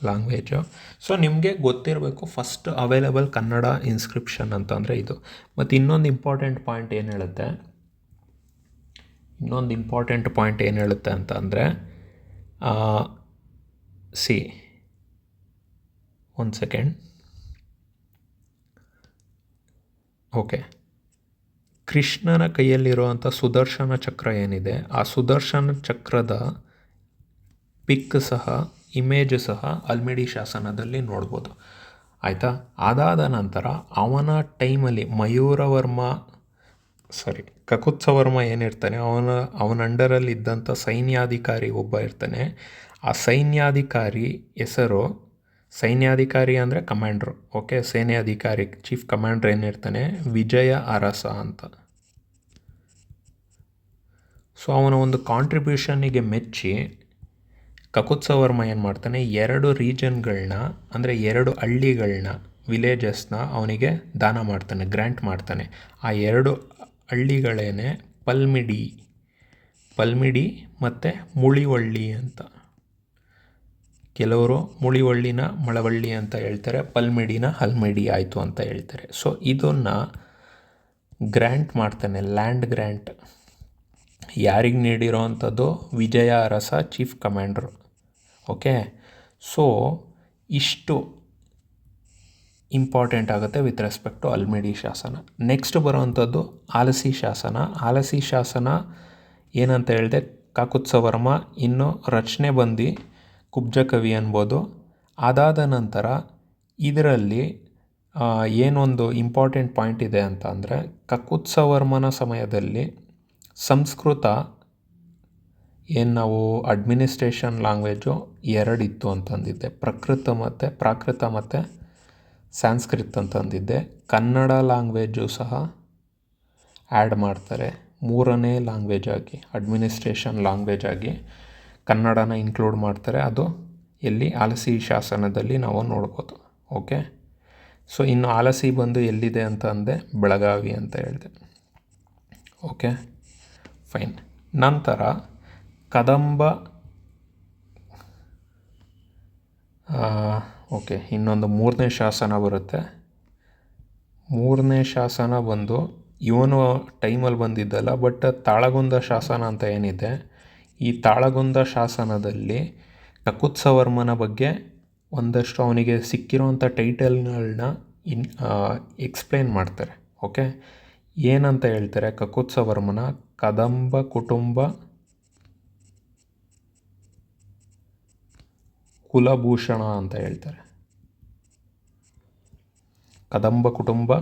ಲ್ಯಾಂಗ್ವೇಜು. ಸೊ ನಿಮಗೆ ಗೊತ್ತಿರಬೇಕು ಫಸ್ಟ್ ಅವೈಲೇಬಲ್ ಕನ್ನಡ ಇನ್ಸ್ಕ್ರಿಪ್ಷನ್ ಅಂತಂದರೆ ಇದು. ಮತ್ತು ಇನ್ನೊಂದು ಇಂಪಾರ್ಟೆಂಟ್ ಪಾಯಿಂಟ್ ಏನು ಹೇಳುತ್ತೆ ಅಂತ ಅಂದರೆ ಒಂದು ಸೆಕೆಂಡ್. ಓಕೆ, ಕೃಷ್ಣನ ಕೈಯಲ್ಲಿರುವಂಥ ಸುದರ್ಶನ ಚಕ್ರ ಏನಿದೆ, ಆ ಸುದರ್ಶನ ಚಕ್ರದ ಪಿಕ್ ಸಹ, ಇಮೇಜ್ ಸಹ ಅಲ್ಮಿಡಿ ಶಾಸನದಲ್ಲಿ ನೋಡ್ಬೋದು. ಆಯಿತಾ. ಅದಾದ ನಂತರ ಅವನ ಟೈಮಲ್ಲಿ ಕಕುತ್ಸವರ್ಮ ಏನಿರ್ತಾನೆ, ಅವನ ಅಂಡರಲ್ಲಿ ಇದ್ದಂಥ ಸೈನ್ಯಾಧಿಕಾರಿ ಒಬ್ಬ ಇರ್ತಾನೆ. ಆ ಸೈನ್ಯಾಧಿಕಾರಿ ಅಂದರೆ ಕಮಾಂಡ್ರು. ಓಕೆ, ಸೇನೆಯಾಧಿಕಾರಿ ಚೀಫ್ ಕಮಾಂಡ್ರ್ ಏನಿರ್ತಾನೆ ವಿಜಯ ಅರಸ ಅಂತ. ಸೊ ಅವನ ಒಂದು ಕಾಂಟ್ರಿಬ್ಯೂಷನ್ನಿಗೆ ಮೆಚ್ಚಿ ಕಕುತ್ಸವರ್ಮ ಏನು ಮಾಡ್ತಾನೆ, 2 ರೀಜನ್ಗಳನ್ನ ಅಂದರೆ 2 ಹಳ್ಳಿಗಳನ್ನ, ವಿಲೇಜಸ್ನ ಅವನಿಗೆ ದಾನ ಮಾಡ್ತಾನೆ, ಗ್ರ್ಯಾಂಟ್ ಮಾಡ್ತಾನೆ. ಆ 2 ಹಳ್ಳಿಗಳೇನೆ ಪಲ್ಮಿಡಿ ಮತ್ತು ಮುಳಿವಳ್ಳಿ ಅಂತ. ಕೆಲವರು ಮುಳಿವಳ್ಳಿನ ಮಳವಳ್ಳಿ ಅಂತ ಹೇಳ್ತಾರೆ, ಪಲ್ಮಿಡಿನ ಹಲ್ಮಿಡಿ ಆಯಿತು ಅಂತ ಹೇಳ್ತಾರೆ. ಸೊ ಇದನ್ನು ಗ್ರ್ಯಾಂಟ್ ಮಾಡ್ತಾನೆ, ಲ್ಯಾಂಡ್ ಗ್ರ್ಯಾಂಟ್. ಯಾರಿಗೆ ನೀಡಿರೋ ಅಂಥದ್ದು, ವಿಜಯ ಅರಸ ಚೀಫ್ ಕಮಾಂಡ್ರು. ಓಕೆ, ಸೊ ಇಷ್ಟು ಇಂಪಾರ್ಟೆಂಟ್ ಆಗುತ್ತೆ ವಿತ್ ರೆಸ್ಪೆಕ್ಟ್ ಟು ಅಲ್ಮಿಡಿ ಶಾಸನ. ನೆಕ್ಸ್ಟ್ ಬರೋವಂಥದ್ದು ಆಲಸಿ ಶಾಸನ. ಆಲಸಿ ಶಾಸನ ಏನಂತ ಹೇಳಿದೆ, ಕಾಕುತ್ಸವರ್ಮ ಇನ್ನು ರಚನೆ ಬಂದು ಕುಬ್ಜ ಕವಿ ಅನ್ಬೋದು. ಅದಾದ ನಂತರ ಇದರಲ್ಲಿ ಏನೊಂದು ಇಂಪಾರ್ಟೆಂಟ್ ಪಾಯಿಂಟ್ ಇದೆ ಅಂತ ಅಂದರೆ, ಕಕುತ್ಸವರ್ಮನ ಸಮಯದಲ್ಲಿ ಸಂಸ್ಕೃತ ಏನು ನಾವು ಅಡ್ಮಿನಿಸ್ಟ್ರೇಷನ್ ಲ್ಯಾಂಗ್ವೇಜು 2 ಇತ್ತು ಅಂತಂದಿದ್ದೆ, ಪ್ರಾಕೃತ ಮತ್ತು ಸಂಸ್ಕೃತ್ ಅಂತಂದಿದ್ದೆ. ಕನ್ನಡ ಲ್ಯಾಂಗ್ವೇಜು ಸಹ ಆ್ಯಡ್ ಮಾಡ್ತಾರೆ 3ನೇ ಲ್ಯಾಂಗ್ವೇಜ್ ಆಗಿ, ಅಡ್ಮಿನಿಸ್ಟ್ರೇಷನ್ ಲ್ಯಾಂಗ್ವೇಜ್ ಆಗಿ ಕನ್ನಡನ ಇನ್ಕ್ಲೂಡ್ ಮಾಡ್ತಾರೆ. ಅದು ಎಲ್ಲಿ, ಆಲಸಿ ಶಾಸನದಲ್ಲಿ ನಾವು ನೋಡ್ಬೋದು. ಓಕೆ, ಸೊ ಇನ್ನು ಆಲಸಿ ಬಂದು ಎಲ್ಲಿದೆ ಅಂತ ಅಂದೆ, ಬೆಳಗಾವಿ ಅಂತ ಹೇಳಿದೆ. Okay, fine. ನಂತರ ಕದಂಬ, ಓಕೆ, ಇನ್ನೊಂದು 3ನೇ ಶಾಸನ ಬರುತ್ತೆ. 3ನೇ ಶಾಸನ ಬಂದು ಇವನು ಟೈಮಲ್ಲಿ ಬಂದಿದ್ದಲ್ಲ, ಬಟ್ ತಾಳಗುಂದ ಶಾಸನ ಅಂತ ಏನಿದೆ, ಈ ತಾಳಗುಂದ ಶಾಸನದಲ್ಲಿ ಕಕುತ್ಸವರ್ಮನ ಬಗ್ಗೆ ಒಂದಷ್ಟು ಅವನಿಗೆ ಸಿಕ್ಕಿರೋಂಥ ಟೈಟಲ್ಗಳನ್ನ ಎಕ್ಸ್ಪ್ಲೇನ್ ಮಾಡ್ತಾರೆ. ಓಕೆ, ಏನಂತ ಹೇಳ್ತಾರೆ, ಕಕುತ್ಸವರ್ಮನ ಕದಂಬ ಕುಟುಂಬ ಕುಲಭೂಷಣ ಅಂತ ಹೇಳ್ತಾರೆ. ಕದಂಬ ಕುಟುಂಬ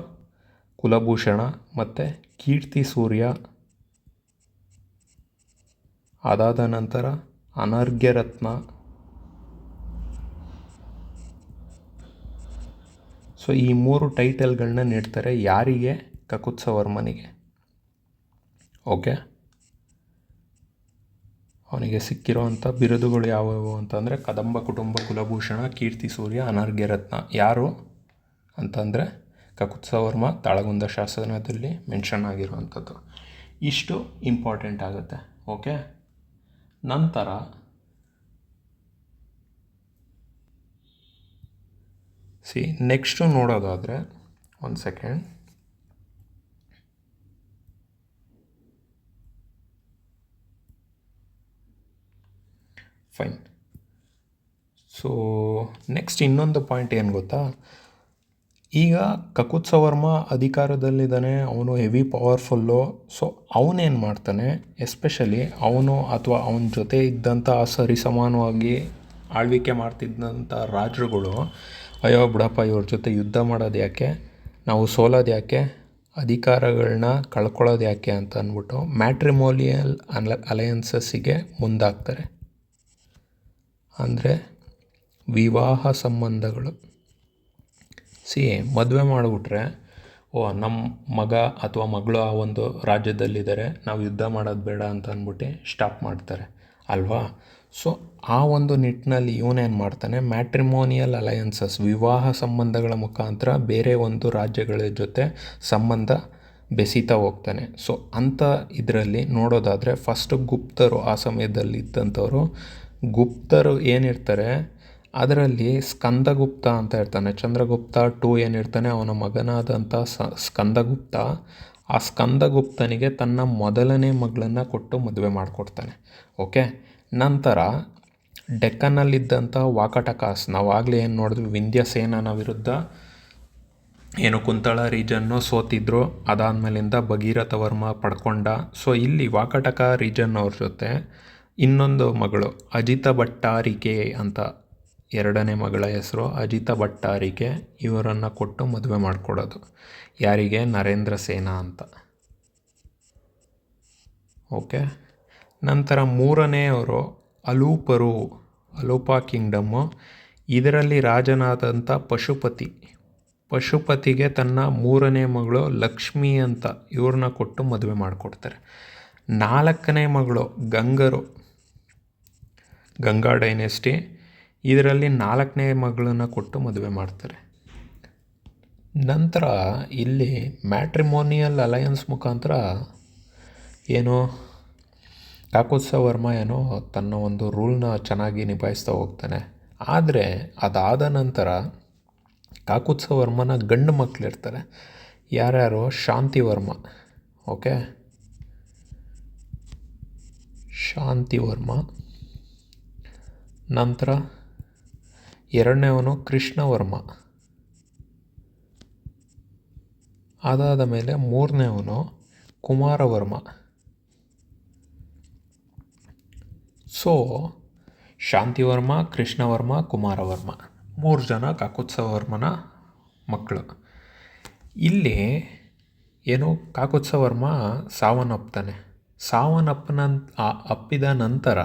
ಕುಲಭೂಷಣ ಮತ್ತು ಕೀರ್ತಿ ಸೂರ್ಯ. ಅದಾದ ನಂತರ ಅನರ್ಘ್ಯರತ್ನ. ಸೊ ಈ 3 ಟೈಟಲ್ಗಳನ್ನ ನೀಡ್ತಾರೆ ಯಾರಿಗೆ, ಕಕುತ್ಸವರ್ಮನಿಗೆ. ಓಕೆ, ಅವನಿಗೆ ಸಿಕ್ಕಿರೋವಂಥ ಬಿರುದುಗಳು ಯಾವುವು ಅಂತಂದರೆ ಕದಂಬ ಕುಟುಂಬ ಕುಲಭೂಷಣ, ಕೀರ್ತಿ ಸೂರ್ಯ, ಅನರ್ಘ್ಯರತ್ನ. ಯಾರು ಅಂತಂದರೆ ಕಕುತ್ಸವರ್ಮ, ತಾಳಗುಂದ ಶಾಸನದಲ್ಲಿ ಮೆನ್ಷನ್ ಆಗಿರುವಂಥದ್ದು. ಇಷ್ಟು ಇಂಪಾರ್ಟೆಂಟ್ ಆಗುತ್ತೆ. ಓಕೆ, ನಂತರ ನೆಕ್ಸ್ಟು ನೋಡೋದಾದರೆ, ಒಂದು ಸೆಕೆಂಡ್. ಫೈನ್. ಸೊ ನೆಕ್ಸ್ಟ್ ಇನ್ನೊಂದು ಪಾಯಿಂಟ್ ಏನು ಗೊತ್ತಾ, ಈಗ ಕಕುತ್ಸವರ್ಮ ಅಧಿಕಾರದಲ್ಲಿದ್ದಾನೆ, ಅವನು ಹೆವಿ ಪವರ್ಫುಲ್ಲು. ಸೊ ಅವನೇನು ಮಾಡ್ತಾನೆ, ಎಸ್ಪೆಷಲಿ ಅವನು ಅಥವಾ ಅವನ ಜೊತೆ ಇದ್ದಂಥ ಸರಿಸಮಾನವಾಗಿ ಆಳ್ವಿಕೆ ಮಾಡ್ತಿದ್ದಂಥ ರಾಜರುಗಳು ಅಯ್ಯೋ ಬಿಡಪ್ಪ ಇವ್ರ ಜೊತೆ ಯುದ್ಧ ಮಾಡೋದು ಯಾಕೆ, ನಾವು ಸೋಲೋದು ಯಾಕೆ, ಅಧಿಕಾರಗಳನ್ನ ಕಳ್ಕೊಳ್ಳೋದು ಯಾಕೆ ಅಂತ ಅಂದ್ಬಿಟ್ಟು ಮ್ಯಾಟ್ರಿಮೋನಿಯಲ್ ಅಲಯನ್ಸಸ್ಸಿಗೆ ಮುಂದಾಗ್ತಾರೆ. ಅಂದರೆ ವಿವಾಹ ಸಂಬಂಧಗಳು. ಮದುವೆ ಮಾಡಿಬಿಟ್ರೆ ನಮ್ಮ ಮಗ ಅಥವಾ ಮಗಳು ಆ ಒಂದು ರಾಜ್ಯದಲ್ಲಿದ್ದಾರೆ, ನಾವು ಯುದ್ಧ ಮಾಡೋದು ಬೇಡ ಅಂತ ಅಂದ್ಬಿಟ್ಟು ಸ್ಟಾಪ್ ಮಾಡ್ತಾರೆ ಅಲ್ವಾ. ಸೊ ಆ ಒಂದು ನಿಟ್ಟಿನಲ್ಲಿ ಇವನೇನು ಮಾಡ್ತಾನೆ, ಮ್ಯಾಟ್ರಿಮೋನಿಯಲ್ ಅಲಯನ್ಸಸ್, ವಿವಾಹ ಸಂಬಂಧಗಳ ಮುಖಾಂತರ ಬೇರೆ ಒಂದು ರಾಜ್ಯಗಳ ಜೊತೆ ಸಂಬಂಧ ಬೆಸೀತಾ ಹೋಗ್ತಾನೆ. ಸೊ ಅಂಥ ಇದರಲ್ಲಿ ನೋಡೋದಾದರೆ ಫಸ್ಟು ಗುಪ್ತರು, ಆ ಸಮಯದಲ್ಲಿ ಇದ್ದಂಥವ್ರು ಗುಪ್ತರು ಏನಿರ್ತಾರೆ ಅದರಲ್ಲಿ ಸ್ಕಂದಗುಪ್ತ ಅಂತ ಇರ್ತಾನೆ. ಚಂದ್ರಗುಪ್ತ 2 ಏನಿರ್ತಾನೆ ಅವನ ಮಗನಾದಂಥ ಸ್ಕಂದಗುಪ್ತ. ಆ ಸ್ಕಂದಗುಪ್ತನಿಗೆ ತನ್ನ ಮೊದಲನೇ ಮಗಳನ್ನು ಕೊಟ್ಟು ಮದುವೆ ಮಾಡಿಕೊಡ್ತಾನೆ. ಓಕೆ, ನಂತರ ಡೆಕ್ಕನ್ನಲ್ಲಿದ್ದಂಥ ವಾಕಟಕಾಸ್, ನಾವಾಗಲೇ ಏನು ನೋಡಿದ್ವಿ, ವಿಂಧ್ಯ ಸೇನನ ವಿರುದ್ಧ ಏನು ಕುಂತಳ ರೀಜನ್ನು ಸೋತಿದ್ರು, ಅದಾದಮೇಲಿಂದ ಭಗೀರಥ ವರ್ಮ ಪಡ್ಕೊಂಡ. ಸೊ ಇಲ್ಲಿ ವಾಕಟಕ ರೀಜನ್ ಅವ್ರ ಜೊತೆ ಇನ್ನೊಂದು ಮಗಳು ಅಜಿತ ಭಟ್ಟಾರಿಕೆ ಅಂತ, ಎರಡನೇ ಮಗಳ ಹೆಸರು ಅಜಿತ ಭಟ್ಟಾರಿಕೆ, ಇವರನ್ನು ಕೊಟ್ಟು ಮದುವೆ ಮಾಡಿಕೊಡೋದು. ಯಾರಿಗೆ? ನರೇಂದ್ರ ಸೇನ ಅಂತ. ಓಕೆ, ನಂತರ ಮೂರನೆಯವರು ಅಲೂಪರು, ಅಲೂಪ ಕಿಂಗ್ಡಮ್ಮು. ಇದರಲ್ಲಿ ರಾಜನಾದಂಥ ಪಶುಪತಿಗೆ ತನ್ನ ಮೂರನೇ ಮಗಳು ಲಕ್ಷ್ಮಿ ಅಂತ ಇವ್ರನ್ನ ಕೊಟ್ಟು ಮದುವೆ ಮಾಡಿಕೊಡ್ತಾರೆ. ನಾಲ್ಕನೇ ಮಗಳು ಗಂಗಾ ಡೈನೆಸ್ಟಿ. ಇದರಲ್ಲಿ ನಾಲ್ಕನೇ ಮಗಳನ್ನ ಕೊಟ್ಟು ಮದುವೆ ಮಾಡ್ತಾರೆ. ನಂತರ ಇಲ್ಲಿ ಮ್ಯಾಟ್ರಿಮೋನಿಯಲ್ ಅಲಯನ್ಸ್ ಮುಖಾಂತರ ಏನು ಕಾಕುತ್ಸ ವರ್ಮ ಏನೋ ತನ್ನ ಒಂದು ರೂಲ್ನ ಚೆನ್ನಾಗಿ ನಿಭಾಯಿಸ್ತಾ ಹೋಗ್ತಾನೆ. ಆದರೆ ಅದಾದ ನಂತರ ಕಾಕುತ್ಸ ವರ್ಮನ ಗಂಡು ಮಕ್ಕಳಿರ್ತಾರೆ. ಯಾರ್ಯಾರು? ಶಾಂತಿವರ್ಮ. ಓಕೆ, ಶಾಂತಿವರ್ಮ. ನಂತರ ಎರಡನೇವನು ಕೃಷ್ಣವರ್ಮ. ಅದಾದ ಮೇಲೆ ಮೂರನೇವನು ಕುಮಾರವರ್ಮ. ಸೊ ಶಾಂತಿವರ್ಮ, ಕೃಷ್ಣವರ್ಮ, ಕುಮಾರವರ್ಮ, 3 ಜನ ಕಾಕುತ್ಸವರ್ಮನ ಮಕ್ಕಳು. ಇಲ್ಲಿ ಏನು ಕಾಕುತ್ಸವರ್ಮ ಸಾವನ್ನಪ್ತಾನೆ. ಅಪ್ಪಿದ ನಂತರ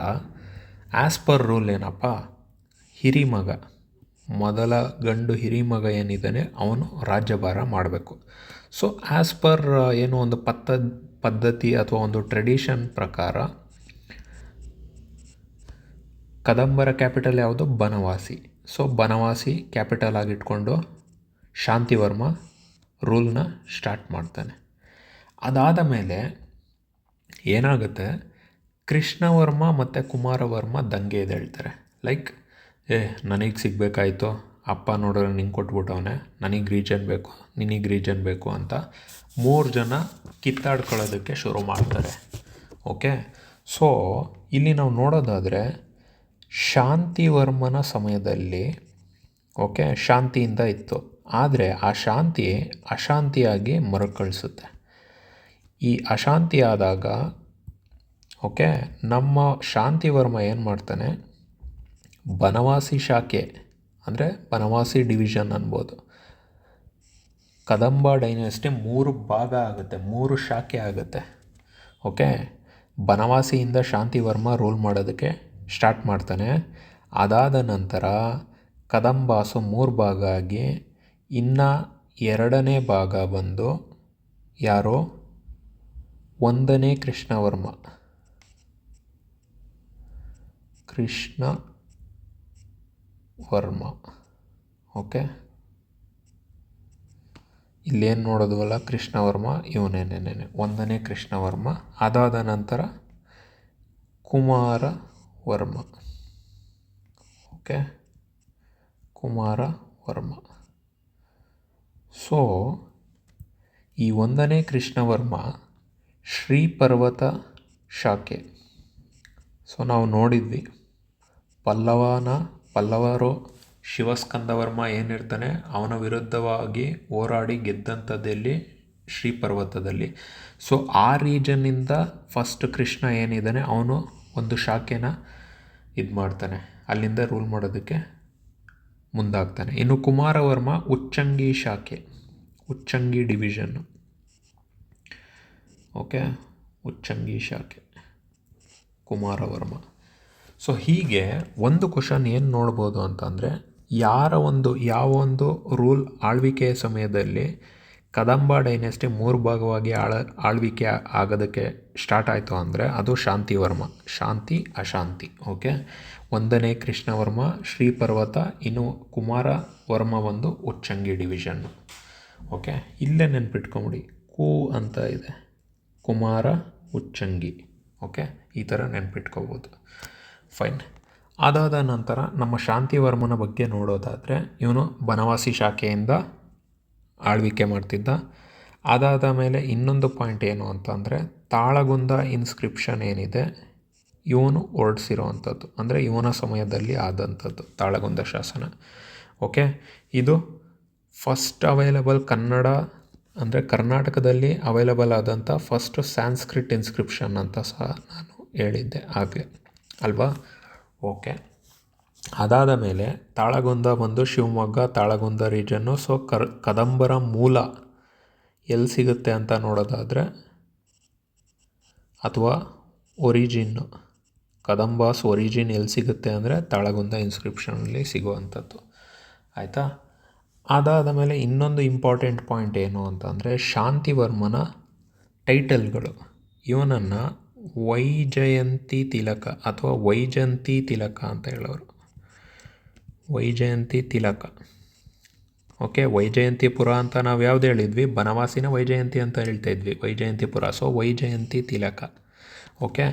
ಆ್ಯಸ್ ಪರ್ ರೂಲ್ ಏನಪ್ಪ, ಹಿರಿಮಗ, ಮೊದಲ ಗಂಡು ಹಿರಿಮಗ ಏನಿದ್ದಾನೆ ಅವನು ರಾಜ್ಯಭಾರ ಮಾಡಬೇಕು. ಸೊ ಆ್ಯಸ್ ಪರ್ ಏನೋ ಒಂದು ಪದ್ಧತಿ ಅಥವಾ ಒಂದು ಟ್ರೆಡಿಷನ್ ಪ್ರಕಾರ ಕದಂಬರ ಕ್ಯಾಪಿಟಲ್ ಯಾವುದು? ಬನವಾಸಿ. ಸೊ ಬನವಾಸಿ ಕ್ಯಾಪಿಟಲ್ ಆಗಿಟ್ಕೊಂಡು ಶಾಂತಿವರ್ಮ ರೂಲ್ನ ಸ್ಟಾರ್ಟ್ ಮಾಡ್ತಾನೆ. ಅದಾದ ಮೇಲೆ ಏನಾಗುತ್ತೆ, ಕೃಷ್ಣವರ್ಮ ಮತ್ತು ಕುಮಾರವರ್ಮ ದಂಗೆ ಎದ್ದೇಳ್ತಾರೆ. ಲೈಕ್ ನನಗೆ ಸಿಗಬೇಕಾಯ್ತು, ಅಪ್ಪ ನೋಡಿದ್ರೆ ನಿಂಗೆ ಕೊಟ್ಬಿಟ್ಟವನೆ, ನನಗೆ ರೀಜನ್ ಬೇಕು, ನಿನಗೆ ರೀಜನ್ ಬೇಕು ಅಂತ 3 ಜನ ಕಿತ್ತಾಡ್ಕೊಳ್ಳೋದಕ್ಕೆ ಶುರು ಮಾಡ್ತಾರೆ. ಓಕೆ, ಸೊ ಇಲ್ಲಿ ನಾವು ನೋಡೋದಾದರೆ ಶಾಂತಿವರ್ಮನ ಸಮಯದಲ್ಲಿ ಓಕೆ ಶಾಂತಿಯಿಂದ ಇತ್ತು. ಆದರೆ ಆ ಶಾಂತಿ ಅಶಾಂತಿಯಾಗಿ ಮರುಕಳಿಸುತ್ತೆ. ಈ ಅಶಾಂತಿ ಆದಾಗ ಓಕೆ ನಮ್ಮ ಶಾಂತಿವರ್ಮ ಏನು ಮಾಡ್ತಾನೆ, ಬನವಾಸಿ ಶಾಖೆ ಅಂದರೆ ಬನವಾಸಿ ಡಿವಿಷನ್ ಅನ್ಬೋದು, ಕದಂಬ ಡೈನೆಸ್ಟಿ 3 ಭಾಗ ಆಗುತ್ತೆ, 3 ಶಾಖೆ ಆಗುತ್ತೆ. ಓಕೆ, ಬನವಾಸಿಯಿಂದ ಶಾಂತಿವರ್ಮ ರೂಲ್ ಮಾಡೋದಕ್ಕೆ ಸ್ಟಾರ್ಟ್ ಮಾಡ್ತಾನೆ. ಅದಾದ ನಂತರ ಕದಂಬಾಸು 3 ಭಾಗ ಆಗಿ ಇನ್ನು 2ನೇ ಭಾಗ ಬಂದು ಯಾರೋ 1ನೇ ಕೃಷ್ಣವರ್ಮ ಓಕೆ, ಇಲ್ಲೇನು ನೋಡೋದ್ವಲ್ಲ ಕೃಷ್ಣವರ್ಮ, ಇವನೇನೇನೆ 1ನೇ ಕೃಷ್ಣವರ್ಮ. ಅದಾದ ನಂತರ ಕುಮಾರವರ್ಮ. ಓಕೆ, ಕುಮಾರವರ್ಮ. ಸೊ ಈ 1ನೇ ಕೃಷ್ಣವರ್ಮ ಶ್ರೀಪರ್ವತ ಶಾಖೆ. ಸೊ ನಾವು ನೋಡಿದ್ವಿ ಪಲ್ಲವರು ಶಿವಸ್ಕಂದವರ್ಮ ಏನಿರ್ತಾನೆ ಅವನ ವಿರುದ್ಧವಾಗಿ ಹೋರಾಡಿ ಗೆದ್ದಂಥದ್ದಲ್ಲಿ ಶ್ರೀಪರ್ವತದಲ್ಲಿ. ಸೊ ಆ ರೀಜನ್ನಿಂದ ಫಸ್ಟ್ ಕೃಷ್ಣ ಏನಿದ್ದಾನೆ ಅವನು ಒಂದು ಶಾಖೆನ ಇದು ಮಾಡ್ತಾನೆ, ಅಲ್ಲಿಂದ ರೂಲ್ ಮಾಡೋದಕ್ಕೆ ಮುಂದಾಗ್ತಾನೆ. ಇನ್ನು ಕುಮಾರವರ್ಮ ಉಚ್ಚಂಗಿ ಶಾಖೆ, ಉಚ್ಚಂಗಿ ಡಿವಿಷನ್ನು. ಓಕೆ, ಉಚ್ಚಂಗಿ ಶಾಖೆ ಕುಮಾರವರ್ಮ. ಸೊ ಹೀಗೆ ಒಂದು ಕ್ವಶನ್ ಏನು ನೋಡ್ಬೋದು ಅಂತಂದರೆ, ಯಾವ ಒಂದು ರೂಲ್ ಆಳ್ವಿಕೆಯ ಸಮಯದಲ್ಲಿ ಕದಂಬ ಡೈನೆಸ್ಟಿ 3 ಭಾಗವಾಗಿ ಆಳ್ವಿಕೆ ಆಗೋದಕ್ಕೆ ಸ್ಟಾರ್ಟ್ ಆಯಿತು ಅಂದರೆ ಅದು ಶಾಂತಿವರ್ಮ, ಶಾಂತಿ ಅಶಾಂತಿ. ಓಕೆ, 1ನೇ ಕೃಷ್ಣವರ್ಮ ಶ್ರೀಪರ್ವತ, ಇನ್ನು ಕುಮಾರವರ್ಮ ಒಂದು ಉಚ್ಚಂಗಿ ಡಿವಿಷನ್ನು. ಓಕೆ, ಇಲ್ಲೇ ನೆನ್ಪಿಟ್ಕೊಂಬಿಡಿ, ಕು ಅಂತ ಇದೆ, ಕುಮಾರ ಉಚ್ಚಂಗಿ. ಓಕೆ, ಈ ಥರ ನೆನ್ಪಿಟ್ಕೋಬೋದು. ಫೈನ್. ಅದಾದ ನಂತರ ನಮ್ಮ ಶಾಂತಿವರ್ಮನ ಬಗ್ಗೆ ನೋಡೋದಾದರೆ, ಇವನು ಬನವಾಸಿ ಶಾಖೆಯಿಂದ ಆಳ್ವಿಕೆ ಮಾಡ್ತಿದ್ದ. ಅದಾದ ಮೇಲೆ ಇನ್ನೊಂದು ಪಾಯಿಂಟ್ ಏನು ಅಂತಂದರೆ, ತಾಳಗುಂದ ಇನ್ಸ್ಕ್ರಿಪ್ಷನ್ ಏನಿದೆ ಇವನು ಹೊರಡಿಸಿರೋ ಅಂಥದ್ದು, ಅಂದರೆ ಇವನ ಸಮಯದಲ್ಲಿ ಆದಂಥದ್ದು ತಾಳಗುಂದ ಶಾಸನ. ಓಕೆ, ಇದು ಫಸ್ಟ್ ಅವೈಲಬಲ್ ಕನ್ನಡ ಅಂದರೆ ಕರ್ನಾಟಕದಲ್ಲಿ ಅವೈಲಬಲ್ ಆದಂಥ ಫಸ್ಟ್ ಸ್ಯಾನ್ಸ್ಕ್ರಿಟ್ ಇನ್ಸ್ಕ್ರಿಪ್ಷನ್ ಅಂತ ಸಹ ನಾನು ಹೇಳಿದ್ದೆ ಆಗಲೇ ಅಲ್ವಾ. ಓಕೆ, ಅದಾದ ಮೇಲೆ ತಾಳಗುಂದ ಬಂದು ಶಿವಮೊಗ್ಗ, ತಾಳಗುಂದ ರೀಜನ್ನು. ಸೊ ಕದಂಬರ ಮೂಲ ಎಲ್ಲಿ ಸಿಗುತ್ತೆ ಅಂತ ನೋಡೋದಾದರೆ, ಅಥವಾ ಒರಿಜಿನ್ನು, ಕದಂಬಾಸ್ ಒರಿಜಿನ್ ಎಲ್ಲಿ ಸಿಗುತ್ತೆ ಅಂದರೆ ತಾಳಗುಂದ ಇನ್ಸ್ಕ್ರಿಪ್ಷನಲ್ಲಿ ಸಿಗುವಂಥದ್ದು. ಆಯಿತಾ. ಅದಾದ ಮೇಲೆ ಇನ್ನೊಂದು ಇಂಪಾರ್ಟೆಂಟ್ ಪಾಯಿಂಟ್ ಏನು ಅಂತಂದರೆ, ಶಾಂತಿವರ್ಮನ ಟೈಟಲ್ಗಳು. ಇವನನ್ನು ವೈಜಯಂತಿ ತಿಲಕ ಅಥವಾ ವೈಜಯಂತಿ ತಿಲಕ ಅಂತ ಹೇಳೋರು, ವೈಜಯಂತಿ ತಿಲಕ. ಓಕೆ, ವೈಜಯಂತಿಪುರ ಅಂತ ನಾವು ಯಾವ್ದು ಹೇಳಿದ್ವಿ, ಬನವಾಸಿನ ವೈಜಯಂತಿ ಅಂತ ಹೇಳ್ತಾ ಇದ್ವಿ, ವೈಜಯಂತಿಪುರ. ಸೊ ವೈಜಯಂತಿ ತಿಲಕ. ಓಕೆ,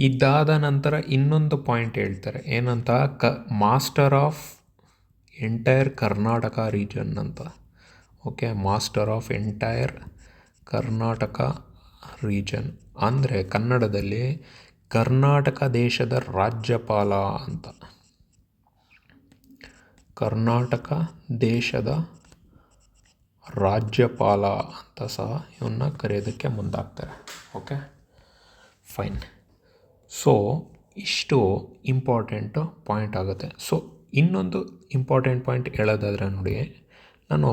ಇದಾದ ನಂತರ ಇನ್ನೊಂದು ಪಾಯಿಂಟ್ ಹೇಳ್ತಾರೆ, ಏನಂತ, master of entire Karnataka region ಅಂತ. Okay, master of entire Karnataka region ಅಂದರೆ ಕನ್ನಡದಲ್ಲಿ ಕರ್ನಾಟಕ ದೇಶದ ರಾಜ್ಯಪಾಲ ಅಂತ. ಕರ್ನಾಟಕ ದೇಶದ ರಾಜ್ಯಪಾಲ ಅಂತ ಸಹ ಇವನ್ನ ಕರೆಯೋದಕ್ಕೆ ಮುಂದಾಗ್ತಾರೆ. Okay, fine. ಸೊ ಇಷ್ಟು ಇಂಪಾರ್ಟೆಂಟು ಪಾಯಿಂಟ್ ಆಗುತ್ತೆ. ಸೊ ಇನ್ನೊಂದು ಇಂಪಾರ್ಟೆಂಟ್ ಪಾಯಿಂಟ್ ಹೇಳೋದಾದರೆ ನೋಡಿ, ನಾನು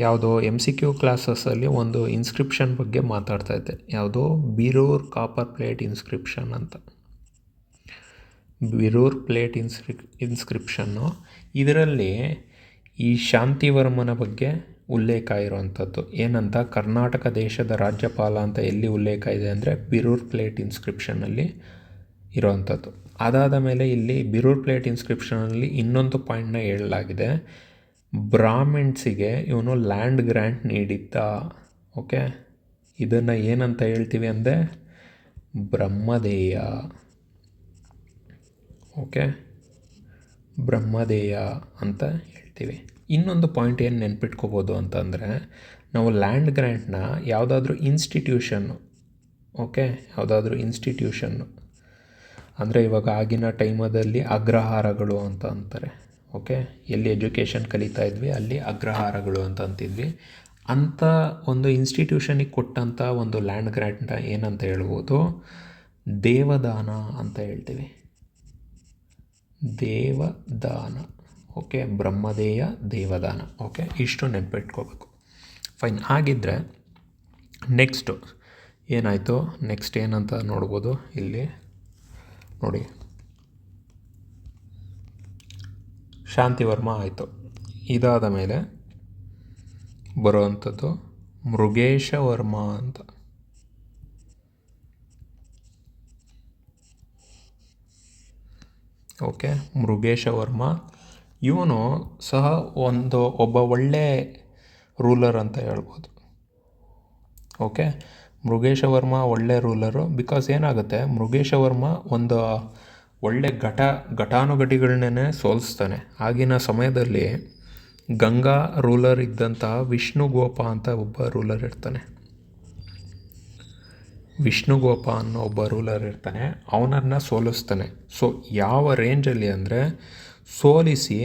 ಯಾವುದೋ MCQ ಕ್ಲಾಸಸ್ಸಲ್ಲಿ ಒಂದು ಇನ್ಸ್ಕ್ರಿಪ್ಷನ್ ಬಗ್ಗೆ ಮಾತಾಡ್ತಾ ಇದ್ದೆ, ಯಾವುದೋ ಬಿರೂರ್ ಕಾಪರ್ ಪ್ಲೇಟ್ ಇನ್ಸ್ಕ್ರಿಪ್ಷನ್ ಅಂತ. ಬಿರೂರ್ ಪ್ಲೇಟ್ ಇನ್ಸ್ಕ್ರಿಪ್ಷನ್ನು, ಇದರಲ್ಲಿ ಈ ಶಾಂತಿವರ್ಮನ ಬಗ್ಗೆ ಉಲ್ಲೇಖ ಇರುವಂಥದ್ದು. ಏನಂತ, ಕರ್ನಾಟಕ ದೇಶದ ರಾಜ್ಯಪಾಲ ಅಂತ ಎಲ್ಲಿ ಉಲ್ಲೇಖ ಇದೆ ಅಂದರೆ ಬಿರೂರ್ ಪ್ಲೇಟ್ ಇನ್ಸ್ಕ್ರಿಪ್ಷನ್ನಲ್ಲಿ ಇರೋವಂಥದ್ದು. ಅದಾದ ಮೇಲೆ ಇಲ್ಲಿ ಬಿರೂರ್ ಪ್ಲೇಟ್ ಇನ್ಸ್ಕ್ರಿಪ್ಷನಲ್ಲಿ ಇನ್ನೊಂದು ಪಾಯಿಂಟ್ನ ಹೇಳಲಾಗಿದೆ, ಬ್ರಾಹ್ಮಿಣ್ಸಿಗೆ ಇವನು ಲ್ಯಾಂಡ್ ಗ್ರ್ಯಾಂಟ್ ನೀಡಿದ್ದ. ಓಕೆ, ಇದನ್ನು ಏನಂತ ಹೇಳ್ತೀವಿ ಅಂದರೆ ಬ್ರಹ್ಮದೇಯ. ಓಕೆ, ಬ್ರಹ್ಮದೇಯ ಅಂತ ಹೇಳ್ತೀವಿ. ಇನ್ನೊಂದು ಪಾಯಿಂಟ್ ಏನು ನೆನ್ಪಿಟ್ಕೋಬೋದು ಅಂತಂದರೆ, ನಾವು ಲ್ಯಾಂಡ್ ಗ್ರ್ಯಾಂಟ್ನ ಯಾವುದಾದ್ರೂ ಇನ್ಸ್ಟಿಟ್ಯೂಷನ್ನು, ಓಕೆ, ಯಾವುದಾದ್ರೂ ಇನ್ಸ್ಟಿಟ್ಯೂಷನ್ನು ಅಂದರೆ ಇವಾಗ ಆಗಿನ ಟೈಮದಲ್ಲಿ ಅಗ್ರಹಾರಗಳು ಅಂತ ಅಂತಾರೆ. ಓಕೆ, ಎಲ್ಲಿ ಎಜುಕೇಷನ್ ಕಲಿತಾ ಇದ್ವಿ ಅಲ್ಲಿ ಅಗ್ರಹಾರಗಳು ಅಂತ ಅಂತಿದ್ವಿ. ಅಂಥ ಒಂದು ಇನ್ಸ್ಟಿಟ್ಯೂಷನಿಗೆ ಕೊಟ್ಟಂಥ ಒಂದು ಲ್ಯಾಂಡ್ ಗ್ರ್ಯಾಂಟ್ನ ಏನಂತ ಹೇಳ್ಬೋದು, ದೇವದಾನ ಅಂತ ಹೇಳ್ತೀವಿ, ದೇವದಾನ. ಓಕೆ, ಬ್ರಹ್ಮದೇಯ ದೇವದಾನ. ಓಕೆ, ಇಷ್ಟು ನೆನಪಿಟ್ಕೋಬೇಕು. ಫೈನ್. ಹಾಗಿದ್ದರೆ ನೆಕ್ಸ್ಟು ಏನಾಯಿತು, ನೆಕ್ಸ್ಟ್ ಏನಂತ ನೋಡ್ಬೋದು ಇಲ್ಲಿ ನೋಡಿ. ಶಾಂತಿವರ್ಮ ಆಯಿತು. ಇದಾದ ಮೇಲೆ ಬರುವಂಥದ್ದು ಮೃಗೇಶವರ್ಮ ಅಂತ. ಓಕೆ, ಮೃಗೇಶವರ್ಮ ಇವನು ಸಹ ಒಬ್ಬ ಒಳ್ಳೆ ರೂಲರ್ ಅಂತ ಹೇಳ್ಬೋದು. ಓಕೆ, ಮೃಗೇಶವರ್ಮ ಒಳ್ಳೆ ರೂಲರು. ಬಿಕಾಸ್ ಏನಾಗುತ್ತೆ, ಮೃಗೇಶವರ್ಮ ಒಂದು ಒಳ್ಳೆ ಘಟಾನುಘಟಿಗಳನ್ನೇ ಸೋಲಿಸ್ತಾನೆ. ಆಗಿನ ಸಮಯದಲ್ಲಿ ಗಂಗಾ ರೂಲರ್ ಇದ್ದಂತಹ ವಿಷ್ಣುಗೋಪ ಅಂತ ಒಬ್ಬ ರೂಲರ್ ಇರ್ತಾನೆ. ವಿಷ್ಣುಗೋಪ ಅನ್ನೋ ಒಬ್ಬ ರೂಲರ್ ಇರ್ತಾನೆ, ಅವನನ್ನು ಸೋಲಿಸ್ತಾನೆ. ಸೊ ಯಾವ ರೇಂಜಲ್ಲಿ ಅಂದರೆ, ಸೋಲಿಸಿ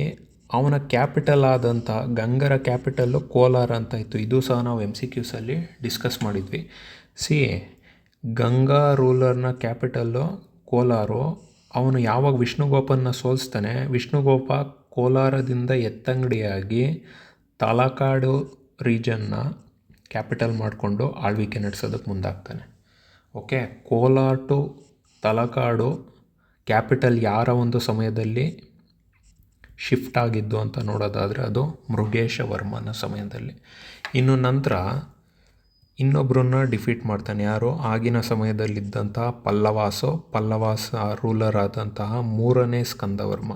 ಅವನ ಕ್ಯಾಪಿಟಲ್ ಆದಂಥ ಗಂಗರ ಕ್ಯಾಪಿಟಲ್ಲು ಕೋಲಾರ ಅಂತ ಇತ್ತು. ಇದು ಸಹ ನಾವು MCQಸಲ್ಲಿ ಡಿಸ್ಕಸ್ ಮಾಡಿದ್ವಿ. ಗಂಗಾ ರೂಲರ್ನ ಕ್ಯಾಪಿಟಲ್ಲು ಕೋಲಾರು, ಅವನು ಯಾವಾಗ ವಿಷ್ಣುಗೋಪನ್ನ ಸೋಲಿಸ್ತಾನೆ, ವಿಷ್ಣುಗೋಪ ಕೋಲಾರದಿಂದ ಎತ್ತಂಗಡಿಯಾಗಿ ತಲಕಾಡು ರೀಜನ್ನ ಕ್ಯಾಪಿಟಲ್ ಮಾಡಿಕೊಂಡು ಆಳ್ವಿಕೆ ನಡೆಸೋದಕ್ಕೆ ಮುಂದಾಗ್ತಾನೆ. Okay, Kolar to Talakadu capital ಯಾರ ಒಂದು ಸಮಯದಲ್ಲಿ ಶಿಫ್ಟ್ ಆಗಿದ್ದು ಅಂತ ನೋಡೋದಾದರೆ ಅದು ಮೃಗೇಶ ವರ್ಮನ ಸಮಯದಲ್ಲಿ. ಇನ್ನು ನಂತರ ಇನ್ನೊಬ್ಬರನ್ನ ಡಿಫೀಟ್ ಮಾಡ್ತಾನೆ. ಯಾರು? ಆಗಿನ ಸಮಯದಲ್ಲಿದ್ದಂತಹ ಪಲ್ಲವಾಸ ರೂಲರ್ ಆದಂತಹ 3ನೇ ಸ್ಕಂದವರ್ಮ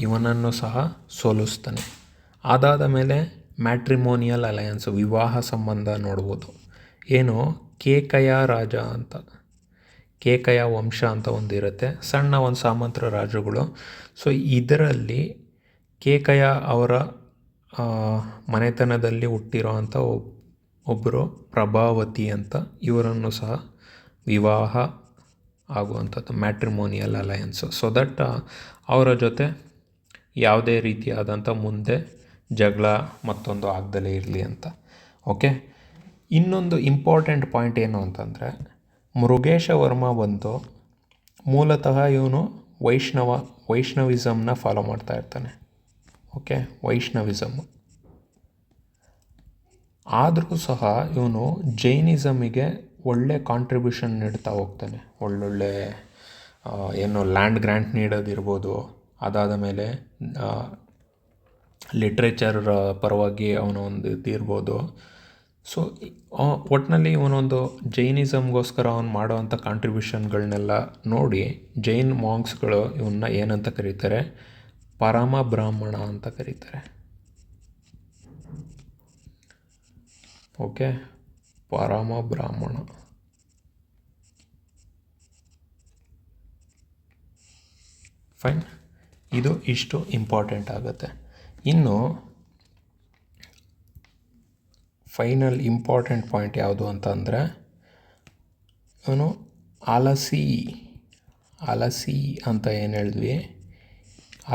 ಇವನನ್ನು ಸಹ ಸೋಲಿಸ್ತಾನೆ. ಅದಾದ ಮೇಲೆ ಮ್ಯಾಟ್ರಿಮೋನಿಯಲ್ ಅಲಯನ್ಸ್, ವಿವಾಹ ಸಂಬಂಧ ನೋಡ್ಬೋದು. ಏನು? ಕೇಕಯ ರಾಜ ಅಂತ, ಕೇಕಯ ವಂಶ ಅಂತ ಒಂದಿರುತ್ತೆ, ಸಣ್ಣ ಒಂದು ಸಾಮಂತರ ರಾಜರುಗಳು. ಸೊ ಇದರಲ್ಲಿ ಕೇಕಯ ಅವರ ಮನೆತನದಲ್ಲಿ ಹುಟ್ಟಿರೋ ಅಂಥ ಒಬ್ಬರು ಪ್ರಭಾವತಿ ಅಂತ, ಇವರನ್ನು ಸಹ ವಿವಾಹ ಆಗುವಂಥದ್ದು ಮ್ಯಾಟ್ರಿಮೋನಿಯಲ್ ಅಲಯನ್ಸು. ಸೊ ದಟ್ ಅವರ ಜೊತೆ ಯಾವುದೇ ರೀತಿಯಾದಂಥ ಮುಂದೆ ಜಗಳ ಮತ್ತೊಂದು ಆಗದಲೇ ಇರಲಿ ಅಂತ. ಓಕೆ, ಇನ್ನೊಂದು ಇಂಪಾರ್ಟೆಂಟ್ ಪಾಯಿಂಟ್ ಏನು ಅಂತಂದರೆ, ಮೃಗೇಶ ವರ್ಮ ಬಂದು ಮೂಲತಃ ಇವನು ವೈಷ್ಣವಿಸಮ್ನ ಫಾಲೋ ಮಾಡ್ತಾ ಇರ್ತಾನೆ. ಓಕೆ, ವೈಷ್ಣವಿಸಮ್ ಆದರೂ ಸಹ ಇವನು ಜೈನಿಸಮಿಗೆ ಒಳ್ಳೆ ಕಾಂಟ್ರಿಬ್ಯೂಷನ್ ನೀಡ್ತಾ ಹೋಗ್ತಾನೆ. ಒಳ್ಳೊಳ್ಳೆ ಏನು ಲ್ಯಾಂಡ್ ಗ್ರ್ಯಾಂಟ್ ನೀಡೋದಿರ್ಬೋದು, ಅದಾದ ಮೇಲೆ ಲಿಟ್ರೇಚರ್ ಪರವಾಗಿ ಅವನು ಒಂದು ಇದಿರ್ಬೋದು. ಸೊ ಒಟ್ಟಿನಲ್ಲಿ ಇವನೊಂದು ಜೈನಿಸಮ್ಗೋಸ್ಕರ ಅವನು ಮಾಡೋವಂಥ ಕಾಂಟ್ರಿಬ್ಯೂಷನ್ಗಳನ್ನೆಲ್ಲ ನೋಡಿ ಜೈನ್ ಮಾಂಕ್ಸ್ಗಳು ಇವನ್ನ ಏನಂತ ಕರೀತಾರೆ? ಪರಮ ಬ್ರಾಹ್ಮಣ ಅಂತ ಕರೀತಾರೆ. ಓಕೆ, ಪರಮ ಬ್ರಾಹ್ಮಣ. ಫೈನ್, ಇದು ಇಷ್ಟು ಇಂಪಾರ್ಟೆಂಟ್ ಆಗುತ್ತೆ. ಇನ್ನು ಫೈನಲ್ ಇಂಪಾರ್ಟೆಂಟ್ ಪಾಯಿಂಟ್ ಯಾವುದು ಅಂತ ಅಂದರೆ, ಇವನು ಅಲಸಿ ಅಂತ ಏನು ಹೇಳಿದ್ವಿ,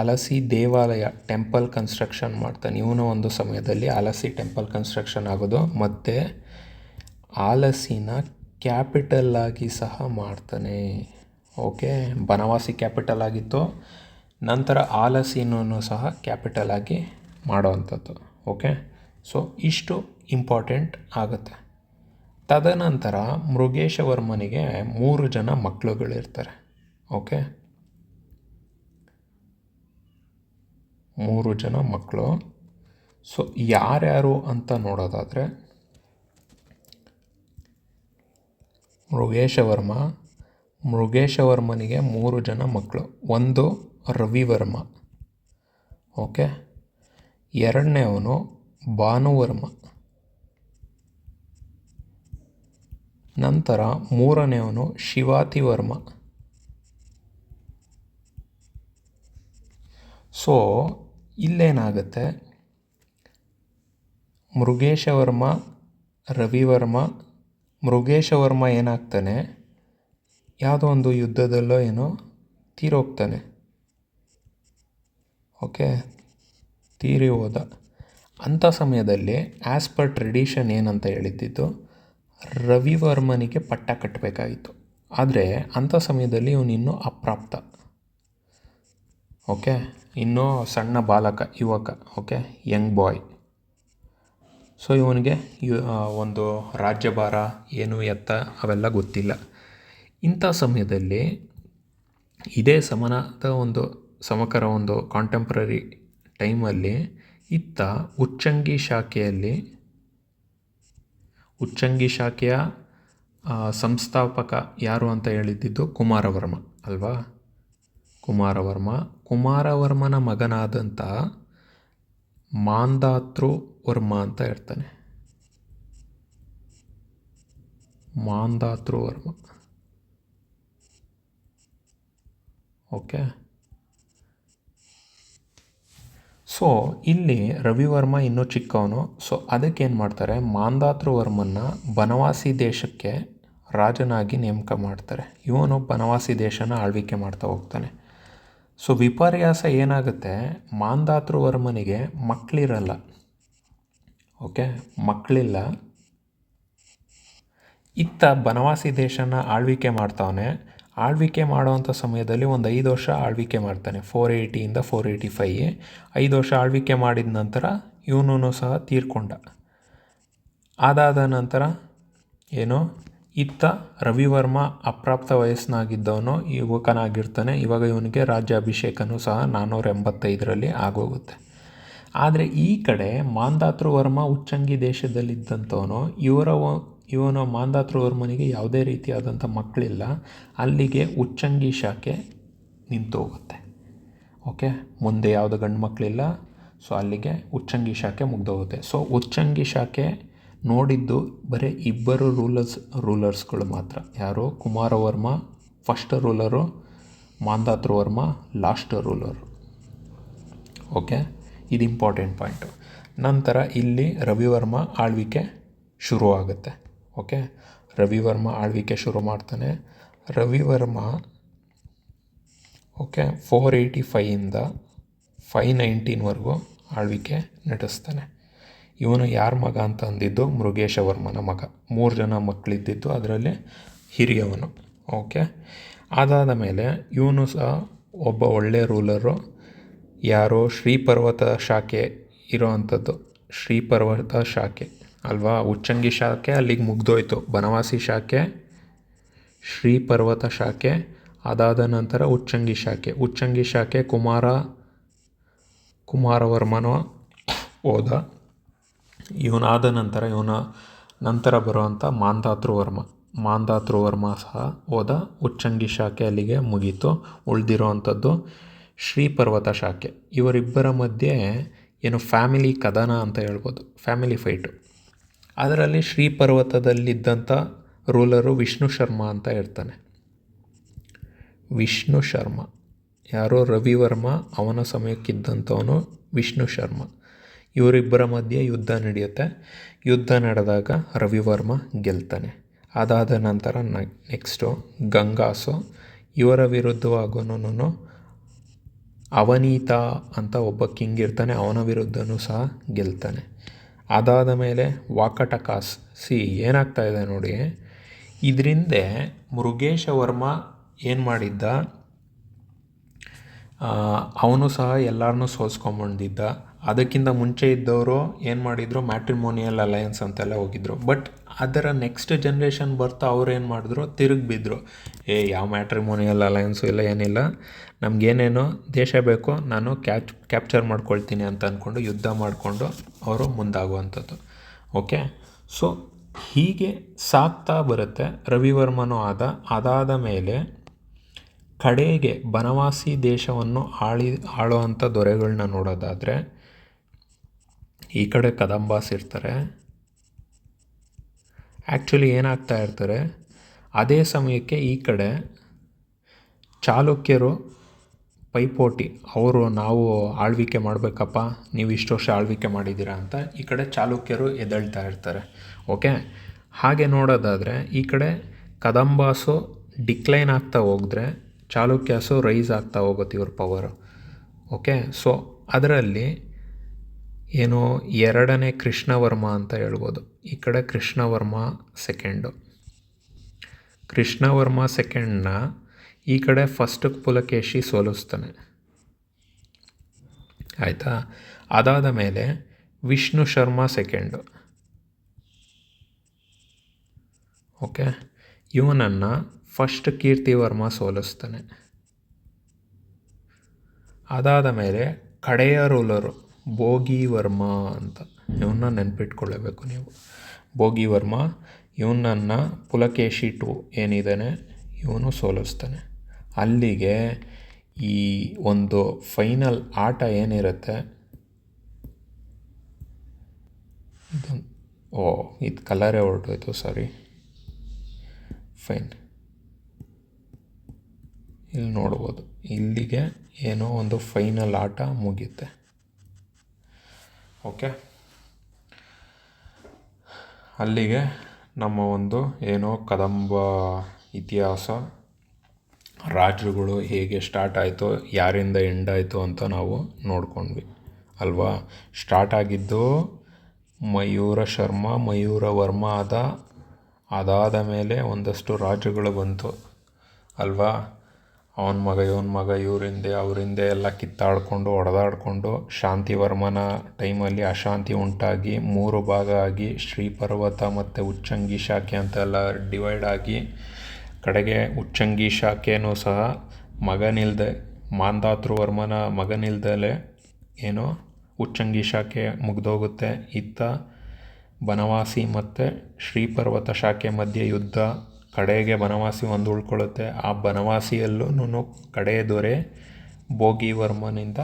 ಅಲಸಿ ದೇವಾಲಯ ಟೆಂಪಲ್ ಕನ್ಸ್ಟ್ರಕ್ಷನ್ ಮಾಡ್ತಾನೆ. ಇವನು ಒಂದು ಸಮಯದಲ್ಲಿ ಅಲಸಿ ಟೆಂಪಲ್ ಕನ್ಸ್ಟ್ರಕ್ಷನ್ ಆಗೋದು, ಮತ್ತು ಆಲಸಿನ ಕ್ಯಾಪಿಟಲ್ ಆಗಿ ಸಹ ಮಾಡ್ತಾನೆ. ಓಕೆ, ಬನವಾಸಿ ಕ್ಯಾಪಿಟಲ್ ಆಗಿತ್ತು, ನಂತರ ಆಲಸಿನೂ ಸಹ ಕ್ಯಾಪಿಟಲ್ ಆಗಿ ಮಾಡೋವಂಥದ್ದು. ಓಕೆ, ಸೊ ಇಷ್ಟು ಇಂಪಾರ್ಟೆಂಟ್ ಆಗುತ್ತೆ. ತದನಂತರ ಮೃಗೇಶ ವರ್ಮನಿಗೆ 3 ಜನ ಮಕ್ಕಳುಗಳಿರ್ತಾರೆ. ಓಕೆ, 3 ಜನ ಮಕ್ಕಳು. ಸೊ ಯಾರ್ಯಾರು ಅಂತ ನೋಡೋದಾದರೆ, ಮೃಗೇಶವರ್ಮನಿಗೆ 3 ಜನ ಮಕ್ಕಳು. ಒಂದು ರವಿವರ್ಮ, ಓಕೆ, ಎರಡನೇವನು ಭಾನುವರ್ಮ, ನಂತರ ಮೂರನೇವನು ಶಿವಾತಿವರ್ಮ. ಸೊ ಇಲ್ಲೇನಾಗುತ್ತೆ, ಮೃಗೇಶವರ್ಮ, ರವಿವರ್ಮ, ಮೃಗೇಶವರ್ಮ ಏನಾಗ್ತಾನೆ, ಯಾವುದೋ ಒಂದು ಯುದ್ಧದಲ್ಲೋ ಏನೋ ತೀರೋಗ್ತಾನೆ. ಓಕೆ, ತೀರಿ ಹೋದ ಅಂಥ ಸಮಯದಲ್ಲಿ ಆ್ಯಸ್ ಪರ್ ಟ್ರೆಡಿಷನ್ ಏನಂತ ಹೇಳಿದ್ದಿದ್ದು, ರವಿವರ್ಮನಿಗೆ ಪಟ್ಟ ಕಟ್ಟಬೇಕಾಗಿತ್ತು. ಆದರೆ ಅಂಥ ಸಮಯದಲ್ಲಿ ಇವನಿನ್ನೂ ಅಪ್ರಾಪ್ತ. ಓಕೆ, ಇನ್ನೂ ಸಣ್ಣ ಯುವಕ. Okay, young boy. ಸೊ ಇವನಿಗೆ ಒಂದು ರಾಜ್ಯಭಾರ ಏನು ಎತ್ತ ಅವೆಲ್ಲ ಗೊತ್ತಿಲ್ಲ. ಇಂಥ ಸಮಯದಲ್ಲಿ ಇದೇ ಸಮಕರ ಒಂದು ಕಾಂಟೆಂಪ್ರರಿ ಟೈಮಲ್ಲಿ ಇತ್ತ ಉಚ್ಚಂಗಿ ಶಾಖೆಯ ಸಂಸ್ಥಾಪಕ ಯಾರು ಅಂತ ಹೇಳಿದ್ದಿದ್ದು ಕುಮಾರವರ್ಮ ಅಲ್ವಾ? ಕುಮಾರವರ್ಮನ ಮಗನಾದಂಥ ಮಾಂಧಾತೃವರ್ಮ ಅಂತ ಇರ್ತಾನೆ. ಮಾಂಧಾತೃವರ್ಮ. ಓಕೆ, ಸೊ ಇಲ್ಲಿ ರವಿವರ್ಮ ಇನ್ನೂ ಚಿಕ್ಕವನು. ಸೊ ಅದಕ್ಕೇನು ಮಾಡ್ತಾರೆ, ಮಾಂಧಾತೃವರ್ಮನ್ನ ಬನವಾಸಿ ದೇಶಕ್ಕೆ ರಾಜನಾಗಿ ನೇಮಕ ಮಾಡ್ತಾರೆ. ಇವನು ಬನವಾಸಿ ದೇಶನ ಆಳ್ವಿಕೆ ಮಾಡ್ತಾ ಹೋಗ್ತಾನೆ. ಸೊ ವಿಪರ್ಯಾಸ ಏನಾಗುತ್ತೆ, ಮಾಂಧಾತೃವರ್ಮನಿಗೆ ಮಕ್ಕಳಿರಲ್ಲ. ಓಕೆ, ಮಕ್ಕಳಿಲ್ಲ. ಇತ್ತ ಬನವಾಸಿ ದೇಶನ ಆಳ್ವಿಕೆ ಮಾಡ್ತಾವನೆ. ಆಳ್ವಿಕೆ ಮಾಡೋವಂಥ ಸಮಯದಲ್ಲಿ ಒಂದು 5 ವರ್ಷ ಆಳ್ವಿಕೆ ಮಾಡ್ತಾನೆ. 480 485 5 ವರ್ಷ ಆಳ್ವಿಕೆ ಮಾಡಿದ ನಂತರ ಇವನೂ ಸಹ ತೀರ್ಕೊಂಡ. ಅದಾದ ನಂತರ ಏನು, ಇತ್ತ ರವಿವರ್ಮ ಅಪ್ರಾಪ್ತ ವಯಸ್ಸಿನಾಗಿದ್ದವನು ಯುವಕನಾಗಿರ್ತಾನೆ. ಇವಾಗ ಇವನಿಗೆ ರಾಜ್ಯಾಭಿಷೇಕನೂ ಸಹ 485ರಲ್ಲಿ ಆಗೋಗುತ್ತೆ. ಆದರೆ ಈ ಕಡೆ ಮಾಂಧಾತೃವರ್ಮ ಉಚ್ಚಂಗಿ ದೇಶದಲ್ಲಿದ್ದಂಥವನು, ಇವನು ಮಾಂಧಾತೃವರ್ಮನಿಗೆ ಯಾವುದೇ ರೀತಿಯಾದಂಥ ಮಕ್ಕಳಿಲ್ಲ. ಅಲ್ಲಿಗೆ ಉಚ್ಚಂಗಿ ಶಾಖೆ ನಿಂತು ಹೋಗುತ್ತೆ. ಓಕೆ, ಮುಂದೆ ಯಾವುದೇ ಗಂಡು ಮಕ್ಕಳಿಲ್ಲ. ಸೊ ಅಲ್ಲಿಗೆ ಉಚ್ಚಂಗಿ ಶಾಖೆ ಮುಗ್ದೋಗುತ್ತೆ. ಸೊ ಉಚ್ಚಂಗಿ ಶಾಖೆ ನೋಡಿದ್ದು ಬರೀ ಇಬ್ಬರು ರೂಲರ್ಸ್ಗಳು ಮಾತ್ರ. ಯಾರು? ಕುಮಾರವರ್ಮ ಫಸ್ಟ್ ರೂಲರು, ಮಾಂಧಾತೃವರ್ಮ ಲಾಸ್ಟ್ ರೂಲರು. ಓಕೆ, ಇದು ಇಂಪಾರ್ಟೆಂಟ್ ಪಾಯಿಂಟು. ನಂತರ ಇಲ್ಲಿ ರವಿವರ್ಮ ಆಳ್ವಿಕೆ ಶುರುವಾಗುತ್ತೆ. ಓಕೆ, ರವಿವರ್ಮ ಆಳ್ವಿಕೆ ಶುರು ಮಾಡ್ತಾನೆ. ರವಿವರ್ಮ ಓಕೆ 485ಇಂದ 519ವರೆಗೂ ಆಳ್ವಿಕೆ ನಡೆಸ್ತಾನೆ. ಇವನು ಯಾರ ಮಗ ಅಂತ ಅಂದಿದ್ದು? ಮೃಗೇಶವರ್ಮನ ಮಗ. 3 ಜನ ಮಕ್ಕಳಿದ್ದಿದ್ದು, ಅದರಲ್ಲಿ ಹಿರಿಯವನು. ಓಕೆ, ಅದಾದ ಮೇಲೆ ಇವನು ಸಹ ಒಬ್ಬ ಒಳ್ಳೆಯ ರೂಲರು. ಯಾರೋ ಶ್ರೀಪರ್ವತ ಶಾಖೆ ಇರೋವಂಥದ್ದು. ಶ್ರೀಪರ್ವತ ಶಾಖೆ ಅಲ್ವಾ? ಉಚ್ಚಂಗಿ ಶಾಖೆ ಅಲ್ಲಿಗೆ ಮುಗ್ದೋಯ್ತು. ಬನವಾಸಿ ಶಾಖೆ, ಶ್ರೀಪರ್ವತ ಶಾಖೆ, ಅದಾದ ನಂತರ ಉಚ್ಚಂಗಿ ಶಾಖೆ. ಉಚ್ಚಂಗಿ ಶಾಖೆ ಕುಮಾರವರ್ಮನೋ ಹೋದ. ಇವನಾದ ನಂತರ ಬರುವಂಥ ಮಾಂಧಾತೃವರ್ಮ ಸಹ ಹೋದ. ಉಚ್ಚಂಗಿ ಶಾಖೆ ಅಲ್ಲಿಗೆ ಮುಗೀತು. ಉಳಿದಿರೋವಂಥದ್ದು ಶ್ರೀಪರ್ವತ ಶಾಖೆ. ಇವರಿಬ್ಬರ ಮಧ್ಯೆ ಏನು ಫ್ಯಾಮಿಲಿ ಕದನ ಅಂತ ಹೇಳ್ಬೋದು, ಫ್ಯಾಮಿಲಿ ಫೈಟು. ಅದರಲ್ಲಿ ಶ್ರೀಪರ್ವತದಲ್ಲಿದ್ದಂಥ ರೂಲರು ವಿಷ್ಣು ಶರ್ಮ ಅಂತ ಇರ್ತಾನೆ. ವಿಷ್ಣು ಶರ್ಮ ಯಾರೋ ರವಿವರ್ಮ ಅವನ ಸಮಯಕ್ಕಿದ್ದಂಥವನು ವಿಷ್ಣು ಶರ್ಮ. ಇವರಿಬ್ಬರ ಮಧ್ಯೆ ಯುದ್ಧ ನಡೆಯುತ್ತೆ. ಯುದ್ಧ ನಡೆದಾಗ ರವಿವರ್ಮ ಗೆಲ್ತಾನೆ. ಅದಾದ ನಂತರ ನೆಕ್ಸ್ಟು ಗಂಗಾಸು. ಇವರ ವಿರುದ್ಧವಾಗೂ ಅವನೀತ ಅಂತ ಒಬ್ಬ ಕಿಂಗ್ ಇರ್ತಾನೆ. ಅವನ ವಿರುದ್ಧನೂ ಸಹ ಗೆಲ್ತಾನೆ. ಅದಾದ ಮೇಲೆ ವಾಕಟಕಾಸ್. ಏನಾಗ್ತಾ ಇದೆ ನೋಡಿ, ಇದರಿಂದ ಮೃಗೇಶವರ್ಮ ಏನು ಮಾಡಿದ್ದ, ಅವನು ಸಹ ಎಲ್ಲರನ್ನೂ ಸೋಲ್ಸ್ಕೊಂಬಂದಿದ್ದ. ಅದಕ್ಕಿಂತ ಮುಂಚೆ ಇದ್ದವರು ಏನು ಮಾಡಿದರು, ಮ್ಯಾಟ್ರಿಮೋನಿಯಲ್ ಅಲಯನ್ಸ್ ಅಂತೆಲ್ಲ ಹೋಗಿದ್ರು. ಬಟ್ ಅದರ ನೆಕ್ಸ್ಟ್ ಜನ್ರೇಷನ್ ಬರ್ತಾ ಅವ್ರು ಏನು ಮಾಡಿದ್ರು, ತಿರುಗಿ ಬಿದ್ದರು. ಯಾವ ಮ್ಯಾಟ್ರಿಮೋನಿಯಲ್ ಅಲಯನ್ಸು ಇಲ್ಲ, ಏನಿಲ್ಲ, ನಮಗೇನೇನೋ ದೇಶ ಬೇಕು, ನಾನು ಕ್ಯಾಪ್ಚರ್ ಮಾಡ್ಕೊಳ್ತೀನಿ ಅಂತ ಅಂದ್ಕೊಂಡು ಯುದ್ಧ ಮಾಡಿಕೊಂಡು ಅವರು ಮುಂದಾಗುವಂಥದ್ದು. ಓಕೆ, ಸೊ ಹೀಗೆ ಸಾಗ್ತಾ ಬರುತ್ತೆ. ರವಿವರ್ಮನೂ ಅದಾದ ಮೇಲೆ ಕಡೆಗೆ ಬನವಾಸಿ ದೇಶವನ್ನು ಆಳುವಂಥ ದೊರೆಗಳನ್ನ ನೋಡೋದಾದರೆ, ಈ ಕಡೆ ಕದಂಬಾಸ್ ಇರ್ತಾರೆ. ಆ್ಯಕ್ಚುಲಿ ಏನಾಗ್ತಾ ಇರ್ತಾರೆ, ಅದೇ ಸಮಯಕ್ಕೆ ಈ ಕಡೆ ಚಾಲುಕ್ಯರು ಪೈಪೋಟಿ. ನಾವು ಆಳ್ವಿಕೆ ಮಾಡಬೇಕಪ್ಪ, ನೀವು ಇಷ್ಟು ವರ್ಷ ಆಳ್ವಿಕೆ ಮಾಡಿದ್ದೀರಾ ಅಂತ ಈ ಕಡೆ ಚಾಲುಕ್ಯರು ಎದ್ದೇಳ್ತಾ ಇರ್ತಾರೆ. ಓಕೆ, ಹಾಗೆ ನೋಡೋದಾದರೆ ಈ ಕಡೆ ಕದಂಬಾಸು ಡಿಕ್ಲೈನ್ ಆಗ್ತಾ ಹೋಗಿದ್ರೆ ಚಾಲುಕ್ಯಾಸು ರೈಸ್ ಆಗ್ತಾ ಹೋಗುತ್ತೆ ಇವ್ರ ಪವರು. ಓಕೆ, ಸೊ ಅದರಲ್ಲಿ ಏನು, ಎರಡನೇ ಕೃಷ್ಣವರ್ಮ ಅಂತ ಹೇಳ್ಬೋದು. ಈ ಕಡೆ ಕೃಷ್ಣವರ್ಮ ಸೆಕೆಂಡ್ನ ಈ ಕಡೆ ಫಸ್ಟ್ ಪುಲಕೇಶಿ ಸೋಲಿಸ್ತಾನೆ. ಆಯಿತಾ? ಅದಾದ ಮೇಲೆ ವಿಷ್ಣು ಶರ್ಮ ಸೆಕೆಂಡು. ಓಕೆ, ಇವನನ್ನು ಫಸ್ಟ್ ಕೀರ್ತಿವರ್ಮ ಸೋಲಿಸ್ತಾನೆ. ಅದಾದ ಮೇಲೆ ಕಡೆಯ ರೂಲರು ಭೋಗಿವರ್ಮ ಅಂತ, ಇವನ್ನ ನೆನ್ಪಿಟ್ಕೊಳ್ಳಬೇಕು ನೀವು. ಭೋಗಿವರ್ಮ, ಇವನನ್ನು ಪುಲಕೇಶಿ 2 ಏನಿದ್ದಾನೆ ಇವನು ಸೋಲಿಸ್ತಾನೆ. ಅಲ್ಲಿಗೆ ಈ ಒಂದು ಫೈನಲ್ ಆಟ ಏನಿರುತ್ತೆ, ಇದು ಕಲರೇ ಹೊರಟೋಯ್ತು, ಸಾರಿ. ಫೈನ್, ಇಲ್ಲಿ ನೋಡ್ಬೋದು, ಇಲ್ಲಿಗೆ ಏನೋ ಒಂದು ಫೈನಲ್ ಆಟ ಮುಗಿಯುತ್ತೆ. ಓಕೆ, ಅಲ್ಲಿಗೆ ನಮ್ಮ ಒಂದು ಏನೋ ಕದಂಬ ಇತಿಹಾಸ, ರಾಜರುಗಳು ಹೇಗೆ ಸ್ಟಾರ್ಟ್ ಆಯಿತು, ಯಾರಿಂದ ಎಂಡ್ ಆಯಿತು ಅಂತ ನಾವು ನೋಡ್ಕೊಂಡ್ವಿ ಅಲ್ವಾ. ಸ್ಟಾರ್ಟ್ ಆಗಿದ್ದು ಮಯೂರವರ್ಮ ಆದ. ಅದಾದ ಮೇಲೆ ಒಂದಷ್ಟು ರಾಜರುಗಳು ಬಂತು ಅಲ್ವಾ. ಅವನ ಮಗ ಇವನ ಮಗ ಇವರಿಂದೆ ಅವರಿಂದೆ ಎಲ್ಲ ಕಿತ್ತಾಡಿಕೊಂಡು ಹೊಡೆದಾಡಿಕೊಂಡು ಶಾಂತಿವರ್ಮನ ಟೈಮಲ್ಲಿ ಅಶಾಂತಿ ಉಂಟಾಗಿ 3 ಭಾಗ ಆಗಿ ಶ್ರೀಪರ್ವತ ಮತ್ತು ಉಚ್ಚಂಗಿ ಶಾಖೆ ಅಂತೆಲ್ಲ ಡಿವೈಡ್ ಆಗಿ ಕಡೆಗೆ ಉಚ್ಚಂಗಿ ಶಾಖೆನೂ ಸಹ ಮಗನಿಲ್ದೆ ಮಾಂಧಾತೃವರ್ಮನ ಮಗನಿಲ್ದಲೇ ಏನೋ ಉಚ್ಚಂಗಿ ಶಾಖೆ ಮುಗಿದೋಗುತ್ತೆ. ಇತ್ತ ಬನವಾಸಿ ಮತ್ತು ಶ್ರೀಪರ್ವತ ಶಾಖೆ ಮಧ್ಯೆ ಯುದ್ಧ, ಕಡೆಗೆ ಬನವಾಸಿ ಒಂದು ಉಳ್ಕೊಳ್ಳುತ್ತೆ. ಆ ಬನವಾಸಿಯಲ್ಲೂ ಕಡೆಯ ದೊರೆ ಭೋಗಿವರ್ಮನಿಂದ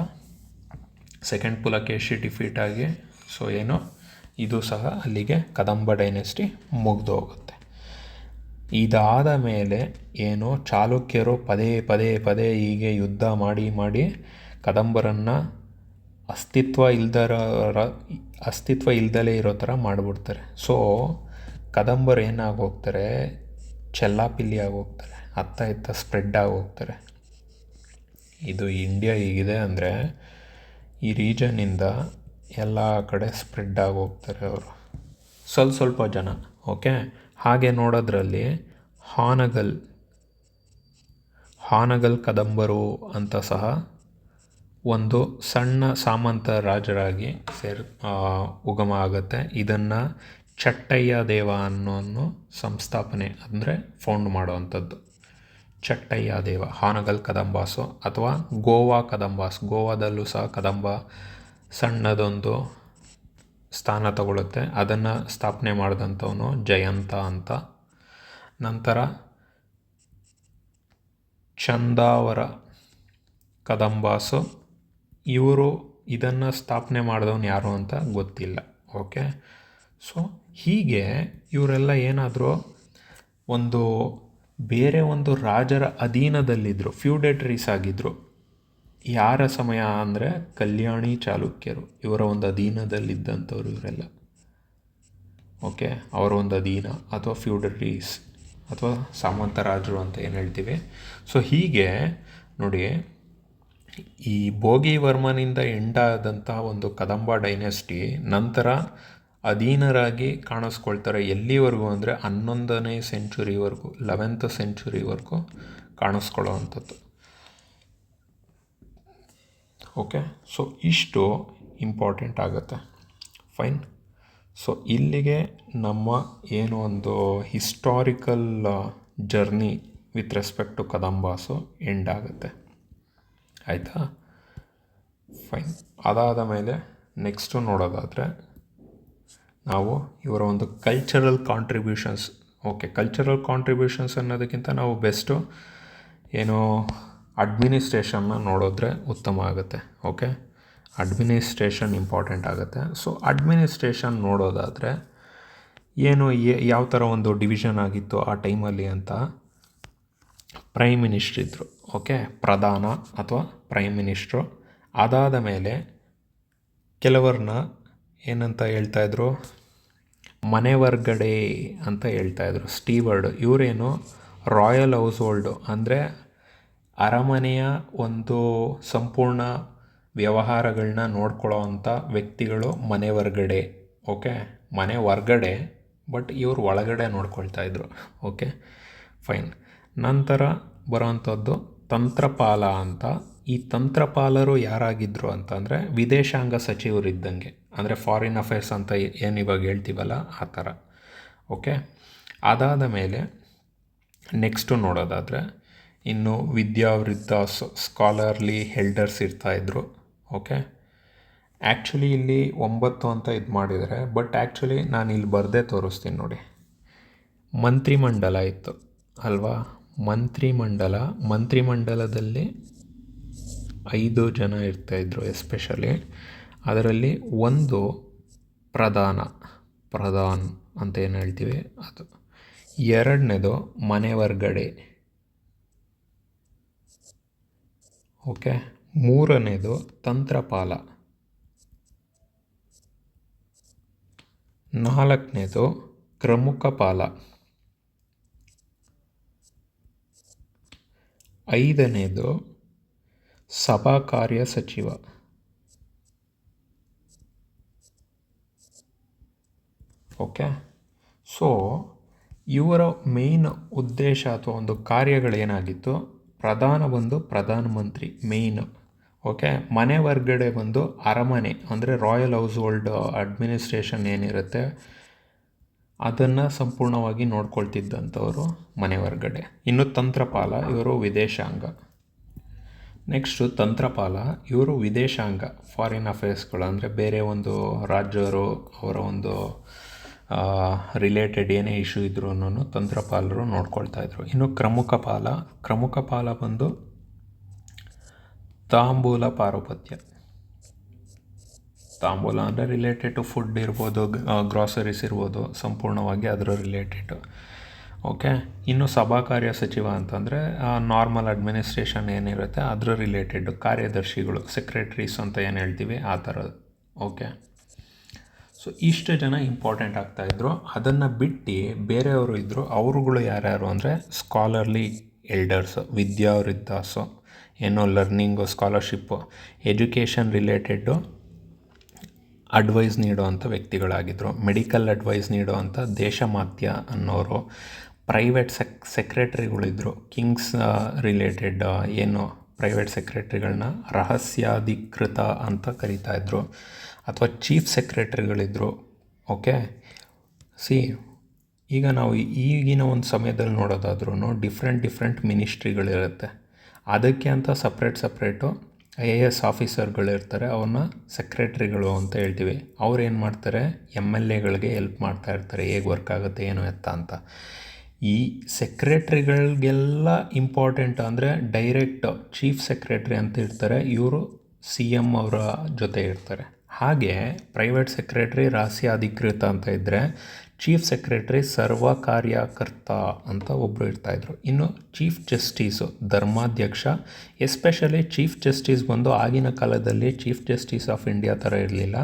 ಸೆಕೆಂಡ್ ಪುಲಕೇಶಿ ಡಿಫೀಟ್ ಆಗಿ ಸೊ ಏನೋ ಇದು ಸಹ ಅಲ್ಲಿಗೆ ಕದಂಬ ಡೈನೆಸ್ಟಿ ಮುಗಿದು ಹೋಗುತ್ತೆ. ಇದಾದ ಮೇಲೆ ಏನೋ ಚಾಲುಕ್ಯರು ಪದೇ ಪದೇ ಪದೇ ಹೀಗೆ ಯುದ್ಧ ಮಾಡಿ ಮಾಡಿ ಕದಂಬರನ್ನು ಅಸ್ತಿತ್ವ ಇಲ್ದಲೇ ಇರೋ ಥರ ಮಾಡಿಬಿಡ್ತಾರೆ. ಸೊ ಕದಂಬರು ಏನಾಗೋಗ್ತಾರೆ, ಚೆಲ್ಲಾಪಿಲ್ಲಿ ಆಗೋಗ್ತಾರೆ, ಅತ್ತ ಇತ್ತ ಸ್ಪ್ರೆಡ್ ಆಗೋಗ್ತಾರೆ. ಇದು ಇಂಡಿಯಾ ಹೀಗಿದೆ ಅಂದರೆ ಈ ರೀಜನ್ನಿಂದ ಎಲ್ಲ ಕಡೆ ಸ್ಪ್ರೆಡ್ ಆಗೋಗ್ತಾರೆ ಅವರು, ಸ್ವಲ್ಪ ಜನ. ಓಕೆ, ಹಾಗೆ ನೋಡೋದ್ರಲ್ಲಿ ಹಾನಗಲ್ ಕದಂಬರು ಅಂತ ಸಹ ಒಂದು ಸಣ್ಣ ಸಾಮಂತ ರಾಜರಾಗಿ ಉಗಮ ಆಗುತ್ತೆ. ಇದನ್ನು ಚಟ್ಟಯ್ಯ ದೇವ ಅನ್ನೋನು ಸಂಸ್ಥಾಪನೆ ಅಂದರೆ ಫೌಂಡ್ ಮಾಡೋವಂಥದ್ದು. ಚಟ್ಟಯ್ಯ ದೇವ, ಹಾನಗಲ್ ಕದಂಬಾಸು ಅಥವಾ ಗೋವಾ ಕದಂಬಾಸ್, ಗೋವಾದಲ್ಲೂ ಸಹ ಕದಂಬ ಸಣ್ಣದೊಂದು ಸ್ಥಾನ ತಗೊಳ್ಳುತ್ತೆ. ಅದನ್ನು ಸ್ಥಾಪನೆ ಮಾಡಿದಂಥವನು ಜಯಂತ ಅಂತ. ನಂತರ ಚಂದಾವರ ಕದಂಬಾಸು, ಇವರು ಇದನ್ನು ಸ್ಥಾಪನೆ ಮಾಡಿದವನು ಯಾರು ಅಂತ ಗೊತ್ತಿಲ್ಲ. ಓಕೆ, ಸೊ ಹೀಗೆ ಇವರೆಲ್ಲ ಏನಾದರೂ ಬೇರೆ ಒಂದು ರಾಜರ ಅಧೀನದಲ್ಲಿದ್ದರು, ಫ್ಯೂಡೇಟರೀಸ್ ಆಗಿದ್ದರು. ಯಾರ ಸಮಯ ಅಂದರೆ ಕಲ್ಯಾಣಿ ಚಾಲುಕ್ಯರು, ಇವರ ಒಂದು ಅಧೀನದಲ್ಲಿದ್ದಂಥವ್ರು ಇವರೆಲ್ಲ. ಓಕೆ, ಅವರ ಒಂದು ಅಧೀನ ಅಥವಾ ಫ್ಯೂಡೇಟರೀಸ್ ಅಥವಾ ಸಾಮಂತ ರಾಜರು ಅಂತ ಏನು ಹೇಳ್ತೀವಿ. ಸೊ ಹೀಗೆ ನೋಡಿ, ಈ ಭೋಗಿವರ್ಮನಿಂದ ಎಂಡಾದಂಥ ಒಂದು ಕದಂಬ ಡೈನೆಸ್ಟಿ ನಂತರ ಅಧೀನರಾಗಿ ಕಾಣಿಸ್ಕೊಳ್ತಾರೆ. ಎಲ್ಲಿವರೆಗೂ ಅಂದರೆ 11ನೇ ಸೆಂಚುರಿವರೆಗೂ, 11th ಸೆಂಚುರಿವರೆಗೂ ಕಾಣಿಸ್ಕೊಳ್ಳೋ ಅಂಥದ್ದು. ಓಕೆ, ಸೊ ಇಷ್ಟು ಇಂಪಾರ್ಟೆಂಟ್ ಆಗುತ್ತೆ. ಫೈನ್. ಸೊ ಇಲ್ಲಿಗೆ ನಮ್ಮ ಏನು ಒಂದು historical journey with respect to Kadambas end ಆಗುತ್ತೆ. ಆಯಿತಾ? ಫೈನ್. ಅದಾದ ಮೇಲೆ ನೆಕ್ಸ್ಟು ನೋಡೋದಾದರೆ ನಾವು ಇವರ ಒಂದು cultural contributions. Okay, cultural contributions ಅನ್ನೋದಕ್ಕಿಂತ ನಾವು ಬೆಸ್ಟು ಏನು ಅಡ್ಮಿನಿಸ್ಟ್ರೇಷನ್ನ ನೋಡಿದ್ರೆ ಉತ್ತಮ ಆಗುತ್ತೆ. ಓಕೆ, ಅಡ್ಮಿನಿಸ್ಟ್ರೇಷನ್ ಇಂಪಾರ್ಟೆಂಟ್ ಆಗುತ್ತೆ. ಸೊ ಅಡ್ಮಿನಿಸ್ಟ್ರೇಷನ್ ನೋಡೋದಾದರೆ ಏನು ಯಾವ ಥರ ಒಂದು ಡಿವಿಷನ್ ಆಗಿತ್ತು ಆ ಟೈಮಲ್ಲಿ ಅಂತ, ಪ್ರೈಮ್ ಮಿನಿಸ್ಟ್ರ್ ಇದ್ದರು. ಓಕೆ, ಪ್ರಧಾನ ಅಥವಾ ಪ್ರೈಮ್ ಮಿನಿಸ್ಟ್ರು. ಅದಾದ ಮೇಲೆ ಕೆಲವ್ರನ್ನ ಏನಂತ ಹೇಳ್ತಾಯಿದ್ರು, ಮನೆ ಹೊರ್ಗಡೆ ಅಂತ ಹೇಳ್ತಾಯಿದ್ರು, ಸ್ಟೀವರ್ಡ್. ಇವರೇನು ರಾಯಲ್ ಹೌಸ್ ಹೋಲ್ಡು ಅಂದರೆ ಅರಮನೆಯ ಒಂದು ಸಂಪೂರ್ಣ ವ್ಯವಹಾರಗಳನ್ನ ನೋಡ್ಕೊಳ್ಳೋ ಅಂಥ ವ್ಯಕ್ತಿಗಳು ಮನೆ ಹೊರ್ಗಡೆ. ಓಕೆ, ಮನೆ ಹೊರ್ಗಡೆ, ಬಟ್ ಇವರು ಒಳಗಡೆ ನೋಡ್ಕೊಳ್ತಾಯಿದ್ರು. Okay, fine. ನಂತರ ಬರೋವಂಥದ್ದು ತಂತ್ರಪಾಲ ಅಂತ. ಈ ತಂತ್ರಪಾಲರು ಯಾರಾಗಿದ್ದರು ಅಂತಂದರೆ ವಿದೇಶಾಂಗ ಸಚಿವರಿದ್ದಂಗೆ, ಅಂದರೆ ಫಾರಿನ್ ಅಫೇರ್ಸ್ ಅಂತ ಏನು ಇವಾಗ ಹೇಳ್ತೀವಲ್ಲ ಆ ಥರ. ಓಕೆ, ಅದಾದ ಮೇಲೆ ನೆಕ್ಸ್ಟು ನೋಡೋದಾದರೆ ಇನ್ನು ವಿದ್ಯಾವೃದ್ಧ ಸ್ಕಾಲರ್ಲಿ ಹೆಲ್ಡರ್ಸ್ ಇರ್ತಾಯಿದ್ರು. ಓಕೆ, ಆ್ಯಕ್ಚುಲಿ ಇಲ್ಲಿ 9 ಅಂತ ಇದು ಮಾಡಿದ್ದಾರೆ, ಬಟ್ ಆ್ಯಕ್ಚುಲಿ ನಾನು ಇಲ್ಲಿ ಬರದೇ ತೋರಿಸ್ತೀನಿ ನೋಡಿ. ಮಂತ್ರಿಮಂಡಲ ಇತ್ತು ಅಲ್ವಾ, ಮಂತ್ರಿಮಂಡಲದಲ್ಲಿ 5 ಜನ ಇರ್ತಾಯಿದ್ರು ಎಸ್ಪೆಷಲಿ. ಅದರಲ್ಲಿ ಒಂದು ಪ್ರಧಾನ್ ಅಂತ ಏನು ಹೇಳ್ತೀವಿ ಅದು. ಎರಡನೇದು ಮನೆ ಹೊರ್ಗಡೆ. ಓಕೆ, ಮೂರನೇದು ತಂತ್ರಪಾಲ. ನಾಲ್ಕನೇದು ಪ್ರಮುಖಪಾಲ. 5ನೇದು ಸಭಾ ಕಾರ್ಯ ಸಚಿವ. ಓಕೆ, ಸೊ ಇವರ ಮೇಯ್ನ್ ಉದ್ದೇಶ ಅಥವಾ ಒಂದು ಕಾರ್ಯಗಳೇನಾಗಿತ್ತು, ಪ್ರಧಾನಮಂತ್ರಿ ಮೇಯ್ನ್. ಓಕೆ, ಮನೆ ಹೊರ್ಗಡೆ ಬಂದು ಅರಮನೆ ಅಂದರೆ ರಾಯಲ್ ಹೌಸ್ ಹೋಲ್ಡ್ ಅಡ್ಮಿನಿಸ್ಟ್ರೇಷನ್ ಏನಿರುತ್ತೆ ಅದನ್ನು ಸಂಪೂರ್ಣವಾಗಿ ನೋಡ್ಕೊಳ್ತಿದ್ದಂಥವರು ಮನೆ ಹೊರ್ಗಡೆ. ಇನ್ನು ತಂತ್ರಪಾಲ ಇವರು ವಿದೇಶಾಂಗ. ನೆಕ್ಸ್ಟು ತಂತ್ರಪಾಲ ಇವರು ವಿದೇಶಾಂಗ, ಫಾರಿನ್ ಅಫೇರ್ಸ್ಗಳು ಅಂದರೆ ಬೇರೆ ಒಂದು ರಾಜ್ಯರು ಅವರ ಒಂದು ರಿಲೇಟೆಡ್ ಏನೇ ಇಶ್ಯೂ ಇದ್ರೂ ತಂತ್ರಪಾಲರು ನೋಡ್ಕೊಳ್ತಾಯಿದ್ರು. ಇನ್ನು ಕ್ರಮುಖ ಪಾಲ ಬಂದು ತಾಂಬೂಲ ಪಾರುಪತ್ಯ. ತಾಂಬೂಲ ಅಂದರೆ ರಿಲೇಟೆಡ್ ಟು ಫುಡ್ ಇರ್ಬೋದು, ಗ್ರಾಸರೀಸ್ ಇರ್ಬೋದು, ಸಂಪೂರ್ಣವಾಗಿ ಅದರ ರಿಲೇಟೆಡ್. ಓಕೆ, ಇನ್ನು ಸಭಾ ಕಾರ್ಯ ಸಚಿವ ಅಂತಂದರೆ ನಾರ್ಮಲ್ ಅಡ್ಮಿನಿಸ್ಟ್ರೇಷನ್ ಏನಿರುತ್ತೆ ಅದರ ರಿಲೇಟೆಡ್, ಕಾರ್ಯದರ್ಶಿಗಳು, ಸೆಕ್ರೆಟ್ರೀಸ್ ಅಂತ ಏನು ಹೇಳ್ತೀವಿ ಆ ಥರದ್ದು. ಓಕೆ, ಸೊ ಇಷ್ಟು ಜನ ಇಂಪಾರ್ಟೆಂಟ್ ಆಗ್ತಾಯಿದ್ರು. ಅದನ್ನು ಬಿಟ್ಟು ಬೇರೆಯವರು ಇದ್ದರು. ಅವರುಗಳು ಯಾರ್ಯಾರು ಅಂದರೆ ಸ್ಕಾಲರ್ಲಿ ಎಲ್ಡರ್ಸು, ವಿದ್ಯಾವೃದ್ಧಾಸು, ಏನೋ learning, scholarship, education related advice ನೀಡೋವಂಥ ವ್ಯಕ್ತಿಗಳಾಗಿದ್ದರು. ಮೆಡಿಕಲ್ ಅಡ್ವೈಸ್ ನೀಡೋವಂಥ ದೇಶಮಾತ್ಯ ಅನ್ನೋರು. ಪ್ರೈವೇಟ್ ಸೆಕ್ರೆಟ್ರಿಗಳಿದ್ದರು. ಕಿಂಗ್ಸ್ ರಿಲೇಟೆಡ್ ಏನು ಪ್ರೈವೇಟ್ ಸೆಕ್ರೆಟ್ರಿಗಳನ್ನ ರಹಸ್ಯಾಧಿಕೃತ ಅಂತ ಕರೀತಾಯಿದ್ರು, ಅಥವಾ ಚೀಫ್ ಸೆಕ್ರೆಟ್ರಿಗಳಿದ್ದರು. ಓಕೆ, ಈಗ ನಾವು ಈಗಿನ ಒಂದು ಸಮಯದಲ್ಲಿ ನೋಡೋದಾದ್ರೂ ಡಿಫ್ರೆಂಟ್ ಮಿನಿಸ್ಟ್ರಿಗಳಿರುತ್ತೆ. ಅದಕ್ಕೆ ಅಂತ ಸಪ್ರೇಟು IAS ಆಫೀಸರ್ಗಳಿರ್ತಾರೆ, ಅವನ್ನ ಸೆಕ್ರೆಟ್ರಿಗಳು ಅಂತ ಹೇಳ್ತೀವಿ. ಅವ್ರು ಏನು ಮಾಡ್ತಾರೆ, MLAಗಳಿಗೆ ಹೆಲ್ಪ್ ಮಾಡ್ತಾ ಇರ್ತಾರೆ, ಹೇಗೆ ವರ್ಕ್ ಆಗುತ್ತೆ ಏನು ಎತ್ತ ಅಂತ. ಈ ಸೆಕ್ರೆಟ್ರಿಗಳಿಗೆಲ್ಲ ಇಂಪಾರ್ಟೆಂಟ್ ಅಂದರೆ ಡೈರೆಕ್ಟ್ ಚೀಫ್ ಸೆಕ್ರೆಟ್ರಿ ಅಂತ ಇರ್ತಾರೆ, ಇವರು CM ಅವರ ಜೊತೆ ಇರ್ತಾರೆ. ಹಾಗೆ ಪ್ರೈವೇಟ್ ಸೆಕ್ರೆಟ್ರಿ ರಹಸ್ಯಾಧಿಕೃತ ಅಂತ ಇದ್ದರೆ, ಚೀಫ್ ಸೆಕ್ರೆಟ್ರಿ ಸರ್ವಕಾರ್ಯಕರ್ತ ಅಂತ ಒಬ್ಬರು ಇರ್ತಾಯಿದ್ರು. ಇನ್ನು ಚೀಫ್ ಜಸ್ಟಿಸು ಧರ್ಮಾಧ್ಯಕ್ಷ. ಎಸ್ಪೆಷಲಿ ಚೀಫ್ ಜಸ್ಟಿಸ್ ಬಂದು ಆಗಿನ ಕಾಲದಲ್ಲಿ ಚೀಫ್ ಜಸ್ಟಿಸ್ ಆಫ್ ಇಂಡಿಯಾ ಥರ ಇರಲಿಲ್ಲ,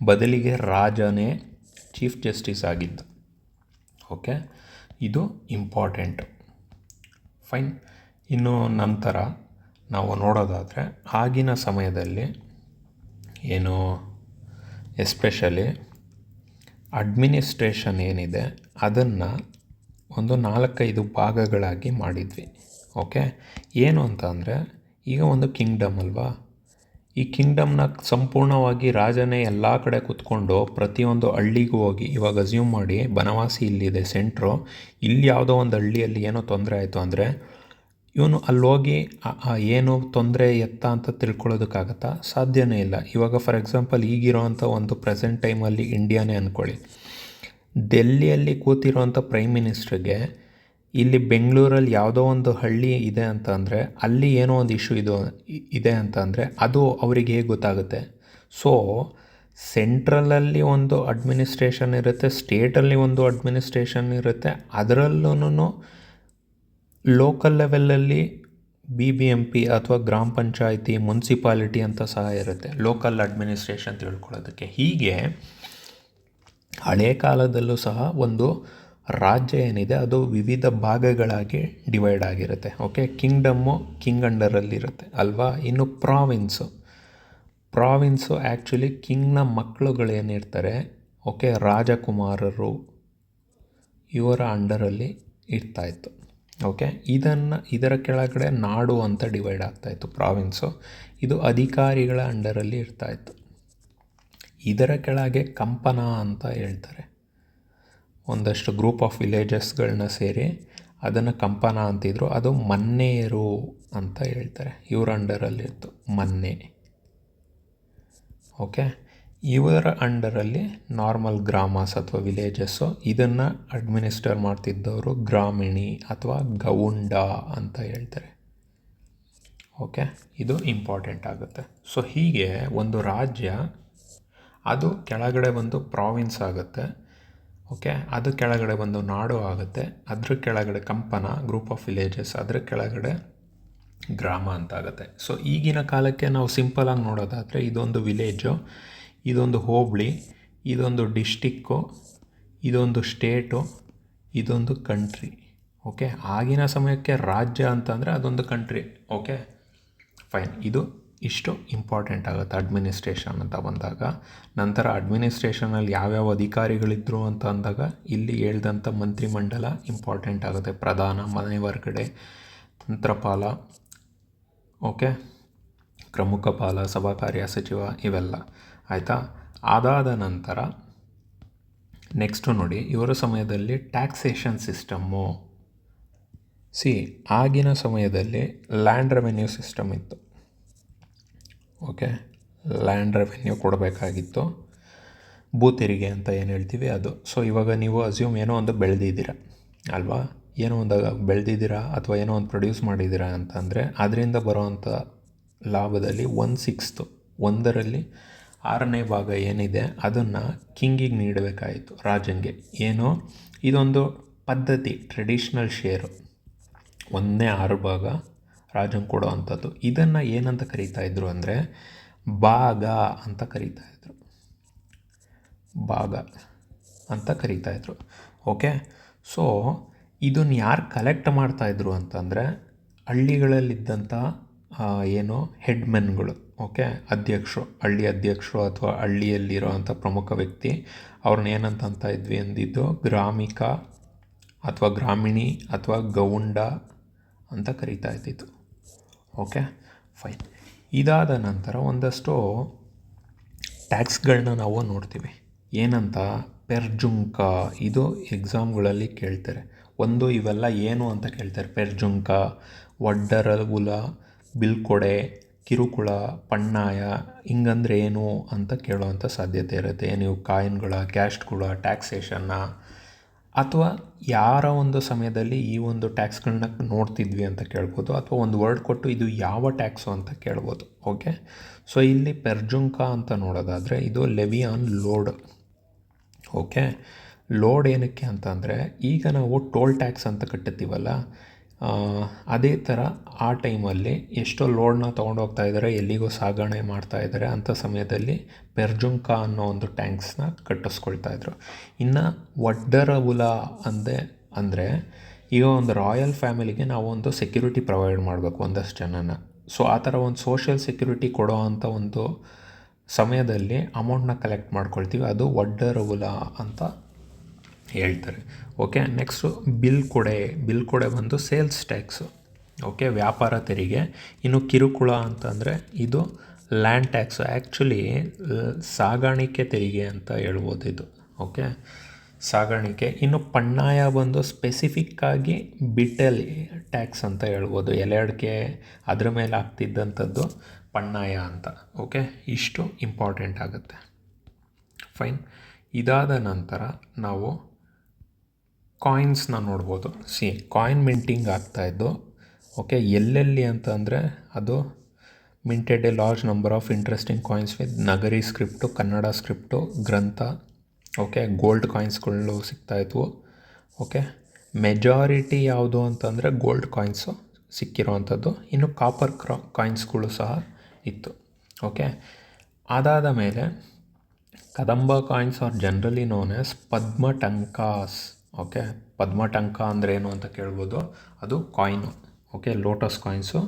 ಬದಲಿಗೆ ರಾಜನೇ ಚೀಫ್ ಜಸ್ಟಿಸ್ ಆಗಿದ್ದು. ಓಕೆ, ಇದು ಇಂಪಾರ್ಟೆಂಟ್. ಫೈನ್. ಇನ್ನು ನಂತರ ನಾವು ನೋಡೋದಾದರೆ ಆಗಿನ ಸಮಯದಲ್ಲಿ ಏನು ಎಸ್ಪೆಷಲಿ ಅಡ್ಮಿನಿಸ್ಟ್ರೇಷನ್ ಏನಿದೆ ಅದನ್ನು ಒಂದು 4-5 ಭಾಗಗಳಾಗಿ ಮಾಡಿದ್ವಿ. ಓಕೆ, ಏನು ಅಂತ ಅಂದರೆ, ಈಗ ಒಂದು ಕಿಂಗ್ಡಮ್ ಅಲ್ವಾ, ಈ ಕಿಂಗ್ಡಮ್ನ ಸಂಪೂರ್ಣವಾಗಿ ರಾಜನೇ ಎಲ್ಲ ಕಡೆ ಕೂತ್ಕೊಂಡು ಪ್ರತಿಯೊಂದು ಹಳ್ಳಿಗೂ ಹೋಗಿ, ಇವಾಗ ಅಸ್ಯೂಮ್ ಮಾಡಿ ಬನವಾಸಿ ಇಲ್ಲಿದೆ ಸೆಂಟ್ರು, ಇಲ್ಲಿ ಯಾವುದೋ ಒಂದು ಹಳ್ಳಿಯಲ್ಲಿ ಏನೋ ತೊಂದರೆ ಆಯಿತು ಅಂದರೆ ಇವನು ಅಲ್ಲೋಗಿ ಏನು ತೊಂದರೆ ಎತ್ತ ಅಂತ ತಿಳ್ಕೊಳ್ಳೋದಕ್ಕಾಗತ್ತಾ? ಸಾಧ್ಯನೇ ಇಲ್ಲ. ಇವಾಗ ಫಾರ್ ಎಕ್ಸಾಂಪಲ್ ಈಗಿರೋವಂಥ ಒಂದು ಪ್ರೆಸೆಂಟ್ ಟೈಮಲ್ಲಿ ಇಂಡಿಯಾನೇ ಅಂದ್ಕೊಳ್ಳಿ, ಡೆಲ್ಲಿಯಲ್ಲಿ ಕೂತಿರೋವಂಥ ಪ್ರೈಮ್ ಮಿನಿಸ್ಟ್ರಿಗೆ ಇಲ್ಲಿ ಬೆಂಗಳೂರಲ್ಲಿ ಯಾವುದೋ ಒಂದು ಹಳ್ಳಿ ಇದೆ ಅಂತ ಅಂದರೆ, ಅಲ್ಲಿ ಏನೋ ಒಂದು ಇಶ್ಯೂ ಇದೆ ಅಂತ ಅಂದರೆ ಅದು ಅವರಿಗೆ ಹೇಗೆ ಗೊತ್ತಾಗುತ್ತೆ? ಸೊ ಸೆಂಟ್ರಲಲ್ಲಿ ಒಂದು ಅಡ್ಮಿನಿಸ್ಟ್ರೇಷನ್ ಇರುತ್ತೆ, ಸ್ಟೇಟಲ್ಲಿ ಒಂದು ಅಡ್ಮಿನಿಸ್ಟ್ರೇಷನ್ ಇರುತ್ತೆ, ಅದರಲ್ಲೂ ಲೋಕಲ್ ಲೆವೆಲಲ್ಲಿ BBMP ಅಥವಾ ಗ್ರಾಮ ಪಂಚಾಯಿತಿ, ಮುನ್ಸಿಪಾಲಿಟಿ ಅಂತ ಸಹ ಇರುತ್ತೆ, ಲೋಕಲ್ ಅಡ್ಮಿನಿಸ್ಟ್ರೇಷನ್ ತಿಳ್ಕೊಳ್ಳೋದಕ್ಕೆ. ಹೀಗೆ ಹಳೆ ಕಾಲದಲ್ಲೂ ಸಹ ಒಂದು ರಾಜ್ಯ ಏನಿದೆ ಅದು ವಿವಿಧ ಭಾಗಗಳಾಗಿ ಡಿವೈಡ್ ಆಗಿರುತ್ತೆ. ಓಕೆ, ಕಿಂಗ್ಡಮ್ಮು ಕಿಂಗ್ ಅಂಡರಲ್ಲಿರುತ್ತೆ ಅಲ್ವಾ. ಇನ್ನು ಪ್ರಾವಿನ್ಸು ಆ್ಯಕ್ಚುಲಿ ಕಿಂಗ್ನ ಮಕ್ಕಳುಗಳೇನಿರ್ತಾರೆ, ಓಕೆ, ರಾಜಕುಮಾರರು, ಇವರ ಅಂಡರಲ್ಲಿ ಇರ್ತಾಯಿತ್ತು. ಓಕೆ, ಇದರ ಕೆಳಗಡೆ ನಾಡು ಅಂತ ಡಿವೈಡ್ ಆಗ್ತಾಯಿತ್ತು ಪ್ರಾವಿನ್ಸು. ಇದು ಅಧಿಕಾರಿಗಳ ಅಂಡರಲ್ಲಿ ಇರ್ತಾಯಿತ್ತು. ಇದರ ಕೆಳಗೆ ಕಂಪನ ಅಂತ ಹೇಳ್ತಾರೆ. ಒಂದಷ್ಟು ಗ್ರೂಪ್ ಆಫ್ ವಿಲೇಜಸ್ಗಳನ್ನ ಸೇರಿ ಅದನ್ನು ಕಂಪನ ಅಂತಿದ್ರು. ಅದು ಮನ್ನೇರು ಅಂತ ಹೇಳ್ತಾರೆ, ಇವರ ಅಂಡರಲ್ಲಿತ್ತು ಮನ್ನೆ. ಓಕೆ, ಇವರ ಅಂಡರಲ್ಲಿ ನಾರ್ಮಲ್ ಗ್ರಾಮಸ್ ಅಥವಾ ವಿಲೇಜಸ್ಸು, ಇದನ್ನು ಅಡ್ಮಿನಿಸ್ಟರ್ ಮಾಡ್ತಿದ್ದವರು ಗ್ರಾಮಿಣಿ ಅಥವಾ ಗೌಂಡ ಅಂತ ಹೇಳ್ತಾರೆ. ಓಕೆ, ಇದು ಇಂಪಾರ್ಟೆಂಟ್ ಆಗುತ್ತೆ. ಸೊ ಹೀಗೆ ಒಂದು ರಾಜ್ಯ ಅದು ಕೆಳಗಡೆ ಬಂದು ಪ್ರಾವಿನ್ಸ್ ಆಗುತ್ತೆ. ಓಕೆ, ಅದು ಕೆಳಗಡೆ ಬಂದು ನಾಡು ಆಗುತ್ತೆ, ಅದ್ರ ಕೆಳಗಡೆ ಕಂಪನ, ಗ್ರೂಪ್ ಆಫ್ ವಿಲೇಜಸ್, ಅದ್ರ ಕೆಳಗಡೆ ಗ್ರಾಮ ಅಂತ ಆಗುತ್ತೆ. ಸೊ ಈಗಿನ ಕಾಲಕ್ಕೆ ನಾವು ಸಿಂಪಲಾಗಿ ನೋಡೋದಾದರೆ ಇದೊಂದು ವಿಲೇಜು, ಇದೊಂದು ಹೋಬಳಿ, ಇದೊಂದು ಡಿಸ್ಟಿಕ್ಕು, ಇದೊಂದು ಸ್ಟೇಟು, ಇದೊಂದು ಕಂಟ್ರಿ. ಓಕೆ, ಆಗಿನ ಸಮಯಕ್ಕೆ ರಾಜ್ಯ ಅಂತಂದರೆ ಅದೊಂದು ಕಂಟ್ರಿ. Okay, fine. ಇದು ಇಷ್ಟು ಇಂಪಾರ್ಟೆಂಟ್ ಆಗುತ್ತೆ ಅಡ್ಮಿನಿಸ್ಟ್ರೇಷನ್ ಅಂತ ಬಂದಾಗ. ನಂತರ ಅಡ್ಮಿನಿಸ್ಟ್ರೇಷನಲ್ಲಿ ಯಾವ್ಯಾವ ಅಧಿಕಾರಿಗಳಿದ್ದರು ಅಂತ ಅಂದಾಗ ಇಲ್ಲಿ ಹೇಳ್ದಂಥ ಮಂತ್ರಿಮಂಡಲ ಇಂಪಾರ್ಟೆಂಟ್ ಆಗುತ್ತೆ. ಪ್ರಧಾನ, ಮನೆ ಹೊರಗಡೆ, ತಂತ್ರಪಾಲ, ಓಕೆ, ಪ್ರಮುಖ ಪಾಲ, ಸಭಾ ಕಾರ್ಯ ಸಚಿವ, ಇವೆಲ್ಲ ಆಯಿತಾ. ಅದಾದ ನಂತರ ನೆಕ್ಸ್ಟು ನೋಡಿ, ಇವರ ಸಮಯದಲ್ಲಿ ಟ್ಯಾಕ್ಸೇಷನ್ ಸಿಸ್ಟಮ್ಮು. ಆಗಿನ ಸಮಯದಲ್ಲಿ ಲ್ಯಾಂಡ್ ರೆವೆನ್ಯೂ ಸಿಸ್ಟಮ್ ಇತ್ತು. ಓಕೆ, ಲ್ಯಾಂಡ್ ರೆವೆನ್ಯೂ ಕೊಡಬೇಕಾಗಿತ್ತು, ಭೂ ತೆರಿಗೆ ಅಂತ ಏನು ಹೇಳ್ತೀವಿ ಅದು. ಸೊ ಇವಾಗ ನೀವು ಅಸ್ಯೂಮ್ ಏನೋ ಒಂದು ಬೆಳೆದಿದ್ದೀರಾ ಅಲ್ವಾ, ಏನೋ ಒಂದು ಬೆಳೆದಿದ್ದೀರಾ ಅಥವಾ ಏನೋ ಒಂದು ಪ್ರೊಡ್ಯೂಸ್ ಮಾಡಿದ್ದೀರಾ ಅಂತಂದರೆ ಅದರಿಂದ ಬರೋವಂಥ ಲಾಭದಲ್ಲಿ 1/6, 1/6 ಏನಿದೆ ಅದನ್ನು ಕಿಂಗಿಗೆ ನೀಡಬೇಕಾಯಿತು, ರಾಜನಿಗೆ. ಏನೋ ಇದೊಂದು ಪದ್ಧತಿ, ಟ್ರೆಡಿಷ್ನಲ್ ಶೇರು, 1/6 ರಾಜಂಗೆ ಕೊಡೋ ಅಂಥದ್ದು. ಇದನ್ನು ಏನಂತ ಕರೀತಾಯಿದ್ರು ಅಂದರೆ ಭಾಗ ಅಂತ ಕರೀತಾಯಿದ್ರು, ಭಾಗ ಅಂತ ಕರೀತಾಯಿದ್ರು. ಓಕೆ, ಸೊ ಇದನ್ನು ಯಾರು ಕಲೆಕ್ಟ್ ಮಾಡ್ತಾಯಿದ್ರು ಅಂತಂದರೆ ಹಳ್ಳಿಗಳಲ್ಲಿದ್ದಂಥ ಏನು ಹೆಡ್ಮೆನ್ಗಳು, ಓಕೆ, ಅಧ್ಯಕ್ಷರು, ಹಳ್ಳಿ ಅಧ್ಯಕ್ಷರು ಅಥವಾ ಹಳ್ಳಿಯಲ್ಲಿರೋವಂಥ ಪ್ರಮುಖ ವ್ಯಕ್ತಿ, ಅವ್ರನ್ನ ಏನಂತ ಇದ್ವಿ ಅಂದಿದ್ದು ಗ್ರಾಮಿಕ ಅಥವಾ ಗ್ರಾಮಿಣಿ ಅಥವಾ ಗೌಂಡ ಅಂತ ಕರೀತಾ ಇದ್ದಿದ್ದು. Okay, fine. ಇದಾದ ನಂತರ ಒಂದಷ್ಟು ಟ್ಯಾಕ್ಸ್ಗಳನ್ನ ನಾವು ನೋಡ್ತೀವಿ. ಏನಂತ, ಪೆರ್ಜುಂಕ, ಇದು ಎಕ್ಸಾಮ್ಗಳಲ್ಲಿ ಕೇಳ್ತಾರೆ. ಒಂದು ಇವೆಲ್ಲ ಏನು ಅಂತ ಕೇಳ್ತಾರೆ. ಪೆರ್ಜುಂಕ, ಒಡ್ಡರಗುಲ, ಬಿಲ್ಕೊಡೆ, ಕಿರುಕುಳ, ಪಣ್ಣಾಯ, ಹಿಂಗಂದ್ರೆ ಏನು ಅಂತ ಕೇಳೋವಂಥ ಸಾಧ್ಯತೆ ಇರುತ್ತೆ. ನೀವು ಕಾಯಿನ್ಗಳ, ಕ್ಯಾಸ್ಟ್ಗಳ, ಟ್ಯಾಕ್ಸೇಷನ್ನ, ಅಥವಾ ಯಾರ ಒಂದು ಸಮಯದಲ್ಲಿ ಈ ಒಂದು ಟ್ಯಾಕ್ಸ್ಗಳನ್ನ ನೋಡ್ತಿದ್ವಿ ಅಂತ ಕೇಳ್ಬೋದು, ಅಥವಾ ಒಂದು ವರ್ಡ್ ಕೊಟ್ಟು ಇದು ಯಾವ ಟ್ಯಾಕ್ಸು ಅಂತ ಕೇಳ್ಬೋದು. ಓಕೆ, ಸೊ ಇಲ್ಲಿ ಪೆರ್ಜುಂಕ ಅಂತ ನೋಡೋದಾದರೆ ಇದು levy on load. Okay, load ಏನಕ್ಕೆ ಅಂತಂದರೆ ಈಗ ನಾವು ಟೋಲ್ ಟ್ಯಾಕ್ಸ್ ಅಂತ ಕಟ್ಟುತ್ತೀವಲ್ಲ, ಅದೇ ಥರ ಆ ಟೈಮಲ್ಲಿ ಎಷ್ಟೋ ಲೋಡನ್ನ ತೊಗೊಂಡೋಗ್ತಾ ಇದ್ದಾರೆ, ಎಲ್ಲಿಗೋ ಸಾಗಣೆ ಮಾಡ್ತಾಯಿದ್ದಾರೆ ಅಂಥ ಸಮಯದಲ್ಲಿ ಪೆರ್ಜುಂಕ ಅನ್ನೋ ಒಂದು ಟ್ಯಾಂಕ್ಸ್ನ ಕಟ್ಟಿಸ್ಕೊಳ್ತಾಯಿದ್ರು. ಇನ್ನು ಒಡ್ಡರವುಲ ಅಂದರೆ ಈಗ ಒಂದು ರಾಯಲ್ ಫ್ಯಾಮಿಲಿಗೆ ನಾವು ಒಂದು ಸೆಕ್ಯೂರಿಟಿ ಪ್ರೊವೈಡ್ ಮಾಡಬೇಕು ಒಂದಷ್ಟು ಜನನ. ಸೊ ಆ ಥರ ಒಂದು ಸೋಷಿಯಲ್ ಸೆಕ್ಯೂರಿಟಿ ಕೊಡೋ ಅಂಥ ಒಂದು ಸಮಯದಲ್ಲಿ ಅಮೌಂಟ್ನ ಕಲೆಕ್ಟ್ ಮಾಡ್ಕೊಳ್ತೀವಿ, ಅದು ಒಡ್ಡರವುಲ ಅಂತ ಹೇಳ್ತಾರೆ. ಓಕೆ, ನೆಕ್ಸ್ಟು ಬಿಲ್ಕೊಡೆ ಬಂದು ಸೇಲ್ಸ್ ಟ್ಯಾಕ್ಸು. ಓಕೆ, ವ್ಯಾಪಾರ ತೆರಿಗೆ. ಇನ್ನು ಕಿರುಕುಳ ಅಂತಂದರೆ ಇದು ಲ್ಯಾಂಡ್ ಟ್ಯಾಕ್ಸು, ಆ್ಯಕ್ಚುಲಿ ಸಾಗಾಣಿಕೆ ತೆರಿಗೆ ಅಂತ ಹೇಳ್ಬೋದು ಇದು. ಓಕೆ, ಸಾಗಾಣಿಕೆ. ಇನ್ನು ಪಣ್ಣಾಯ ಬಂದು ಸ್ಪೆಸಿಫಿಕ್ಕಾಗಿ ಬಿಟಲ್ ಟ್ಯಾಕ್ಸ್ ಅಂತ ಹೇಳ್ಬೋದು, ಎಲೆ ಅಡಿಕೆ ಅದ್ರ ಮೇಲೆ ಆಗ್ತಿದ್ದಂಥದ್ದು ಪಣ್ಣಾಯ ಅಂತ. ಓಕೆ, ಇಷ್ಟು ಇಂಪಾರ್ಟೆಂಟ್ ಆಗುತ್ತೆ. ಫೈನ್. ಇದಾದ ನಂತರ ನಾವು ಕಾಯಿನ್ಸ್ನ ನೋಡ್ಬೋದು. Coin minting ಆಗ್ತಾಯಿದ್ದು. ಓಕೆ, ಎಲ್ಲೆಲ್ಲಿ ಅಂತಂದರೆ ಅದು minted a large number of interesting coins with Nagari script, Kannada script, Grantha. Okay, gold ಕಾಯಿನ್ಸ್ಗಳು ಸಿಗ್ತಾಯಿದ್ವು. ಓಕೆ, ಮೆಜಾರಿಟಿ ಯಾವುದು ಅಂತಂದರೆ ಗೋಲ್ಡ್ ಕಾಯಿನ್ಸು ಸಿಕ್ಕಿರೋವಂಥದ್ದು. ಇನ್ನು ಕಾಪರ್ ಕಾಯಿನ್ಸ್ಗಳು ಸಹ ಇತ್ತು. ಓಕೆ, ಅದಾದ ಮೇಲೆ Kadamba coins are generally known as Padmatankas. Okay, Padmatanka ಅಂದರೆ ಏನು ಅಂತ ಕೇಳ್ಬೋದು, ಅದು coin. Okay, lotus coins.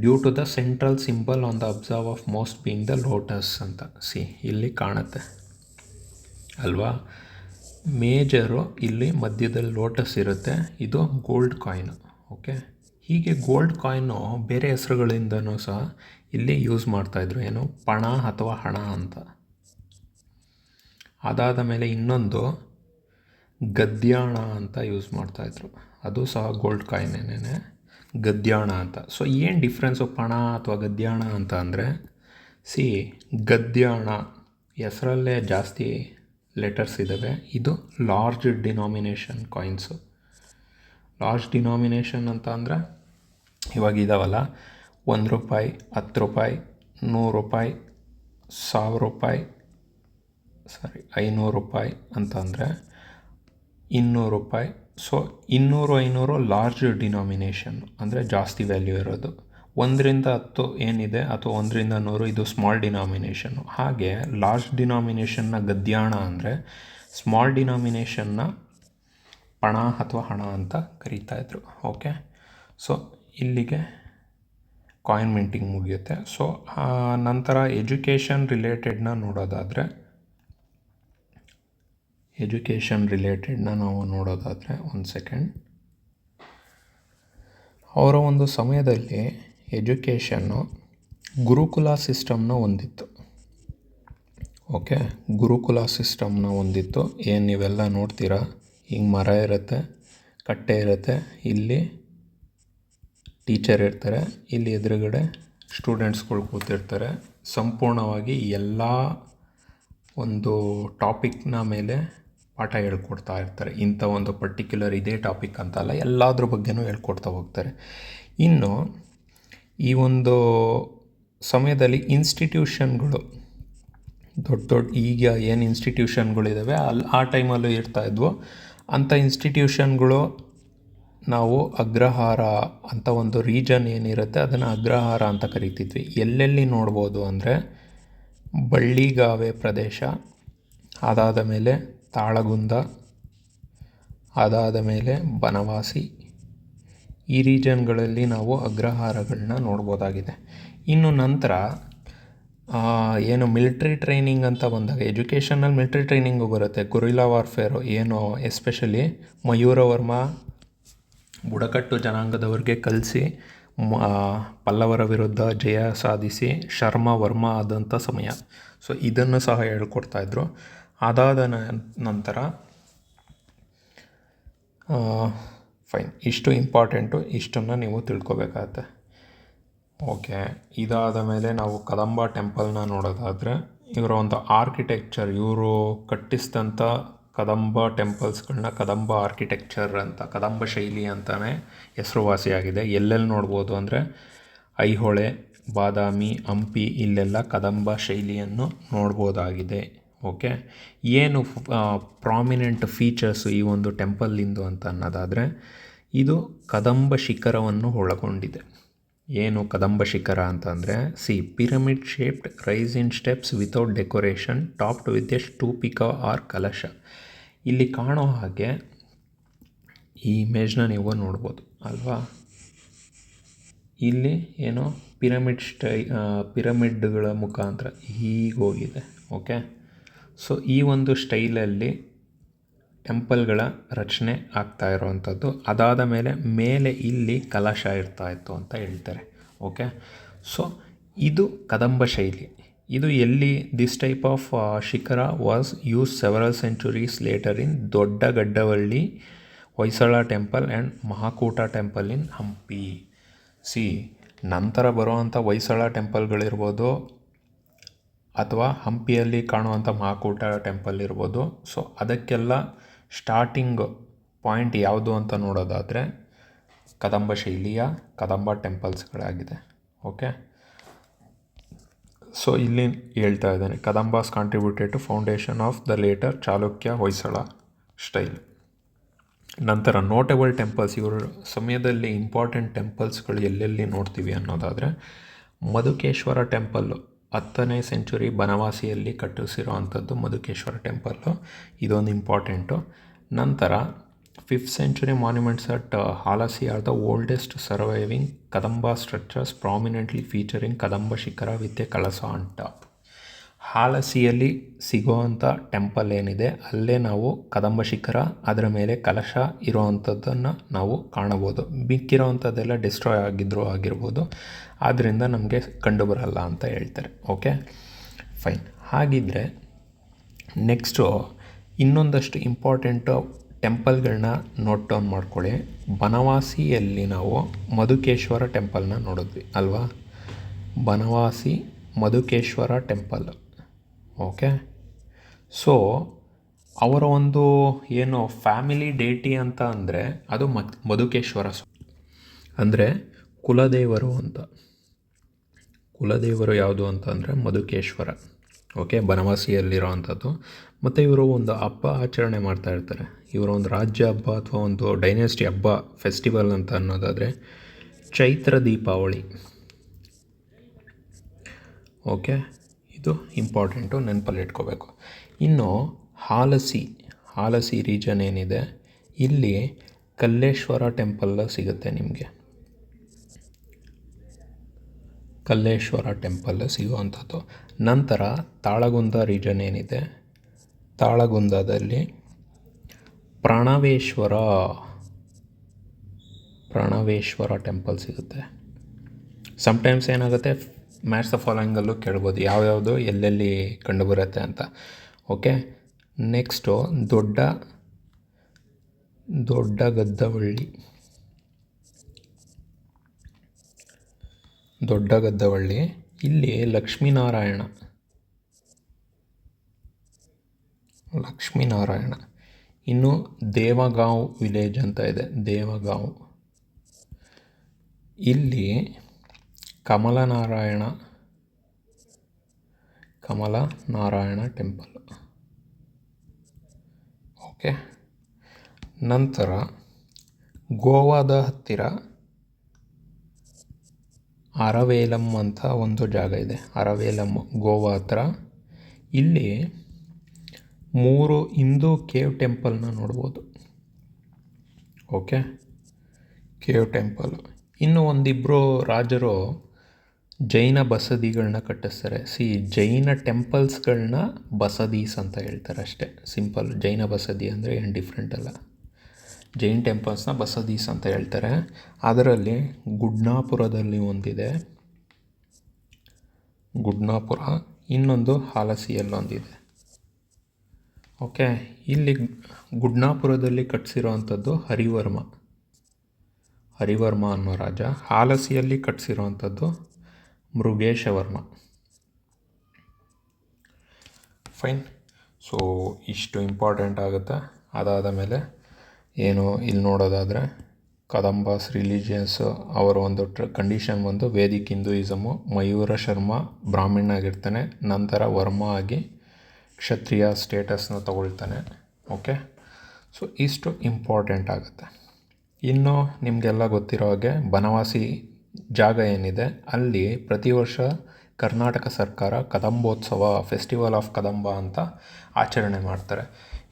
Due to the central symbol on the ಅಬ್ಸರ್ವ್ of most being the lotus ಅಂತ ಇಲ್ಲಿ ಕಾಣುತ್ತೆ ಅಲ್ವಾ. ಮೇಜರು ಇಲ್ಲಿ ಮಧ್ಯದಲ್ಲಿ ಲೋಟಸ್ ಇರುತ್ತೆ, ಇದು ಗೋಲ್ಡ್ ಕಾಯಿನು. ಓಕೆ, ಹೀಗೆ ಗೋಲ್ಡ್ ಕಾಯಿನು ಬೇರೆ ಹೆಸರುಗಳಿಂದನೂ ಸಹ ಇಲ್ಲಿ ಯೂಸ್ ಮಾಡ್ತಾಯಿದ್ರು, ಏನು ಪಣ ಅಥವಾ ಹಣ ಅಂತ. ಅದಾದ ಮೇಲೆ ಇನ್ನೊಂದು ಗದ್ಯಾಣ ಅಂತ ಯೂಸ್ ಮಾಡ್ತಾಯಿದ್ರು, ಅದು ಸಹ ಗೋಲ್ಡ್ ಕಾಯಿನೇನೆ, ಗದ್ಯಾಣ ಅಂತ. ಸೊ ಏನು ಡಿಫ್ರೆನ್ಸು ಪಣ ಅಥವಾ ಗದ್ಯಾಣ ಅಂತ ಅಂದರೆ, ಗದ್ಯಾಣ ಹೆಸರಲ್ಲೇ ಜಾಸ್ತಿ ಲೆಟರ್ಸ್ ಇದ್ದಾವೆ, ಇದು large denomination coins. Large denomination ಅಂತ ಅಂದರೆ ಇವಾಗ ಇದಾವಲ್ಲ, 1 ರೂಪಾಯಿ, 10 ರೂಪಾಯಿ, 100 ರೂಪಾಯಿ, 1000 ರೂಪಾಯಿ, 500 ರೂಪಾಯಿ ಅಂತಂದರೆ 200 ರೂಪಾಯಿ. ಸೊ 200, 500 ಲಾರ್ಜ್ ಡಿನಾಮಿನೇಷನ್ ಅಂದರೆ ಜಾಸ್ತಿ ವ್ಯಾಲ್ಯೂ ಇರೋದು. 1ರಿಂದ 10 ಏನಿದೆ ಅಥವಾ 1ರಿಂದ 100 ಇದು ಸ್ಮಾಲ್ ಡಿನಾಮಿನೇಷನ್ನು. ಹಾಗೆ ಲಾರ್ಜ್ ಡಿನಾಮಿನೇಷನ್ನ ಗದ್ಯಾಣ ಅಂದರೆ, ಸ್ಮಾಲ್ ಡಿನಾಮಿನೇಷನ್ನ ಪಣ ಅಥವಾ ಹಣ ಅಂತ ಕರೀತಾಯಿದ್ರು. ಓಕೆ, ಸೊ ಇಲ್ಲಿಗೆ ಕಾಯಿನ್ ಮಿಂಟಿಂಗ್ ಮುಗಿಯುತ್ತೆ. ಸೊ ನಂತರ ಎಜುಕೇಷನ್ ರಿಲೇಟೆಡ್ನ ನೋಡೋದಾದರೆ ನಾವು ನೋಡೋದಾದರೆ ಒಂದು ಸೆಕೆಂಡ್, ಅವರ ಒಂದು ಸಮಯದಲ್ಲಿ ಎಜುಕೇಷನ್ನು ಗುರುಕುಲ ಸಿಸ್ಟಮ್ನ ಹೊಂದಿತ್ತು. ಓಕೆ, ಗುರುಕುಲ ಸಿಸ್ಟಮ್ನ ಹೊಂದಿತ್ತು. ಏನು ನೀವೆಲ್ಲ ನೋಡ್ತೀರಾ, ಹಿಂಗೆ ಮರ ಇರುತ್ತೆ, ಕಟ್ಟೆ ಇರುತ್ತೆ, ಇಲ್ಲಿ ಟೀಚರ್ ಇರ್ತಾರೆ, ಇಲ್ಲಿ ಎದುರುಗಡೆ ಸ್ಟೂಡೆಂಟ್ಸ್ಗಳು ಕೂತಿರ್ತಾರೆ. ಸಂಪೂರ್ಣವಾಗಿ ಎಲ್ಲ ಒಂದು ಟಾಪಿಕ್ನ ಮೇಲೆ ಪಾಠ ಹೇಳ್ಕೊಡ್ತಾ ಇರ್ತಾರೆ. ಇಂಥ ಒಂದು ಪರ್ಟಿಕ್ಯುಲರ್ ಇದೇ ಟಾಪಿಕ್ ಅಂತಲ್ಲ, ಎಲ್ಲದ್ರ ಬಗ್ಗೆನೂ ಹೇಳ್ಕೊಡ್ತಾ ಹೋಗ್ತಾರೆ. ಇನ್ನು ಈ ಒಂದು ಸಮಯದಲ್ಲಿ ಇನ್ಸ್ಟಿಟ್ಯೂಷನ್ಗಳು ದೊಡ್ಡ ಈಗ ಏನು ಇನ್ಸ್ಟಿಟ್ಯೂಷನ್ಗಳಿದ್ದಾವೆ ಆ ಟೈಮಲ್ಲೂ ಇರ್ತಾಯಿದ್ವು. ಅಂಥ ಇನ್ಸ್ಟಿಟ್ಯೂಷನ್ಗಳು ನಾವು ಅಗ್ರಹಾರ ಅಂತ ಒಂದು ರೀಜನ್ ಏನಿರುತ್ತೆ ಅದನ್ನು ಅಗ್ರಹಾರ ಅಂತ ಕರಿತಿದ್ವಿ. ಎಲ್ಲೆಲ್ಲಿ ನೋಡ್ಬೋದು ಅಂದರೆ ಬಳ್ಳಿಗಾವೆ ಪ್ರದೇಶ, ಅದಾದ ಮೇಲೆ ತಾಳಗುಂದ, ಅದಾದ ಮೇಲೆ ಬನವಾಸಿ, ಈ ರೀಜನ್ಗಳಲ್ಲಿ ನಾವು ಅಗ್ರಹಾರಗಳನ್ನ ನೋಡ್ಬೋದಾಗಿದೆ. ಇನ್ನು ನಂತರ ಏನು ಮಿಲಿಟ್ರಿ ಟ್ರೈನಿಂಗ್ ಅಂತ ಬಂದಾಗ ಎಜುಕೇಷನಲ್ಲಿ ಮಿಲಿಟ್ರಿ ಟ್ರೈನಿಂಗು ಬರುತ್ತೆ. ಗುರಿಲ್ಲಾ ವಾರ್ಫೇರು ಏನು ಎಸ್ಪೆಷಲಿ ಮಯೂರವರ್ಮ ಬುಡಕಟ್ಟು ಜನಾಂಗದವ್ರಿಗೆ ಕಲಿಸಿ ಪಲ್ಲವರ ವಿರುದ್ಧ ಜಯ ಸಾಧಿಸಿ ಶರ್ಮ ವರ್ಮ ಆದಂಥ ಸಮಯ. ಸೊ ಇದನ್ನು ಸಹ ಹೇಳ್ಕೊಡ್ತಾಯಿದ್ರು. ಅದಾದ ನಂತರ ಫೈನ್, ಇಷ್ಟು ಇಂಪಾರ್ಟೆಂಟು, ಇಷ್ಟನ್ನು ನೀವು ತಿಳ್ಕೊಬೇಕಾಗತ್ತೆ. ಓಕೆ, ಇದಾದ ಮೇಲೆ ನಾವು ಕದಂಬ ಟೆಂಪಲ್ನ ನೋಡೋದಾದರೆ ಇವರ ಒಂದು ಆರ್ಕಿಟೆಕ್ಚರ್, ಇವರು ಕಟ್ಟಿಸಿದಂಥ ಕದಂಬ ಟೆಂಪಲ್ಸ್ಗಳನ್ನ ಕದಂಬ ಆರ್ಕಿಟೆಕ್ಚರ್ ಅಂತ, ಕದಂಬ ಶೈಲಿ ಅಂತಲೇ ಹೆಸರುವಾಸಿಯಾಗಿದೆ. ಎಲ್ಲೆಲ್ಲಿ ನೋಡ್ಬೋದು ಅಂದರೆ ಐಹೊಳೆ, ಬಾದಾಮಿ, ಹಂಪಿ, ಇಲ್ಲೆಲ್ಲ ಕದಂಬ ಶೈಲಿಯನ್ನು ನೋಡ್ಬೋದಾಗಿದೆ. ಓಕೆ, ಏನು ಪ್ರಾಮಿನೆಂಟ್ ಫೀಚರ್ಸು ಈ ಒಂದು ಟೆಂಪಲ್ಲಿಂದು ಅಂತ ಅನ್ನೋದಾದರೆ ಇದು ಕದಂಬ ಶಿಖರವನ್ನು ಒಳಗೊಂಡಿದೆ. ಏನು ಕದಂಬ ಶಿಖರ ಅಂತಂದರೆ pyramid shaped rise in steps without decoration topped with a stupika or kalasha. ಇಲ್ಲಿ ಕಾಣೋ ಹಾಗೆ ಈ ಇಮೇಜ್ನ ನೀವು ನೋಡ್ಬೋದು ಅಲ್ವಾ. ಇಲ್ಲಿ ಏನೋ ಪಿರಮಿಡ್ಗಳ ಮುಖಾಂತರ ಹೀಗೋಗಿದೆ. ಓಕೆ, ಸೊ ಈ ಒಂದು ಸ್ಟೈಲಲ್ಲಿ ಟೆಂಪಲ್ಗಳ ರಚನೆ ಆಗ್ತಾ ಇರೋವಂಥದ್ದು. ಅದಾದ ಮೇಲೆ ಇಲ್ಲಿ ಕಲಶ ಇರ್ತಾಯಿತ್ತು ಅಂತ ಹೇಳ್ತಾರೆ. ಓಕೆ, ಸೊ ಇದು ಕದಂಬ ಶೈಲಿ. ಇದು ಎಲ್ಲಿ this type of shikhara was use several centuries later in Doddagaddavalli Hoysala temple and Mahakuta temple in Hampi. ನಂತರ ಬರುವಂಥ ಹೊಯ್ಸಳ ಟೆಂಪಲ್ಗಳಿರ್ಬೋದು ಅಥವಾ ಹಂಪಿಯಲ್ಲಿ ಕಾಣುವಂಥ ಮಹಾಕೂಟ ಟೆಂಪಲ್ ಇರ್ಬೋದು. ಸೊ ಅದಕ್ಕೆಲ್ಲ ಸ್ಟಾರ್ಟಿಂಗ್ ಪಾಯಿಂಟ್ ಯಾವುದು ಅಂತ ನೋಡೋದಾದರೆ ಕದಂಬ ಶೈಲಿಯ ಕದಂಬ ಟೆಂಪಲ್ಸ್ಗಳಾಗಿದೆ. ಓಕೆ, ಸೊ ಇಲ್ಲಿ ಹೇಳ್ತಾ ಇದ್ದಾನೆ Kadambas contributed to foundation of the later Chalukya Hoysala style. ನಂತರ ನೋಟೇಬಲ್ ಟೆಂಪಲ್ಸ್, ಇವರ ಸಮಯದಲ್ಲಿ ಇಂಪಾರ್ಟೆಂಟ್ ಟೆಂಪಲ್ಸ್ಗಳು ಎಲ್ಲೆಲ್ಲಿ ನೋಡ್ತೀವಿ ಅನ್ನೋದಾದರೆ ಮಧುಕೇಶ್ವರ ಟೆಂಪಲ್ಲು 10ನೇ ಸೆಂಚುರಿ ಬನವಾಸಿಯಲ್ಲಿ ಕಟ್ಟಿಸಿರೋ ಅಂಥದ್ದು ಮಧುಕೇಶ್ವರ ಟೆಂಪಲ್ಲು, ಇದೊಂದು ಇಂಪಾರ್ಟೆಂಟು. ನಂತರ 5th century monuments at Halasi are the oldest surviving Kadamba structures prominently featuring Kadamba shikhara with a kalasha on top. ಹಾಲಸಿಯಲ್ಲಿ ಸಿಗೋವಂಥ ಟೆಂಪಲ್ ಏನಿದೆ ಅಲ್ಲೇ ನಾವು ಕದಂಬ ಶಿಖರ, ಅದರ ಮೇಲೆ ಕಲಶ ಇರೋವಂಥದ್ದನ್ನು ನಾವು ಕಾಣಬೋದು. ಬಿಕ್ಕಿರೋವಂಥದ್ದೆಲ್ಲ ಡಿಸ್ಟ್ರಾಯ್ ಆಗಿರ್ಬೋದು, ಆದ್ದರಿಂದ ನಮಗೆ ಕಂಡುಬರಲ್ಲ ಅಂತ ಹೇಳ್ತಾರೆ. Okay, fine. ಹಾಗಿದ್ದರೆ ನೆಕ್ಸ್ಟು ಇನ್ನೊಂದಷ್ಟು ಇಂಪಾರ್ಟೆಂಟು ಟೆಂಪಲ್ಗಳನ್ನ ನೋಟ್ ಡೌನ್ ಮಾಡ್ಕೊಳ್ಳಿ. ಬನವಾಸಿಯಲ್ಲಿ ನಾವು ಮಧುಕೇಶ್ವರ ಟೆಂಪಲ್ನ ನೋಡಿದ್ವಿ ಅಲ್ವಾ. Banavasi Madhukeshwara temple. Okay, so ಅವರ ಒಂದು ಏನು ಫ್ಯಾಮಿಲಿ ಡೇಟಿ ಅಂತ ಅಂದರೆ ಅದು ಮಧುಕೇಶ್ವರ, ಅಂದರೆ ಕುಲದೇವರು ಅಂತ. ಕುಲದೇವರು ಯಾವುದು ಅಂತ ಅಂದರೆ ಮಧುಕೇಶ್ವರ. ಓಕೆ, ಬನವಾಸಿಯಲ್ಲಿರೋ ಅಂಥದ್ದು. ಮತ್ತು ಇವರು ಒಂದು ಹಬ್ಬ ಆಚರಣೆ ಮಾಡ್ತಾ ಇರ್ತಾರೆ. ಇವರ ಒಂದು ರಾಜ್ಯ ಹಬ್ಬ ಅಥವಾ ಒಂದು ಡೈನೆಸ್ಟಿ ಹಬ್ಬ ಫೆಸ್ಟಿವಲ್ ಅಂತ ಅನ್ನೋದಾದರೆ ಚೈತ್ರ ದೀಪಾವಳಿ. ಓಕೆ, ಇದು ಇಂಪಾರ್ಟೆಂಟು, ನೆನಪಲ್ಲಿ ಇಟ್ಕೋಬೇಕು. ಇನ್ನು ಹಾಲಸಿ ರೀಜನ್ ಏನಿದೆ ಇಲ್ಲಿ ಕಲ್ಲೇಶ್ವರ ಟೆಂಪಲ್ ಸಿಗುತ್ತೆ ನಿಮಗೆ. ಕಲ್ಲೇಶ್ವರ ಟೆಂಪಲ್ ಸಿಗುವಂಥದ್ದು. ನಂತರ ತಾಳಗುಂದ ರೀಜನ್ ಏನಿದೆ, ತಾಳಗುಂದದಲ್ಲಿ ಪ್ರಣವೇಶ್ವರ ಟೆಂಪಲ್ ಸಿಗುತ್ತೆ. ಸಮ್ಟೈಮ್ಸ್ ಏನಾಗುತ್ತೆ, ಮ್ಯಾಚ್ ದ ಫಾಲೋಯಿಂಗಲ್ಲೂ ಕೇಳ್ಬೋದು ಯಾವ್ಯಾವುದು ಎಲ್ಲೆಲ್ಲಿ ಕಂಡುಬರುತ್ತೆ ಅಂತ. ಓಕೆ, ನೆಕ್ಸ್ಟು ದೊಡ್ಡ ಗದ್ದವಳ್ಳಿ ಇಲ್ಲಿ ಲಕ್ಷ್ಮೀನಾರಾಯಣ. ಇನ್ನು ದೇವಗಾಂವ್ ವಿಲೇಜ್ ಅಂತ ಇದೆ, ದೇವಗಾಂವ್. ಇಲ್ಲಿ ಕಮಲನಾರಾಯಣ ಟೆಂಪಲ್. ಓಕೆ, ನಂತರ ಗೋವಾದ ಹತ್ತಿರ ಅರವೇಲಂ ಅಂತ ಒಂದು ಜಾಗ ಇದೆ, ಅರವೇಲಂ ಗೋವಾ ಹತ್ರ. ಇಲ್ಲಿ 3 ಹಿಂದೂ ಕೇವ್ ಟೆಂಪಲ್ನ ನೋಡ್ಬೋದು. Okay, cave temple. ಇನ್ನು ಒಂದಿಬ್ಬರು ರಾಜರು ಜೈನ ಬಸದಿಗಳನ್ನ ಕಟ್ಟಿಸ್ತಾರೆ. ಜೈನ ಟೆಂಪಲ್ಸ್ಗಳನ್ನ ಬಸದೀಸ್ ಅಂತ ಹೇಳ್ತಾರೆ ಅಷ್ಟೇ, ಸಿಂಪಲ್. ಜೈನ ಬಸದಿ ಅಂದರೆ ಏನು ಡಿಫ್ರೆಂಟ್ ಅಲ್ಲ. ಜೈನ್ ಟೆಂಪಲ್ಸ್ನ ಬಸದೀಸ್ ಅಂತ ಹೇಳ್ತಾರೆ. ಅದರಲ್ಲಿ ಗುಡ್ನಾಪುರದಲ್ಲಿ ಒಂದಿದೆ, ಗುಡ್ನಾಪುರ. ಇನ್ನೊಂದು ಹಾಲಸಿಯಲ್ಲೊಂದಿದೆ. ಓಕೆ, ಇಲ್ಲಿ ಗುಡ್ನಾಪುರದಲ್ಲಿ ಕಟ್ಟಿಸಿರೋವಂಥದ್ದು ಹರಿವರ್ಮ ಅನ್ನೋ ರಾಜ. ಹಾಲಸಿಯಲ್ಲಿ ಕಟ್ಟಿಸಿರೋವಂಥದ್ದು ಮೃಗೇಶವರ್ಮ. ಫೈನ್. ಸೊ ಇಷ್ಟು ಇಂಪಾರ್ಟೆಂಟ್ ಆಗುತ್ತೆ. ಅದಾದ ಮೇಲೆ ಏನು ಇಲ್ಲಿ ನೋಡೋದಾದರೆ, ಕದಂಬಾಸ್ ರಿಲಿಜಿಯನ್ಸ್ ಅವರ ಒಂದು ಕಂಡೀಷನ್ ಒಂದು ವೇದಿಕ್ ಹಿಂದೂಯಿಸಮು. ಮಯೂರ ಶರ್ಮ ಬ್ರಾಹ್ಮಣ ಆಗಿರ್ತಾನೆ, ನಂತರ ವರ್ಮ ಆಗಿ ಕ್ಷತ್ರಿಯ ಸ್ಟೇಟಸ್ನ ತಗೊಳ್ತಾನೆ. ಓಕೆ, ಸೊ ಇಷ್ಟು ಇಂಪಾರ್ಟೆಂಟ್ ಆಗುತ್ತೆ. ಇನ್ನು ನಿಮಗೆಲ್ಲ ಗೊತ್ತಿರೋ ಹಾಗೆ ಬನವಾಸಿ ಜಾಗ ಏನಿದೆ, ಅಲ್ಲಿ ಪ್ರತಿ ವರ್ಷ ಕರ್ನಾಟಕ ಸರ್ಕಾರ ಕದಂಬೋತ್ಸವ, ಫೆಸ್ಟಿವಲ್ ಆಫ್ ಕದಂಬ ಅಂತ ಆಚರಣೆ ಮಾಡ್ತಾರೆ.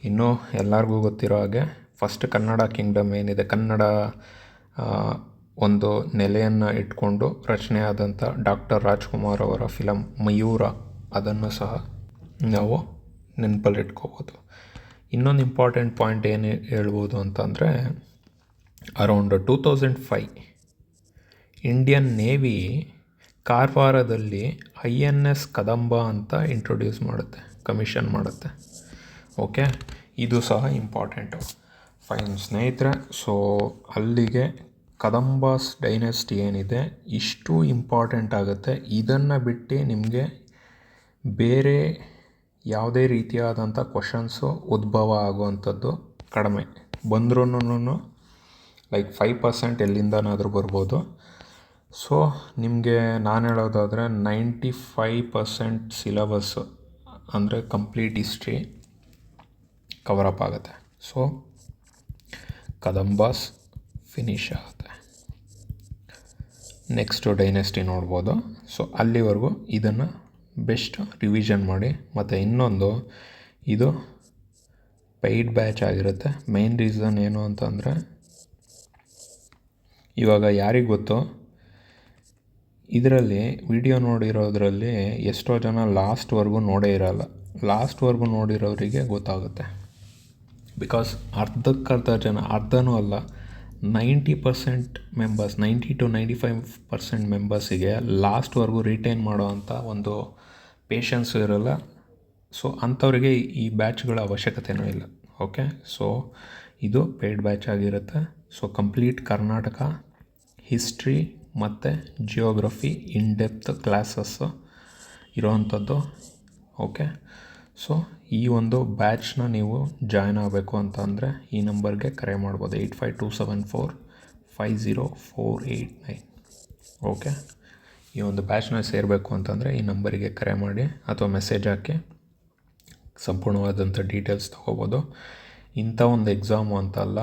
ಇನ್ನು ಎಲ್ಲರಿಗೂ ಗೊತ್ತಿರೋ ಹಾಗೆ ಫಸ್ಟ್ ಕನ್ನಡ ಕಿಂಗ್ಡಮ್ ಏನಿದೆ, ಕನ್ನಡ ಒಂದು ನೆಲೆಯನ್ನು ಇಟ್ಕೊಂಡು ರಚನೆಯಾದಂಥ ಡಾಕ್ಟರ್ ರಾಜ್ಕುಮಾರ್ ಅವರ ಫಿಲಮ್ ಮಯೂರ, ಅದನ್ನು ಸಹ ನಾವು ನೆನಪಲ್ಲಿ ಇಟ್ಕೋಬೋದು. ಇನ್ನೊಂದು ಇಂಪಾರ್ಟೆಂಟ್ ಪಾಯಿಂಟ್ ಏನು ಹೇಳ್ಬೋದು ಅಂತಂದರೆ, ಅರೌಂಡ್ 2005 ಇಂಡಿಯನ್ ನೇವಿ ಕಾರವಾರದಲ್ಲಿ INS ಕದಂಬ ಅಂತ ಇಂಟ್ರೊಡ್ಯೂಸ್ ಮಾಡುತ್ತೆ, ಕಮಿಷನ್ ಮಾಡುತ್ತೆ. ಓಕೆ, ಇದು ಸಹ ಇಂಪಾರ್ಟೆಂಟು. ಫೈನ್ ಸ್ನೇಹಿತರೆ, ಸೊ ಅಲ್ಲಿಗೆ ಕದಂಬಾಸ್ ಡೈನೆಸ್ಟಿ ಏನಿದೆ ಇಷ್ಟು ಇಂಪಾರ್ಟೆಂಟ್ ಆಗುತ್ತೆ. ಇದನ್ನು ಬಿಟ್ಟು ನಿಮಗೆ ಬೇರೆ ಯಾವುದೇ ರೀತಿಯಾದಂಥ ಕ್ವಶನ್ಸು ಉದ್ಭವ ಆಗುವಂಥದ್ದು ಕಡಿಮೆ. ಬಂದ್ರೂ ಲೈಕ್ 5% ಎಲ್ಲಿಂದನಾದರೂ ಬರ್ಬೋದು. ಸೊ ನಿಮಗೆ ನಾನು ಹೇಳೋದಾದರೆ 95% ಸಿಲಬಸ್ಸು ಅಂದರೆ ಕಂಪ್ಲೀಟ್ ಹಿಸ್ಟ್ರಿ ಕವರಪ್ ಆಗುತ್ತೆ. ಸೊ ಕದಂಬಾಸ್ ಫಿನಿಶ್ ಆಗುತ್ತೆ. ನೆಕ್ಸ್ಟು ಡೈನೆಸ್ಟಿ ನೋಡ್ಬೋದು. ಸೊ ಅಲ್ಲಿವರೆಗೂ ಇದನ್ನು ಬೆಸ್ಟ್ ರಿವಿಷನ್ ಮಾಡಿ. ಮತ್ತು ಇನ್ನೊಂದು, ಇದು ಪೇಯ್ಡ್ ಬ್ಯಾಚ್ ಆಗಿರುತ್ತೆ. ಮೇನ್ ರೀಸನ್ ಏನು ಅಂತಂದರೆ, ಇವಾಗ ಯಾರಿಗೆ ಗೊತ್ತು, ಇದರಲ್ಲಿ ವಿಡಿಯೋ ನೋಡಿರೋದ್ರಲ್ಲಿ ಎಷ್ಟೋ ಜನ ಲಾಸ್ಟ್ವರೆಗೂ ನೋಡೇ ಇರೋಲ್ಲ. ಲಾಸ್ಟ್ವರೆಗೂ ನೋಡಿರೋರಿಗೆ ಗೊತ್ತಾಗುತ್ತೆ. ಬಿಕಾಸ್ ಅರ್ಧಕ್ಕರ್ಧ ಜನ, ಅರ್ಧನೂ ಅಲ್ಲ, 90% ಮೆಂಬರ್ಸ್, 90 to 95% ಮೆಂಬರ್ಸಿಗೆ ಲಾಸ್ಟ್ವರೆಗೂ ರಿಟೈನ್ ಮಾಡೋ ಅಂಥ ಒಂದು ಪೇಷನ್ಸು ಇರೋಲ್ಲ. ಸೊ ಅಂಥವ್ರಿಗೆ ಈ ಬ್ಯಾಚ್ಗಳ ಅವಶ್ಯಕತೆಯೂ ಇಲ್ಲ. ಓಕೆ, ಸೊ ಇದು ಪೇಯ್ಡ್ ಬ್ಯಾಚ್ ಆಗಿರುತ್ತೆ. ಸೊ ಕಂಪ್ಲೀಟ್ ಕರ್ನಾಟಕ ಹಿಸ್ಟ್ರಿ ಮತ್ತು ಜಿಯೋಗ್ರಫಿ ಇನ್ ಡೆಪ್ತ್ ಕ್ಲಾಸಸ್ಸು ಇರೋವಂಥದ್ದು. ಓಕೆ, ಸೊ ಈ ಒಂದು ಬ್ಯಾಚ್ನ ನೀವು ಜಾಯ್ನ್ ಆಗಬೇಕು ಅಂತ ಅಂದರೆ ಈ ನಂಬರ್ಗೆ ಕರೆ ಮಾಡ್ಬೋದು, 8527450489. ಓಕೆ, ಈ ಒಂದು ಬ್ಯಾಚ್ನ ಸೇರಬೇಕು ಅಂತಂದರೆ ಈ ನಂಬರಿಗೆ ಕರೆ ಮಾಡಿ ಅಥವಾ ಮೆಸೇಜ್ ಹಾಕಿ ಸಂಪೂರ್ಣವಾದಂಥ ಡೀಟೇಲ್ಸ್ ತೊಗೋಬೋದು. ಇಂಥ ಒಂದು ಎಕ್ಸಾಮು ಅಂತಲ್ಲ,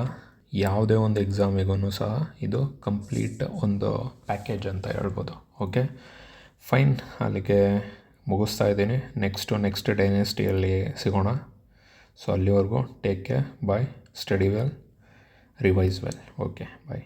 ಯಾವುದೇ ಒಂದು ಎಕ್ಸಾಮಿಗೂ ಸಹ ಇದು ಕಂಪ್ಲೀಟ್ ಒಂದು ಪ್ಯಾಕೇಜ್ ಅಂತ ಹೇಳ್ಬೋದು. ಓಕೆ ಫೈನ್, ಅಲ್ಲಿಗೆ ಮುಗಿಸ್ತಾ ಇದ್ದೀನಿ. ನೆಕ್ಸ್ಟ್ ಡೈನೆಸ್ಟಿಯಲ್ಲಿ ಸಿಗೋಣ. ಸೊ ಅಲ್ಲಿವರೆಗೂ take care, bye, study well, revise well. Okay ಬಾಯ್.